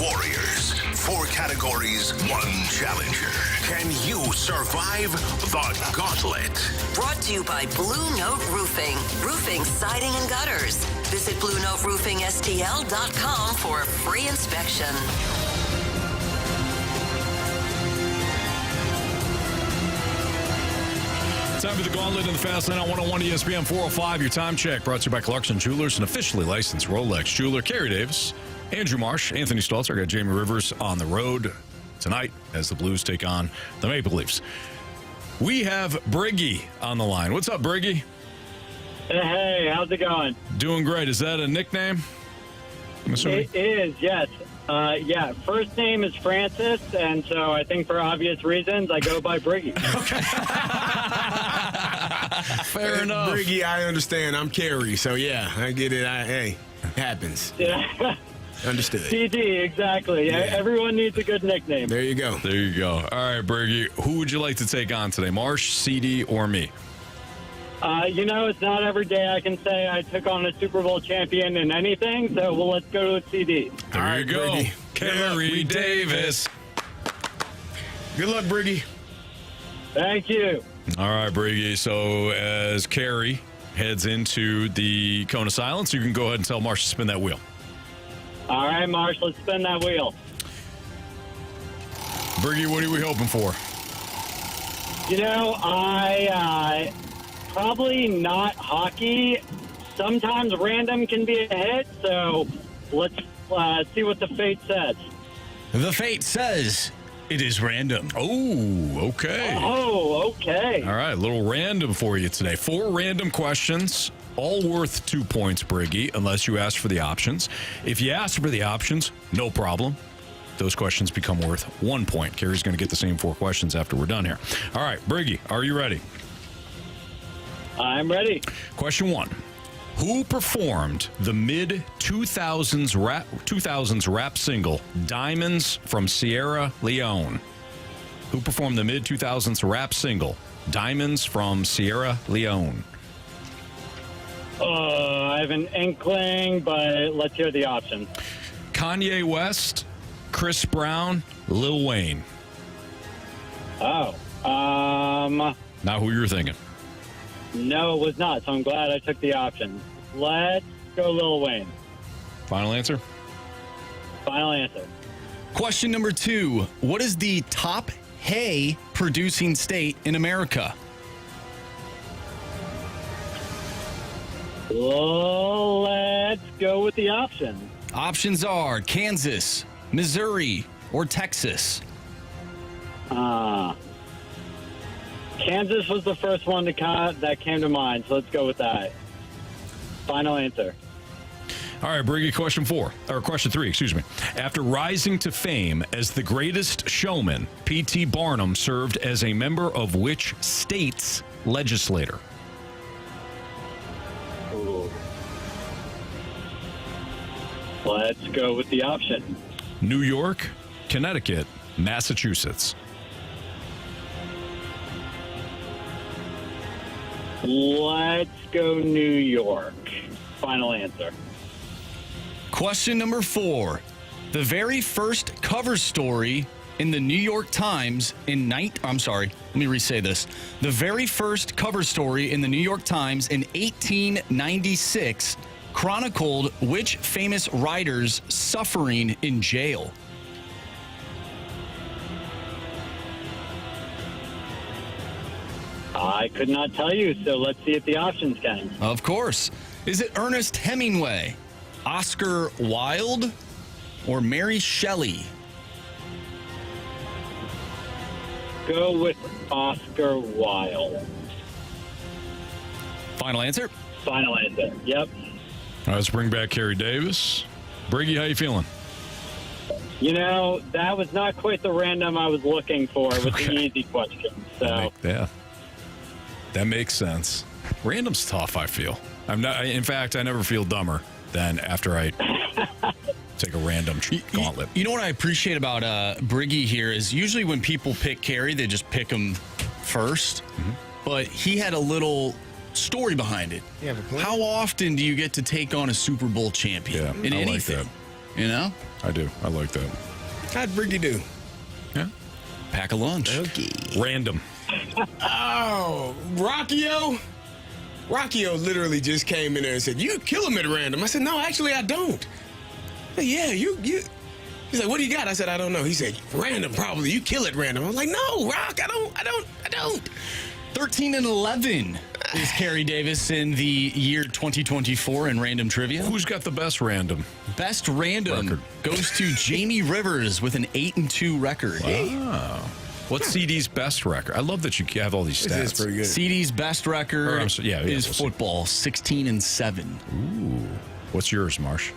Warriors, 4 categories, 1 challenger. Can you survive the Gauntlet? Brought to you by Blue Note Roofing. Roofing, siding, and gutters. Visit BlueNoteRoofingSTL.com for a free inspection. Time for the Gauntlet in the Fast Lane on 101 ESPN 405. Your time check brought to you by Clarkson Jewelers, an officially licensed Rolex jeweler. Kerry Davis, Andrew Marsh, Anthony Stalter. I got Jamie Rivers on the road tonight as the Blues take on the Maple Leafs. We have Briggy on the line. What's up, Briggy? Hey, how's it going? Doing great. Is that a nickname? It is, yes. First name is Francis, and so I think for obvious reasons, I go by Briggy. Okay. Fair enough. Briggy, I understand. I'm Carey, so yeah, I get it. Hey, it happens. Yeah. Understood. TD, exactly. Yeah. Everyone needs a good nickname. There you go. There you go. All right, Briggy, who would you like to take on today, Marsh, CD, or me? It's not every day I can say I took on a Super Bowl champion in anything, so let's go with CD. There you go. Briggy. Kerry Davis. Good luck, Briggy. Thank you. All right, Briggy. So as Kerry heads into the cone of silence, you can go ahead and tell Marsh to spin that wheel. All right, Marsh, let's spin that wheel. Briggy, what are we hoping for? I probably not hockey. Sometimes random can be a hit, so let's see what the fate says. The fate says It is random. Oh, okay. Oh, okay. All right, a little random for you today. 4 random questions, all worth 2 points, Briggy, unless you ask for the options. If you ask for the options, no problem. Those questions become worth 1 point. Carey's going to get the same 4 questions after we're done here. All right, Briggy, are you ready? I'm ready. Question 1. Who performed the mid-2000s rap single Diamonds from Sierra Leone? Who performed the mid-2000s rap single Diamonds from Sierra Leone? I have an inkling, but let's hear the options. Kanye West, Chris Brown, Lil Wayne. Oh. Not who you're thinking. No, it was not, so I'm glad I took the options. Let's go Lil Wayne. Final answer? Final answer. Question number 2. What is the top hay producing state in America? Let's go with the options. Options are Kansas, Missouri, or Texas. Kansas was the first one that came to mind, so let's go with that. Final answer. All right, Briggy, question 3, excuse me. After rising to fame as the greatest showman, P.T. Barnum served as a member of which state's legislature? Ooh. Let's go with the option. New York, Connecticut, Massachusetts. Let's go New York. Final answer. Question number 4. The very first cover story in the New York Times in The very first cover story in the New York Times in 1896 chronicled which famous writer's suffering in jail? I could not tell you, so let's see if the options can. Of course. Is it Ernest Hemingway, Oscar Wilde, or Mary Shelley? Go with Oscar Wilde. Final answer? Final answer. Yep. All right, let's bring back Carey Davis. Briggy, how you feeling? You know, that was not quite the random I was looking for with the easy question. So Yeah. That makes sense. Random's tough, I feel. In fact, I never feel dumber than after I take a random gauntlet. You know what I appreciate about Briggy here is usually when people pick Carey, they just pick him first. Mm-hmm. But he had a little story behind it. How often do you get to take on a Super Bowl champion in anything? Like that. You know? I do. I like that. How'd Briggy do? Yeah. Pack a lunch. Okay. Random. Oh, Rockio literally just came in there and said, "You kill him at random." I said, "No, actually, I don't." Said, "Yeah, you." He's like, "What do you got?" I said, "I don't know." He said, "Random, probably. You kill it random." I was like, "No, Rock, I don't." 13-11 is Carey Davis in the year 2024 in random trivia. Who's got the best random? Best random goes to Jamie Rivers with an 8-2 record. Wow. What's CD's best record? I love that you have all these stats. This is pretty good. CD's best record is football, 16-7. Ooh. What's yours, Marsh?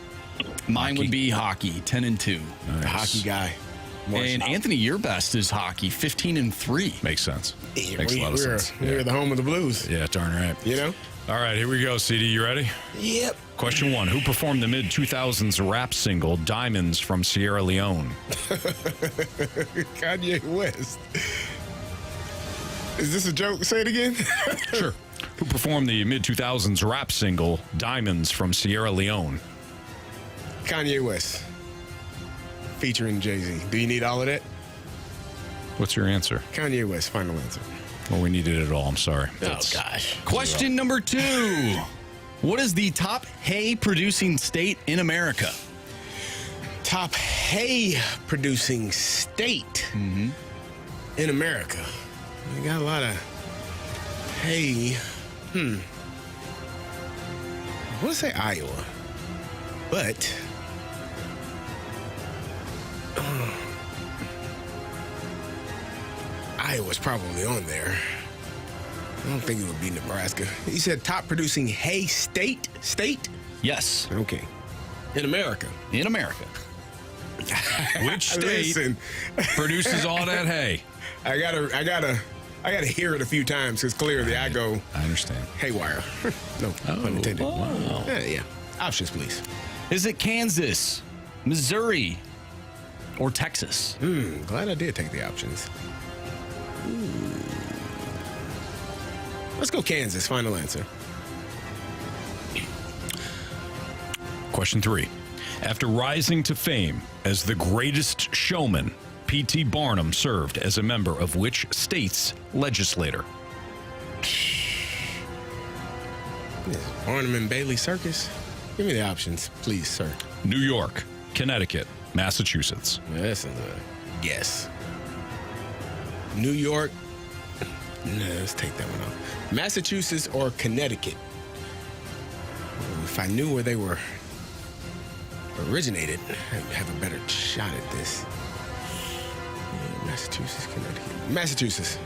Mine would be hockey, 10-2. Nice. Hockey guy. And Anthony, your best is hockey, 15-3. Makes sense. Yeah, Makes a lot of sense. We're the home of the Blues. Yeah, darn right. You know? All right, here we go, CD. You ready? Yep. Question 1. Who performed the mid-2000s rap single Diamonds from Sierra Leone? Kanye West. Is this a joke? Say it again. Sure. Who performed the mid-2000s rap single Diamonds from Sierra Leone? Kanye West. Featuring Jay-Z. Do you need all of that? What's your answer? Kanye West, final answer. Well, we needed it all. I'm sorry. Gosh. Question number 2. What is the top hay producing state in America? Top hay producing state in America. We got a lot of hay. I want to say Iowa, but Iowa's probably on there. I don't think it would be Nebraska. He said top producing hay state? Yes. Okay. In America. In America. Which state produces all that hay? I gotta hear it a few times because clearly I understand. Haywire. No pun intended. Wow. Yeah. Options, please. Is it Kansas, Missouri, or Texas? Glad I did take the options. Let's go Kansas. Final answer. Question 3. After rising to fame as the greatest showman, P.T. Barnum served as a member of which state's legislature? Barnum and Bailey Circus? Give me the options, please, sir. New York, Connecticut, Massachusetts. That's a guess. New York. No, let's take that one off. Massachusetts or Connecticut? If I knew where they were originated, I'd have a better shot at this. Yeah, Massachusetts, Connecticut. Massachusetts.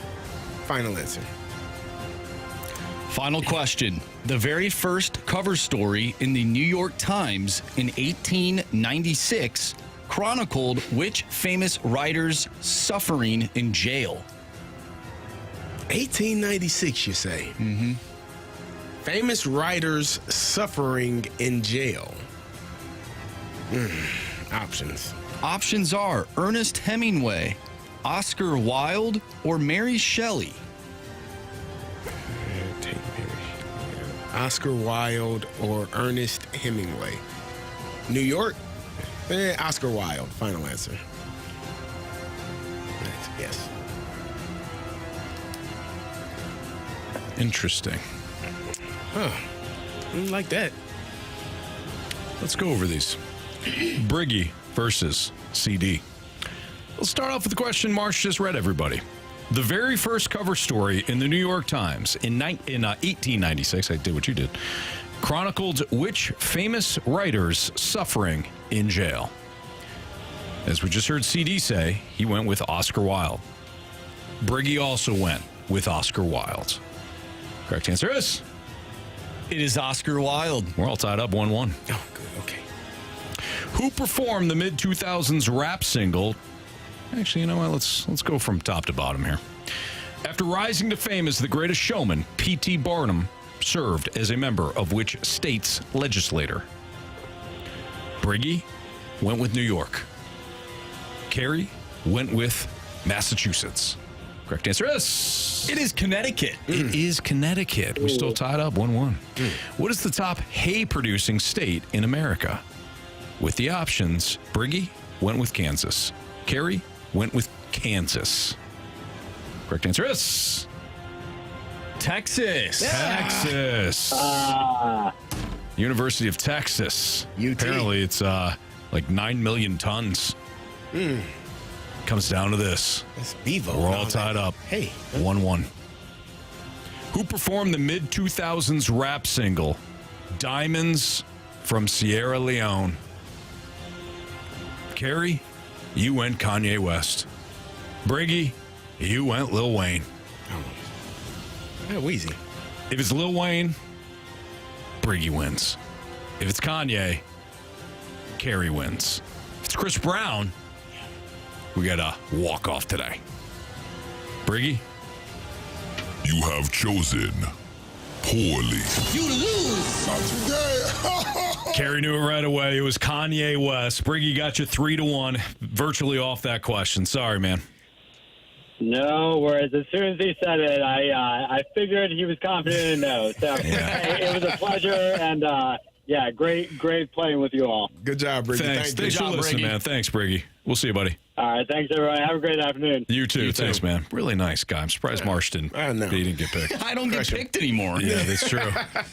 Final answer. Final question. The very first cover story in the New York Times in 1896 chronicled which famous writer's suffering in jail? 1896, you say? Mm-hmm. Famous writers suffering in jail. Options. Options are Ernest Hemingway, Oscar Wilde, or Mary Shelley. Oscar Wilde or Ernest Hemingway. New York? Oscar Wilde. Final answer. Yes. Interesting. Huh. Like that. Let's go over these. Briggy versus CD. Let's start off with the question Marsh just read, everybody. The very first cover story in the New York Times in 1896, I did what you did, chronicled which famous writers suffering in jail. As we just heard CD say, he went with Oscar Wilde. Briggy also went with Oscar Wilde. Correct answer is? It is Oscar Wilde. We're all tied up 1-1. Oh, good. Okay. Who performed the mid-2000s rap single? Actually, you know what? Let's go from top to bottom here. After rising to fame as the greatest showman, P.T. Barnum served as a member of which state's legislature? Briggy went with New York. Carey went with Massachusetts. Correct answer is? It is Connecticut. It is Connecticut. We're still tied up 1-1. What is the top hay-producing state in America? With the options, Briggy went with Kansas. Carey went with Kansas. Correct answer is? Texas. Texas. University of Texas. UT. Apparently it's like 9 million tons. Comes down to this. That's Bevo. We're all tied up. Hey. 1-1. Who performed the mid-2000s rap single, Diamonds from Sierra Leone? Carey, you went Kanye West. Briggy, you went Lil Wayne. Yeah, Wheezy. If it's Lil Wayne, Briggy wins. If it's Kanye, Carey wins. If it's Chris Brown, we got to walk off today. Briggy? You have chosen poorly. You lose. Not today. Carey knew it right away. It was Kanye West. Briggy got you 3-1, virtually off that question. Sorry, man. No worries. As soon as he said it, I figured he was confident in no. So hey, it was a pleasure, and great playing with you all. Good job, Briggy. Thanks for listening, man. Thanks, Briggy. We'll see you, buddy. All right, thanks, everyone. Have a great afternoon. You too. Thanks, man. Really nice guy. I'm surprised Marsh didn't get picked. I don't get picked anymore. Yeah, that's true.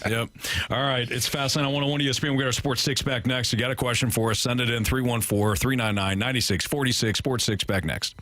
Yep. All right. It's Fastlane on 101 ESPN. We got our Sports Six back next. You got a question for us? Send it in 314-399-9646. Sports Six back next.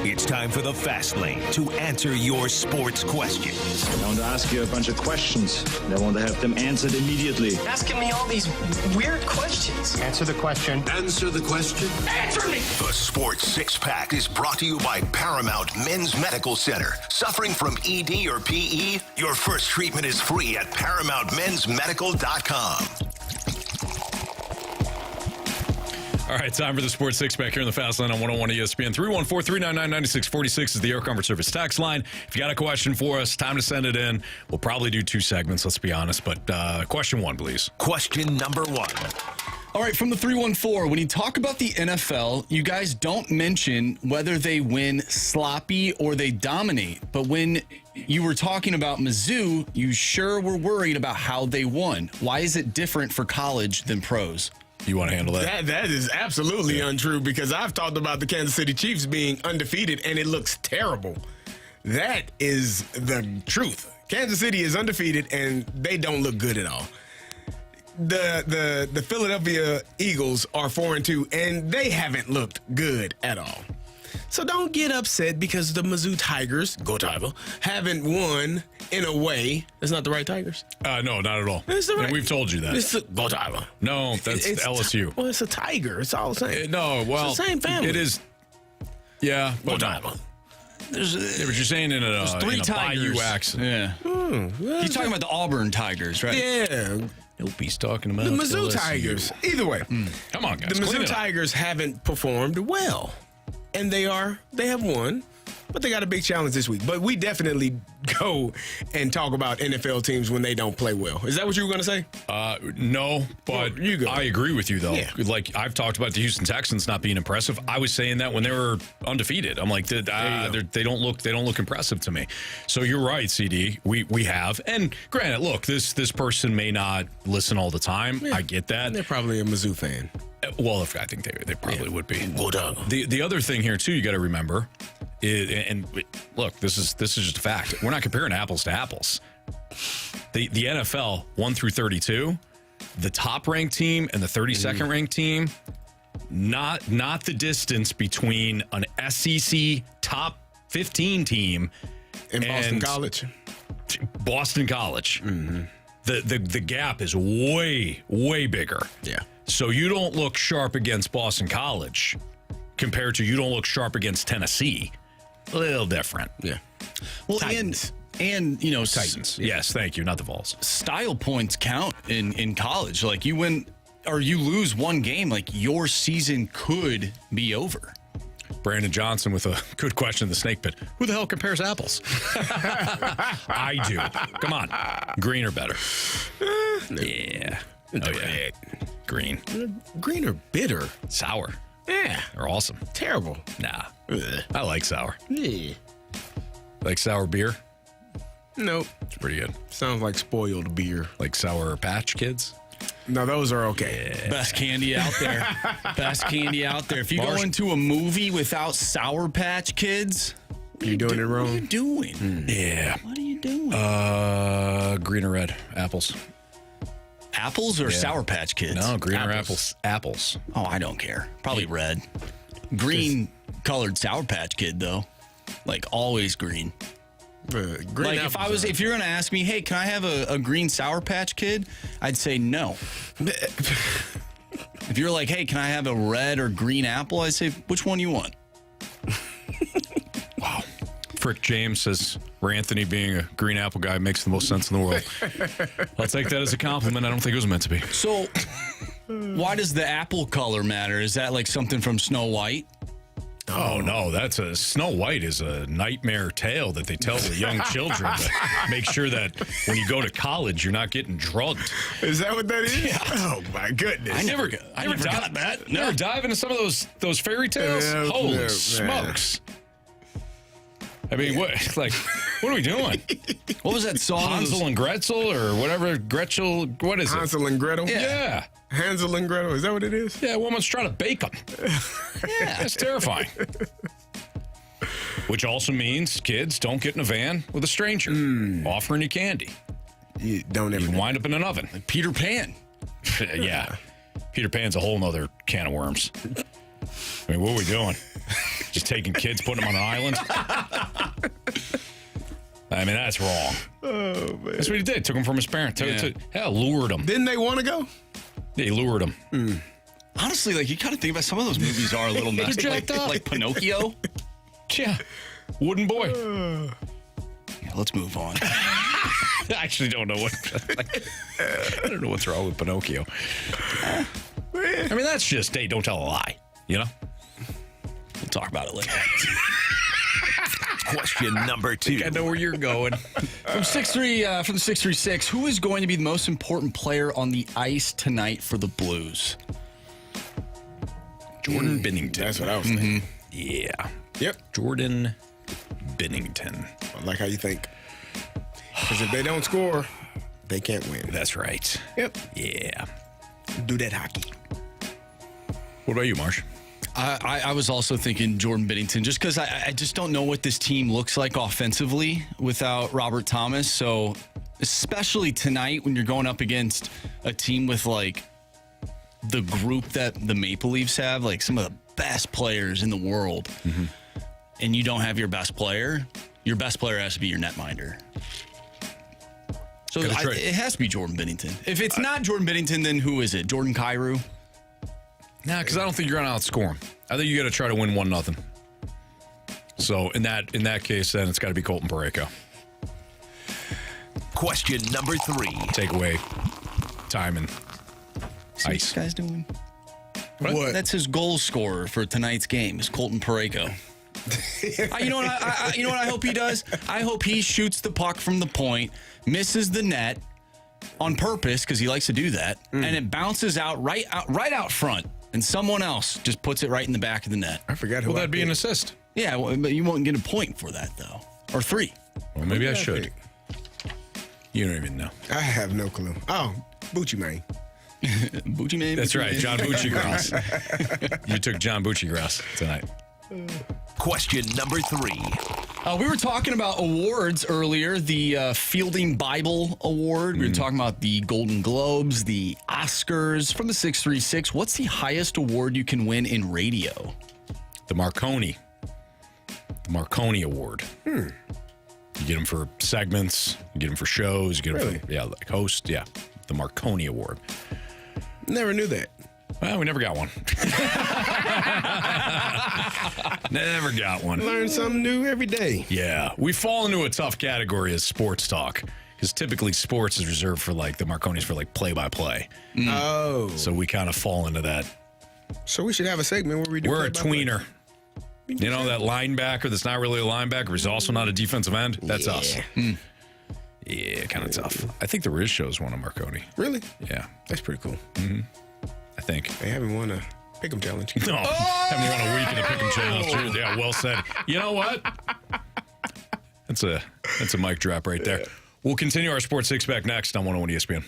It's time for the Fast Lane to answer your sports questions. I want to ask you a bunch of questions. And I want to have them answered immediately. Asking me all these weird questions. Answer the question. Answer the question. Answer me! The Sports Six Pack is brought to you by Paramount Men's Medical Center. Suffering from ED or PE? Your first treatment is free at ParamountMen'sMedical.com. All right, time for the Sports Six-Pack here in the Fast Lane on 101 ESPN. 314-399-9646 is the Air Comfort Service text line. If you got a question for us, time to send it in. We'll probably do 2 segments, let's be honest. But question 1, please. Question number 1. All right, from the 314, when you talk about the NFL, you guys don't mention whether they win sloppy or they dominate. But when you were talking about Mizzou, you sure were worried about how they won. Why is it different for college than pros? You want to handle that? That is absolutely untrue because I've talked about the Kansas City Chiefs being undefeated and it looks terrible. That is the truth. Kansas City is undefeated and they don't look good at all. The Philadelphia Eagles are 4-2 and they haven't looked good at all. So don't get upset because the Mizzou Tigers, go Tiger, haven't won in a way. That's not the right Tigers. No, not at all. It's the right. And we've told you that. It's go Tiger. No, that's It's LSU. Well, it's a tiger. It's all the same. No, well, it's the same family. It is. Yeah, Go but Tiger. There's what you're saying in a 3 Tigers. Bayou accent. Yeah. You're talking about the Auburn Tigers, right? Yeah. Nope, he's talking about The Mizzou LSU. Tigers. Either way. Come on, guys. The clean Mizzou it up. Tigers haven't performed well. And they have won, but they got a big challenge this week. But we definitely go and talk about NFL teams when they don't play well. Is that what you were going to say? No, but Well, you go. I agree with you, though. Yeah. Like, I've talked about the Houston Texans not being impressive. I was saying that when they were undefeated. I'm like, they don't look impressive to me. So you're right, CD. We have. And granted, look, this person may not listen all the time. Yeah. I get that. They're probably a Mizzou fan. Well, I think they probably would be. Go dog. The other thing here too, you got to remember, and look, this is just a fact. We're not comparing apples to apples. The NFL 1 through 32, the top ranked team and the 32nd ranked team, not the distance between an SEC top 15 team In Boston and College. Boston College. Mm-hmm. The gap is way bigger. Yeah. So you don't look sharp against Boston College compared to you don't look sharp against Tennessee. A little different. Yeah. Well, Titans. and you know, Titans. Yes, thank you, not the Vols. Style points count in college. Like you win or you lose one game, like your season could be over. Brandon Johnson with a good question in the snake pit. Who the hell compares apples? I do. Come on. Green or better? Yeah. Oh, yeah. Green. Green or bitter? Sour. Yeah. They're awesome. Terrible. Nah. I like sour. Yeah. Like sour beer? Nope. It's pretty good. Sounds like spoiled beer. Like Sour Patch Kids? No, those are okay. Yeah. Best candy out there. Best candy out there. If you go into a movie without Sour Patch Kids, you're doing it wrong. What are you doing? Yeah. What are you doing? Green or red? Apples. Apples or Sour Patch Kids? No, green or apples. Apples. Oh, I don't care. Probably red. Green colored Sour Patch Kid though. Like always green. Green like if you're gonna ask me, hey, can I have a green Sour Patch Kid? I'd say no. If you're like, hey, can I have a red or green apple? I'd say, which one you want? Wow. Frick James says, Ray Anthony being a green apple guy makes the most sense in the world. I'll take that as a compliment. I don't think it was meant to be. So, why does the apple color matter? Is that like something from Snow White? Oh, no, that's Snow White is a nightmare tale that they tell the young children to make sure that when you go to college, you're not getting drugged. Is that what that is? Yeah. Oh, my goodness. I never got that. Never dive into some of those fairy tales? Holy smokes. I mean, what are we doing? What was that song? Hansel and Gretel or whatever. What is it? Hansel and Gretel? Yeah. Hansel and Gretel, is that what it is? Yeah, a woman's trying to bake them. Yeah, that's terrifying. Which also means kids don't get in a van with a stranger offering you candy. You don't ever wind up in an oven. Like Peter Pan. Yeah. Peter Pan's a whole nother can of worms. I mean, what are we doing? Just taking kids, putting them on an island? I mean, that's wrong. Oh, man. That's what he did. Took him from his parents. Lured him. Didn't they want to go? They lured him. Honestly, like, you kind of think about some of those movies are a little messed up. Like Pinocchio. Yeah. Wooden boy. Yeah, let's move on. I actually don't know what. I don't know what's wrong with Pinocchio. I mean, that's just, hey, don't tell a lie. You know? We'll talk about it later. Question number 2. I know where you're going. From the 636, who is going to be the most important player on the ice tonight for the Blues? Jordan Binnington. That's what I was thinking. Yeah. Yep. Jordan Binnington. I like how you think. Because if they don't score, they can't win. That's right. Yep. Yeah. Do that hockey. What about you, Marsh? I was also thinking Jordan Binnington, just because I just don't know what this team looks like offensively without Robert Thomas. So, especially tonight when you're going up against a team with, like, the group that the Maple Leafs have, like some of the best players in the world, and you don't have your best player has to be your netminder. So it has to be Jordan Binnington. If it's not Jordan Binnington, then who is it? Jordan Kyrou? Nah, because I don't think you're going to outscore him. I think you got to try to win 1-0. So in that case, then it's got to be Colton Parayko. Question number 3. Take away time and See what this guy's doing? What? That's his goal scorer for tonight's game is Colton Parayko. You know what I hope he does? I hope he shoots the puck from the point, misses the net on purpose because he likes to do that, and it bounces out right out front, and someone else just puts it right in the back of the net. I forgot who. Will that be an assist? Yeah, well, but you won't get a point for that though, or 3. Well, maybe I should. You don't even know. I have no clue. Oh, Bucci Man. Bucci Man. That's right, John Buccigross. You took John Buccigross tonight. Question number 3. We were talking about awards earlier, the Fielding Bible Award. We were talking about the Golden Globes, the Oscars. From the 636, what's the highest award you can win in radio? The Marconi Award. You get them for segments, you get them for shows, you get them for, like host. Yeah, the Marconi Award. Never knew that. Well, we never got one. Never got one. Learn something new every day. Yeah. We fall into a tough category as sports talk because typically sports is reserved for like the Marconis for like play-by-play. Oh. So we kind of fall into that. So we should have a segment where we do We're a play-by-play. tweener. You know, that linebacker that's not really a linebacker, he's also not a defensive end? That's us. Yeah, kind of tough. I think the Riz Show's won a Marconi. Really? Yeah. That's pretty cool. I think. They haven't won a Pick'em Challenge. No, haven't won a week in the Pick'em Challenge. Yeah, well said. You know what? That's a mic drop right there. We'll continue our Sports Six-Pack next on 101 ESPN.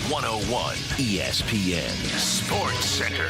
101 ESPN Sports Center.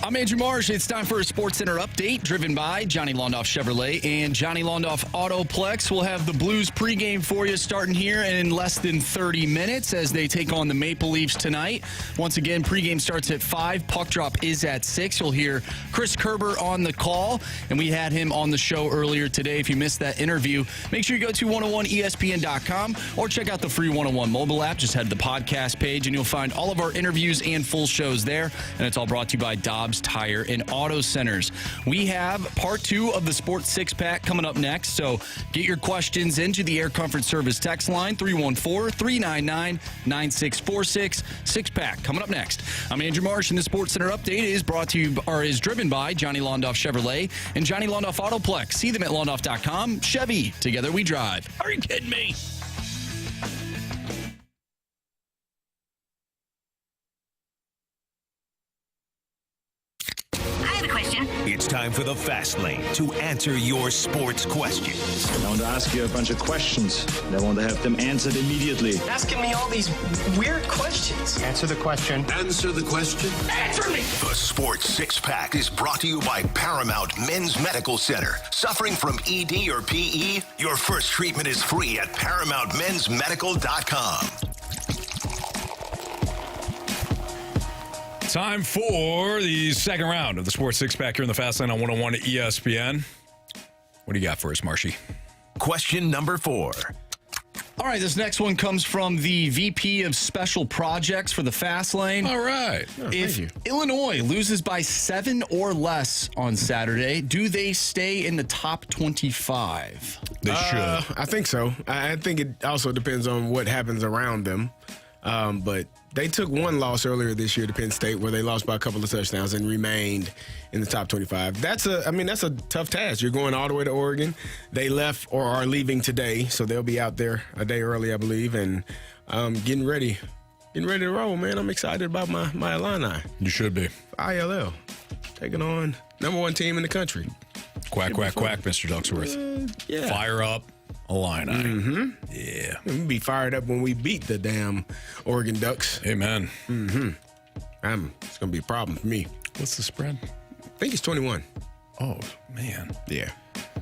I'm Andrew Marsh. It's time for a Sports Center update driven by Johnny Londoff Chevrolet and Johnny Londoff Autoplex. We'll have the Blues pregame for you starting here in less than 30 minutes as they take on the Maple Leafs tonight. Once again, pregame starts at 5. Puck drop is at 6. You'll hear Chris Kerber on the call, and we had him on the show earlier today. If you missed that interview, make sure you go to 101ESPN.com or check out the free 101 mobile app. Just head to the podcast page, and you'll find all of our interviews and full shows there. And it's all brought to you by Dobbs Tire and Auto Centers. We have part 2 of the Sports Six-Pack coming up next, so get your questions into the Air Comfort Service text line, 314-399-9646. Six-Pack coming up next. I'm Andrew Marsh, and the Sports Center update is brought to you, or is driven by Johnny Londoff Chevrolet and Johnny Londoff Autoplex. See them at londoff.com. Chevy, together we drive. Are you kidding me? It's time for the Fast Lane to answer your sports questions. I want to ask you a bunch of questions, and I want to have them answered immediately. Asking me all these weird questions. Answer the question. Answer the question. Answer me! The Sports Six-Pack is brought to you by Paramount Men's Medical Center. Suffering from ED or PE? Your first treatment is free at ParamountMen'sMedical.com. Time for the second round of the Sports Six-Pack here in the Fast Lane on 101 ESPN. What do you got for us, Marshy? Question number 4. All right, this next one comes from the VP of Special Projects for the Fast Lane. All right. If Illinois loses by 7 or less on Saturday, do they stay in the top 25? They should. I think so. I think it also depends on what happens around them. But they took one loss earlier this year to Penn State where they lost by a couple of touchdowns and remained in the top 25. That's a tough task. You're going all the way to Oregon. They left or are leaving today, so they'll be out there a day early, I believe, and getting ready to roll, man. I'm excited about my Illini. You should be. ILL, taking on number 1 team in the country. Quack, quack, quack, Mr. Ducksworth. Yeah. Fire up Illini. Mm-hmm. Yeah. We'll be fired up when we beat the damn Oregon Ducks. Amen. Mm-hmm. It's going to be a problem for me. What's the spread? I think it's 21. Oh, man. Yeah.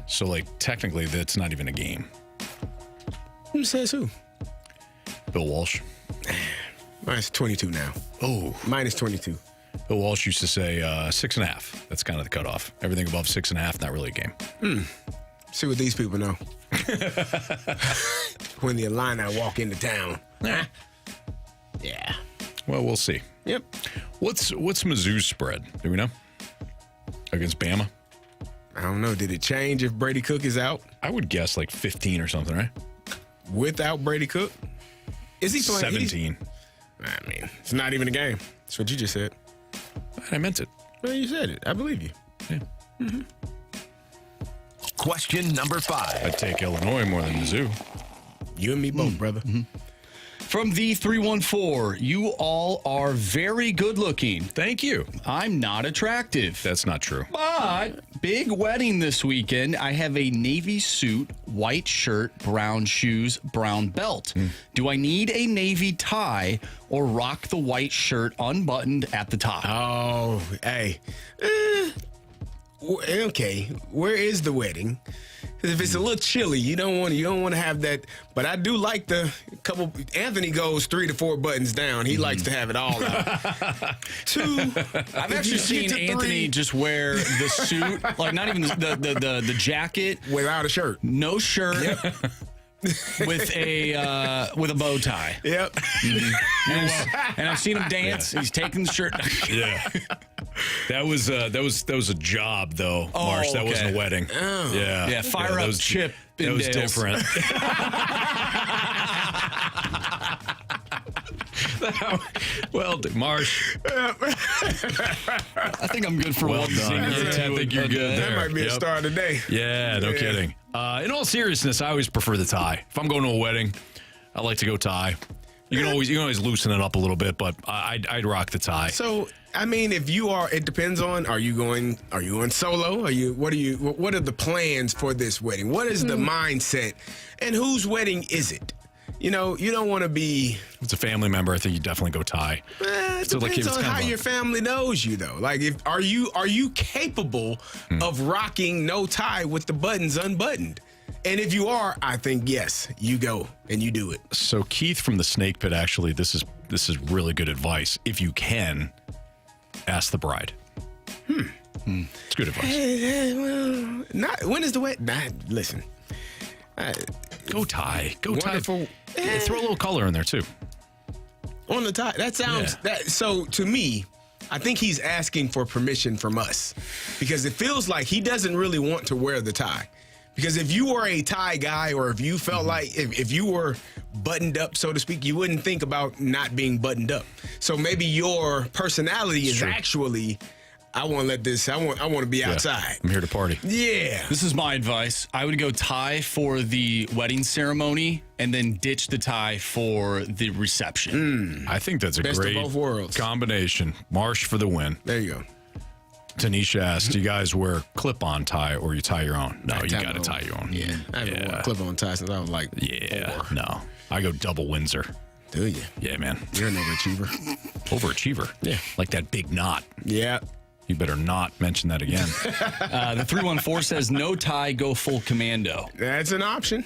So, technically, that's not even a game. Who says who? Bill Walsh. Minus 22 now. Oh. Minus 22. Bill Walsh used to say 6.5. That's kind of the cutoff. Everything above 6.5, not really a game. See what these people know. When the Illini walk into town. Yeah. Well, we'll see. Yep. What's Mizzou's spread? Do we know? Against Bama? I don't know. Did it change if Brady Cook is out? I would guess 15 or something, right? Without Brady Cook? Is he playing? 17. It's not even a game. That's what you just said. I meant it. Well, you said it. I believe you. Yeah. Mm-hmm. Question number 5. I'd take Illinois more than Mizzou. You and me both, brother. Mm-hmm. From the 314, you all are very good looking. Thank you. I'm not attractive. That's not true. But big wedding this weekend. I have a navy suit, white shirt, brown shoes, brown belt. Do I need a navy tie or rock the white shirt unbuttoned at the top? Oh, hey. Okay, where is the wedding? Because if it's a little chilly, you don't want to have that. But I do like the couple. Anthony goes 3 to 4 buttons down. He likes to have it all out. 2. I've actually seen Anthony just wear the suit, not even the jacket without a shirt, no shirt. Yep. With a bow tie. Yep. Mm-hmm. And I've seen him dance. Yeah. He's taking the shirt. Yeah. That was a job though, Marsh. That wasn't a wedding. Oh. Yeah. Yeah. Fire up Chip. That was different. Well, Marsh. I think I'm good for one done. done. Yeah, I think you're good. That might be a star today. Yeah, no kidding. In all seriousnness, I always prefer the tie. If I'm going to a wedding, I like to go tie. You can always loosen it up a little bit, but I'd rock the tie. So, if you are, it depends on, are you going solo? What are the plans for this wedding? What is the mindset? And whose wedding is it? you don't want to be. If it's a family member, I think you definitely go tie. It depends on how your family knows you, though. Like, are you capable of rocking no tie with the buttons unbuttoned? And if you are, I think yes, you go and you do it. So Keith from the Snake Pit, actually, this is really good advice. If you can, ask the bride. It's good advice. Well, when is the wedding? Listen. Go tie. Go wonderful. tie. Throw a little color in there, too. On the tie. That sounds... So, to me, I think he's asking for permission from us. Because it feels like he doesn't really want to wear the tie. Because if you were a tie guy, or if you felt like if you were buttoned up, so to speak, you wouldn't think about not being buttoned up. So maybe your personality is actually, I want to let this, I want to be outside. I'm here to party. Yeah. This is my advice. I would go tie for the wedding ceremony and then ditch the tie for the reception. I think that's a Best great of both worlds. combination. Marsh for the win. There you go. Tanisha asked, do you guys wear clip-on tie or you tie your own? No, you got to tie your own. Yeah. I haven't worn clip-on tie since I was like 4. No. I go double Windsor. Do you? Yeah, man. You're an overachiever. Overachiever? Yeah. Like that big knot. Yeah. You better not mention that again. The 314 says, no tie, go full commando. That's an option.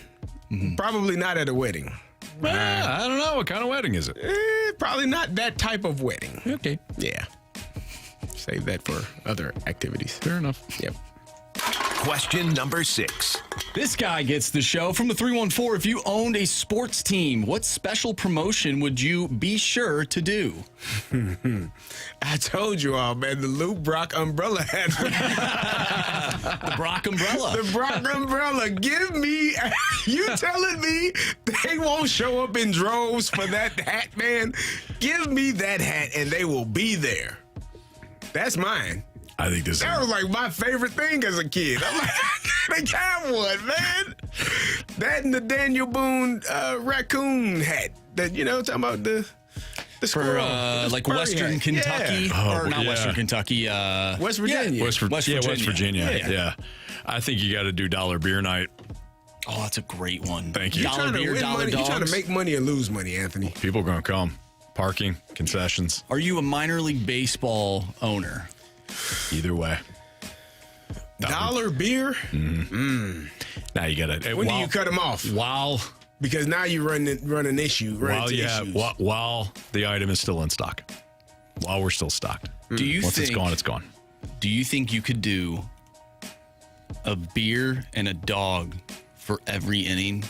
Probably not at a wedding. I don't know. What kind of wedding is it? Probably not that type of wedding. Okay. Yeah. Save that for other activities. Fair enough. Yep. Question number 6. This guy gets the show from the 314. If you owned a sports team, what special promotion would you be sure to do? I told you all, man. The Lou Brock umbrella hat. The Brock umbrella. The Brock umbrella. Give me. You telling me they won't show up in droves for that hat, man? Give me that hat and they will be there. That's mine. I think this That was like my favorite thing as a kid. I'm like, I gotta have one, man. That and the Daniel Boone raccoon hat. That, talking about the squirrel. Like Western hat. Kentucky. Yeah. Or not Western Kentucky. West Virginia. West Virginia. Yeah. I think you got to do dollar beer night. Oh, that's a great one. Thank you. Dollar beer, dollar dogs. You're trying to make money or lose money, Anthony. People are going to come. Parking, concessions. Are you a minor league baseball owner? Either way. Dollar beer? Now you got to. When do you cut them off? Because now you run an issue. While the item is still in stock. While we're still stocked. Do you Once think it's gone, it's gone. Do you think you could do a beer and a dog for every inning?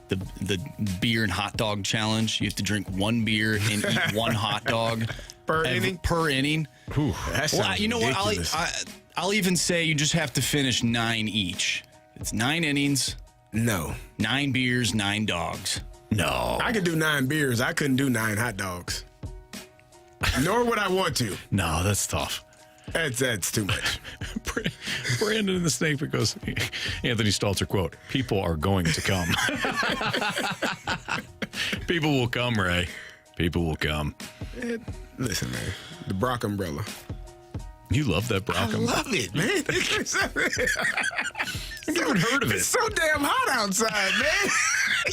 The beer and hot dog challenge. You have to drink one beer and eat one hot dog per inning. Whew. Well, you know ridiculous. what? I'll even say you just have to finish 9 each. It's 9 innings. No. 9 beers, 9 dogs. No. I could do 9 beers. I couldn't do 9 hot dogs. Nor would I want to. No, that's tough. That's too much. Brandon in the Snake Pit goes, Anthony Stalter quote, people are going to come. People will come, Ray. People will come. Listen, man. The Brock umbrella. You love that Brock umbrella. I love it, man. I've never heard of it. It's so damn hot outside, man.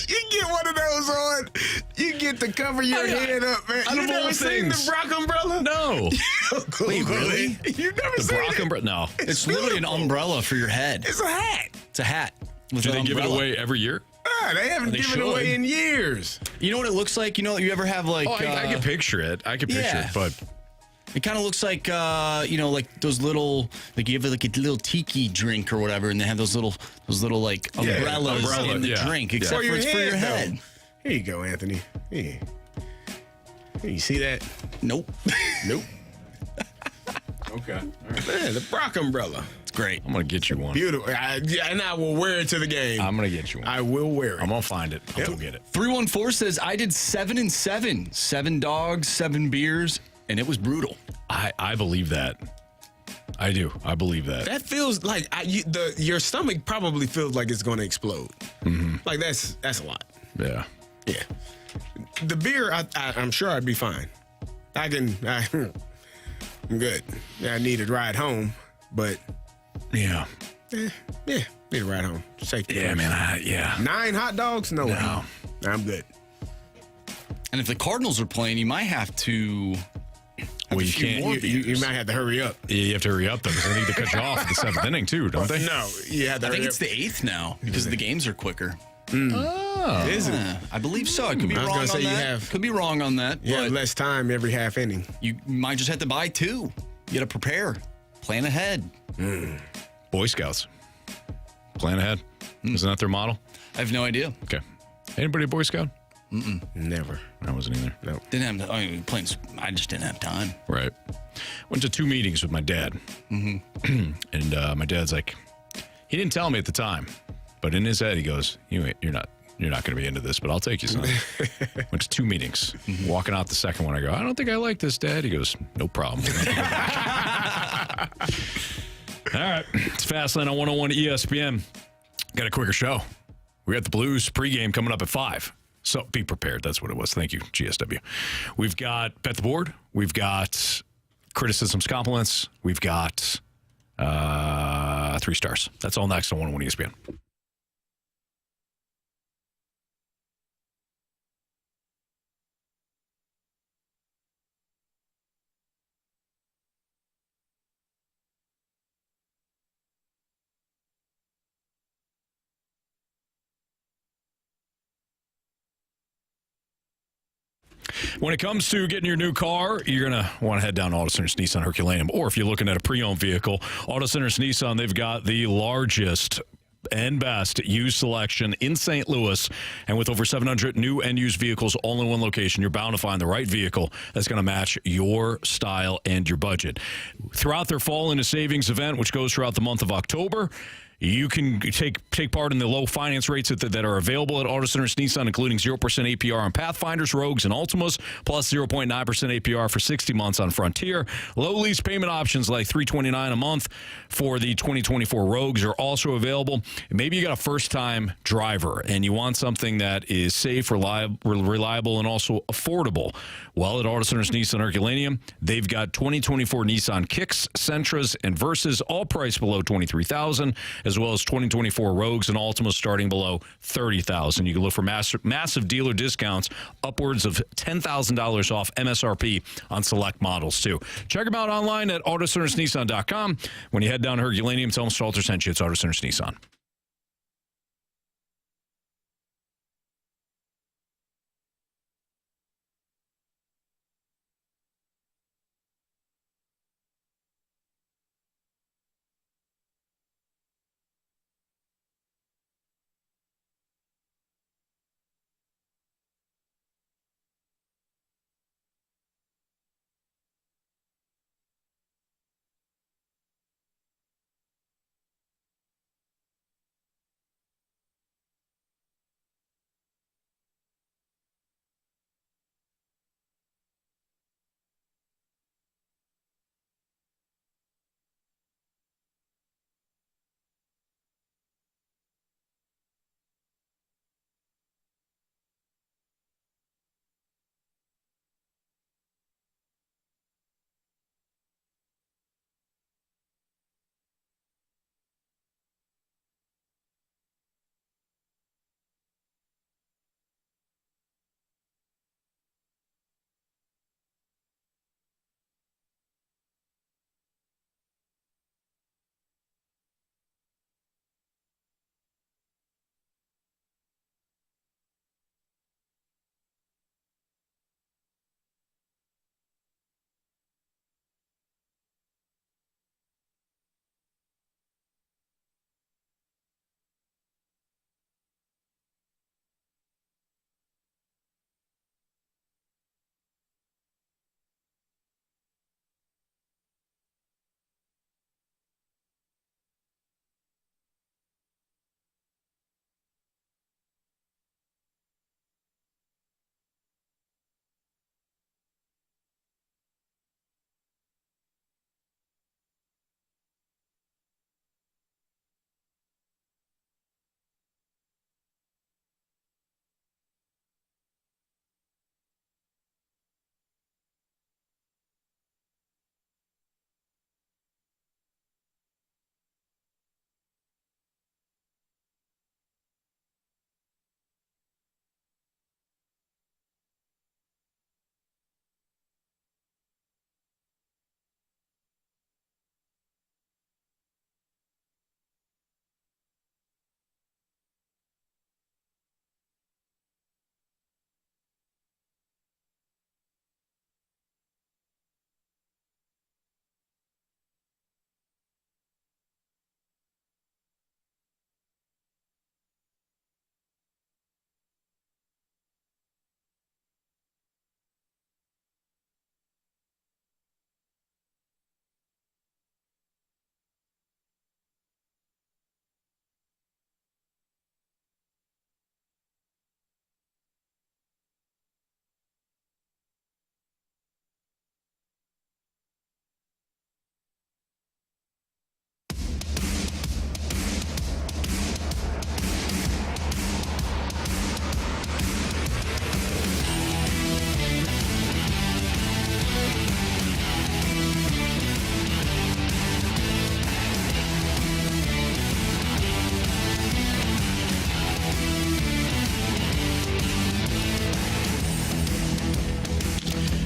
You get one of those on, you get to cover your head up, man. You never seen the Brock umbrella? No. Wait, really? You've never The seen Brock it? umbrella? No. It's literally an umbrella for your head. It's a hat. It's a hat. With Do an they give it umbrella. away every year? They haven't They given it away in years. You know what it looks like? You know, you ever have like... I can picture it. Yeah. But it kind of looks like, like those little, like you have like a little tiki drink or whatever, and they have those little like umbrellas in the drink, except for it's for your head. Here you go, Anthony. Here. You see that? Nope. Nope. Okay. All right. Man, the Brock umbrella. It's great. I'm going to get you one. Beautiful. And I will wear it to the game. I'm going to get you one. I will wear it. I'm going to find it. I'll go get it. 314 says, I did 7 and 7. 7 dogs, 7 beers, and it was brutal. I believe that. I do. I believe that. That feels like your stomach probably feels like it's going to explode. Mm-hmm. Like that's a lot. Yeah. Yeah. The beer, I'm sure I'd be fine. I'm good. I need a ride home, but Yeah. need a ride home. Safety. Yeah, first. man. 9 hot dogs? No way. I'm good. And if the Cardinals are playing, you might have to. Well, you can't. You might have to hurry up. Yeah, you have to hurry up, though, because they need to cut you off in the 7th inning, too, don't they? No, you have to I think hurry it's up. the 8th now because the games are quicker. Oh. Is it? I believe so. I could be I was wrong gonna say on you that. have- Could be wrong on that. You have but less time every half inning. you might just have to buy 2. You got to prepare, plan ahead. Boy Scouts. Plan ahead. Isn't that their model? I have no idea. Okay. Anybody a Boy Scout? Never. I wasn't either. No. Didn't have. I just didn't have time. Right. Went to 2 meetings with my dad. Mm-hmm. And my dad's like, he didn't tell me at the time, but in his head he goes, you're not going to be into this, but I'll take you, son. Went to 2 meetings. Walking out the second one, I go, I don't think I like this, Dad. He goes, no problem. All right. It's Fastlane on 101 ESPN. Got a quicker show. We got the Blues pregame coming up at 5. So be prepared. That's what it was. Thank you, GSW. We've got Bet the Board. We've got criticisms, compliments. We've got 3 stars. That's all next on 101 ESPN. When it comes to getting your new car, you're going to want to head down to Auto Center's Nissan Herculaneum. Or if you're looking at a pre-owned vehicle, Auto Center's Nissan, they've got the largest and best used selection in St. Louis. And with over 700 new and used vehicles all in one location, you're bound to find the right vehicle that's going to match your style and your budget. Throughout their Fall into Savings event, which goes throughout the month of October, you can take part in the low finance rates that are available at Auto Center's Nissan, including 0% APR on Pathfinders, Rogues, and Altimas, plus 0.9% APR for 60 months on Frontier. Low lease payment options like $329 a month for the 2024 Rogues are also available. Maybe you got a first-time driver and you want something that is safe, reliable, and also affordable. Well, at Auto Center's Nissan Herculaneum, they've got 2024 Nissan Kicks, Sentras, and Versas, all priced below $23,000, as well as 2024 Rogues and Altimas starting below $30,000. You can look for massive dealer discounts, upwards of $10,000 off MSRP on select models, too. Check them out online at AutoCentersNissan.com. When you head down to Herculaneum, tell them Stalter sent you. It's Auto Centers Nissan.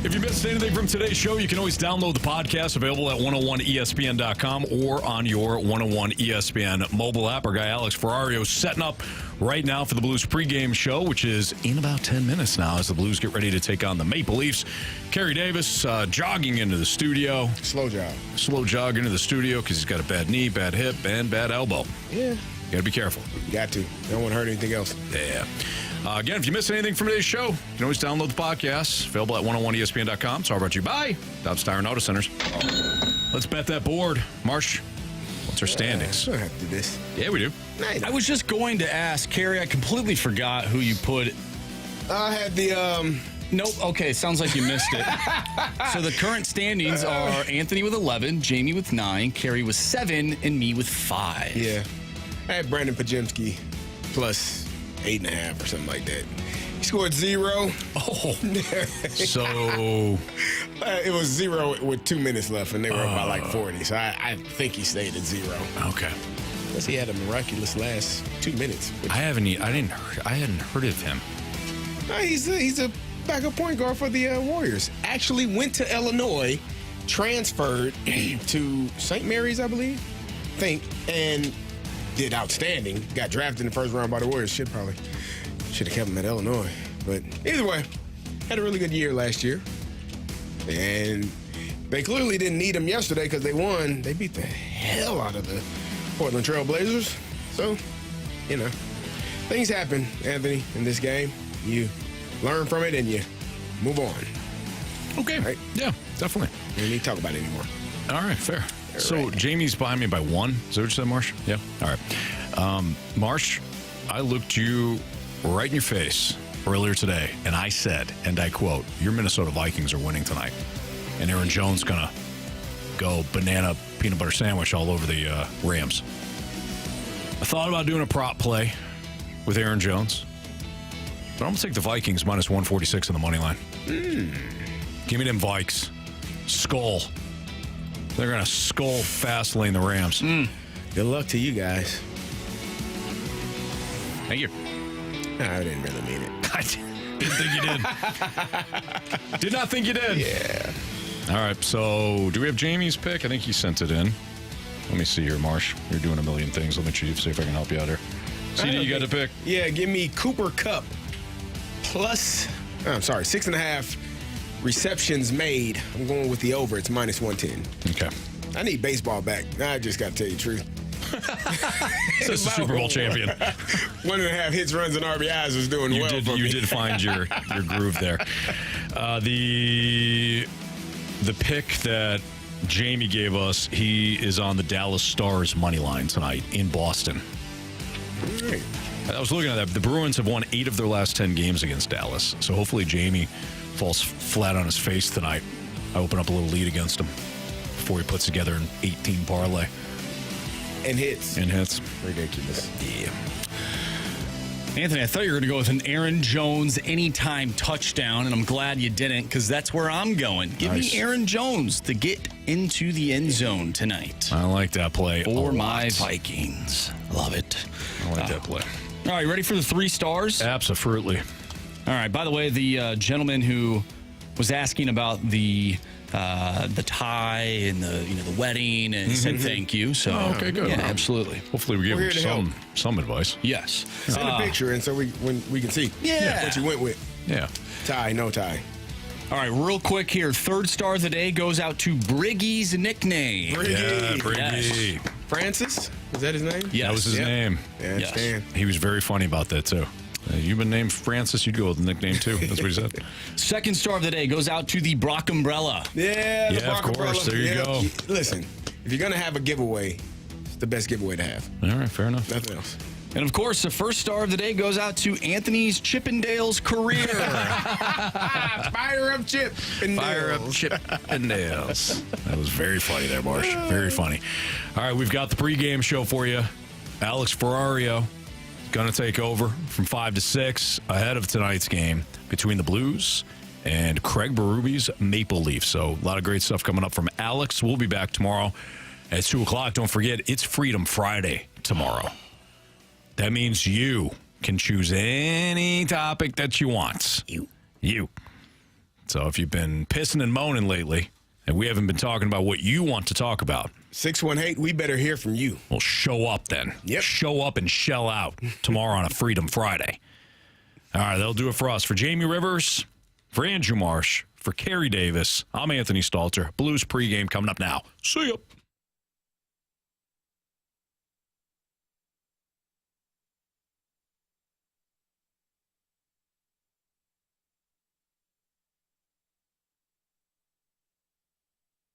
If you missed anything from today's show, you can always download the podcast, available at 101ESPN.com or on your 101 ESPN mobile app. Our guy Alex Ferrario setting up right now for the Blues pregame show, which is in about 10 minutes now as the Blues get ready to take on the Maple Leafs. Kerry Davis jogging into the studio. Slow jog into the studio because he's got a bad knee, bad hip, and bad elbow. Yeah. Got to be careful. You got to. Don't want to hurt anything else. Yeah. Again, if you missed anything from today's show, you can always download the podcast. Available at 101ESPN.com. It's all brought to you by Dobbs Tire and Auto Centers. Let's bet that board. Marsh, what's our standings? We don't have to do this. Yeah, we do. I was just going to ask, Carey, I completely forgot who you put. I had the... Nope. Okay, sounds like you missed it. So the current standings are Anthony with 11, Jamie with 9, Carey with 7, and me with 5. Yeah. I had Brandon Pajemski plus 8.5 or something like that. He scored 0. Oh. So... it was 0 with 2 minutes left, and they were up by like 40. So I think he stayed at 0. Okay. Because he had a miraculous last 2 minutes. I hadn't heard of him. He's a backup point guard for the Warriors. Actually went to Illinois, transferred to St. Mary's, I think, and did outstanding. Got drafted in the first round by the Warriors. Should have kept him at Illinois. But either way, had a really good year last year. And they clearly didn't need him yesterday because they won. They beat the hell out of the Portland Trail Blazers. So, things happen, Anthony, in this game. You learn from it and you move on. Okay. Right? Yeah, definitely. We don't need to talk about it anymore. All right, fair. So Jamie's behind me by 1. Is that what you said, Marsh? Yeah. All right. Marsh, I looked you right in your face earlier today, and I said, and I quote, your Minnesota Vikings are winning tonight. And Aaron Jones going to go banana peanut butter sandwich all over the Rams. I thought about doing a prop play with Aaron Jones, but I'm going to take the Vikings minus 146 on the money line. Give me them Vikes. Skull. They're going to skull fast lane the Rams. Good luck to you guys. Thank you. I didn't really mean it. I didn't think you did. Did not think you did. Yeah. All right, so do we have Jamie's pick? I think he sent it in. Let me see here, Marsh. You're doing a million things. Let me see if I can help you out here. CD, you got to pick? Yeah, give me Cooper Kupp plus, 6.5 receptions made. I'm going with the over. It's minus 110. Okay. I need baseball back. I just got to tell you the truth. This is a Super Bowl champion. 1.5 hits, runs, and RBIs was doing well for me. You did find your groove there. The pick that Jamie gave us, he is on the Dallas Stars money line tonight in Boston. Right. I was looking at that. The Bruins have won 8 of their last 10 games against Dallas. So hopefully Jamie falls flat on his face tonight. I open up a little lead against him before he puts together an 18 parlay. And hits. Ridiculous. Yeah. Anthony, I thought you were going to go with an Aaron Jones anytime touchdown, and I'm glad you didn't because that's where I'm going. Give me Aaron Jones to get into the end zone tonight. I like that play. For my Vikings. Love it. I like that play. All right, ready for the 3 stars? Absolutely. All right, by the way, the gentleman who was asking about the tie and the wedding and said thank you. So okay, good. Yeah, absolutely. Hopefully we give him some advice. Yes. Send a picture and so we can see what you went with. Yeah. Tie, no tie. All right, real quick here. 3rd star of the day goes out to Briggy's nickname. Briggy. Yeah, Briggy. Yes. Francis? Is that his name? Yes. That was his name. Yeah, I understand. He was very funny about that, too. You've been named Francis, you'd go with the nickname, too. That's what he said. 2nd star of the day goes out to the Brock Umbrella. Yeah, the Brock of course. Umbrella. There you go. Listen, if you're going to have a giveaway, it's the best giveaway to have. All right, fair enough. Nothing else. And, of course, the 1st star of the day goes out to Anthony's Chippendales career. Fire up Chippendales. Fire up Chippendales. That was very funny there, Marsh. Very funny. All right, we've got the pregame show for you. Alex Ferrario going to take over from 5 to 6 ahead of tonight's game between the Blues and Craig Berube's Maple Leafs. So a lot of great stuff coming up from Alex. We'll be back tomorrow at 2 o'clock. Don't forget, it's Freedom Friday tomorrow. That means you can choose any topic that you want. You. So if you've been pissing and moaning lately, and we haven't been talking about what you want to talk about, 618, we better hear from you. Well, show up then. Yep. Show up and shell out tomorrow on a Freedom Friday. All right, that'll do it for us. For Jamie Rivers, for Andrew Marsh, for Kerry Davis, I'm Anthony Stalter. Blues pregame coming up now. See ya.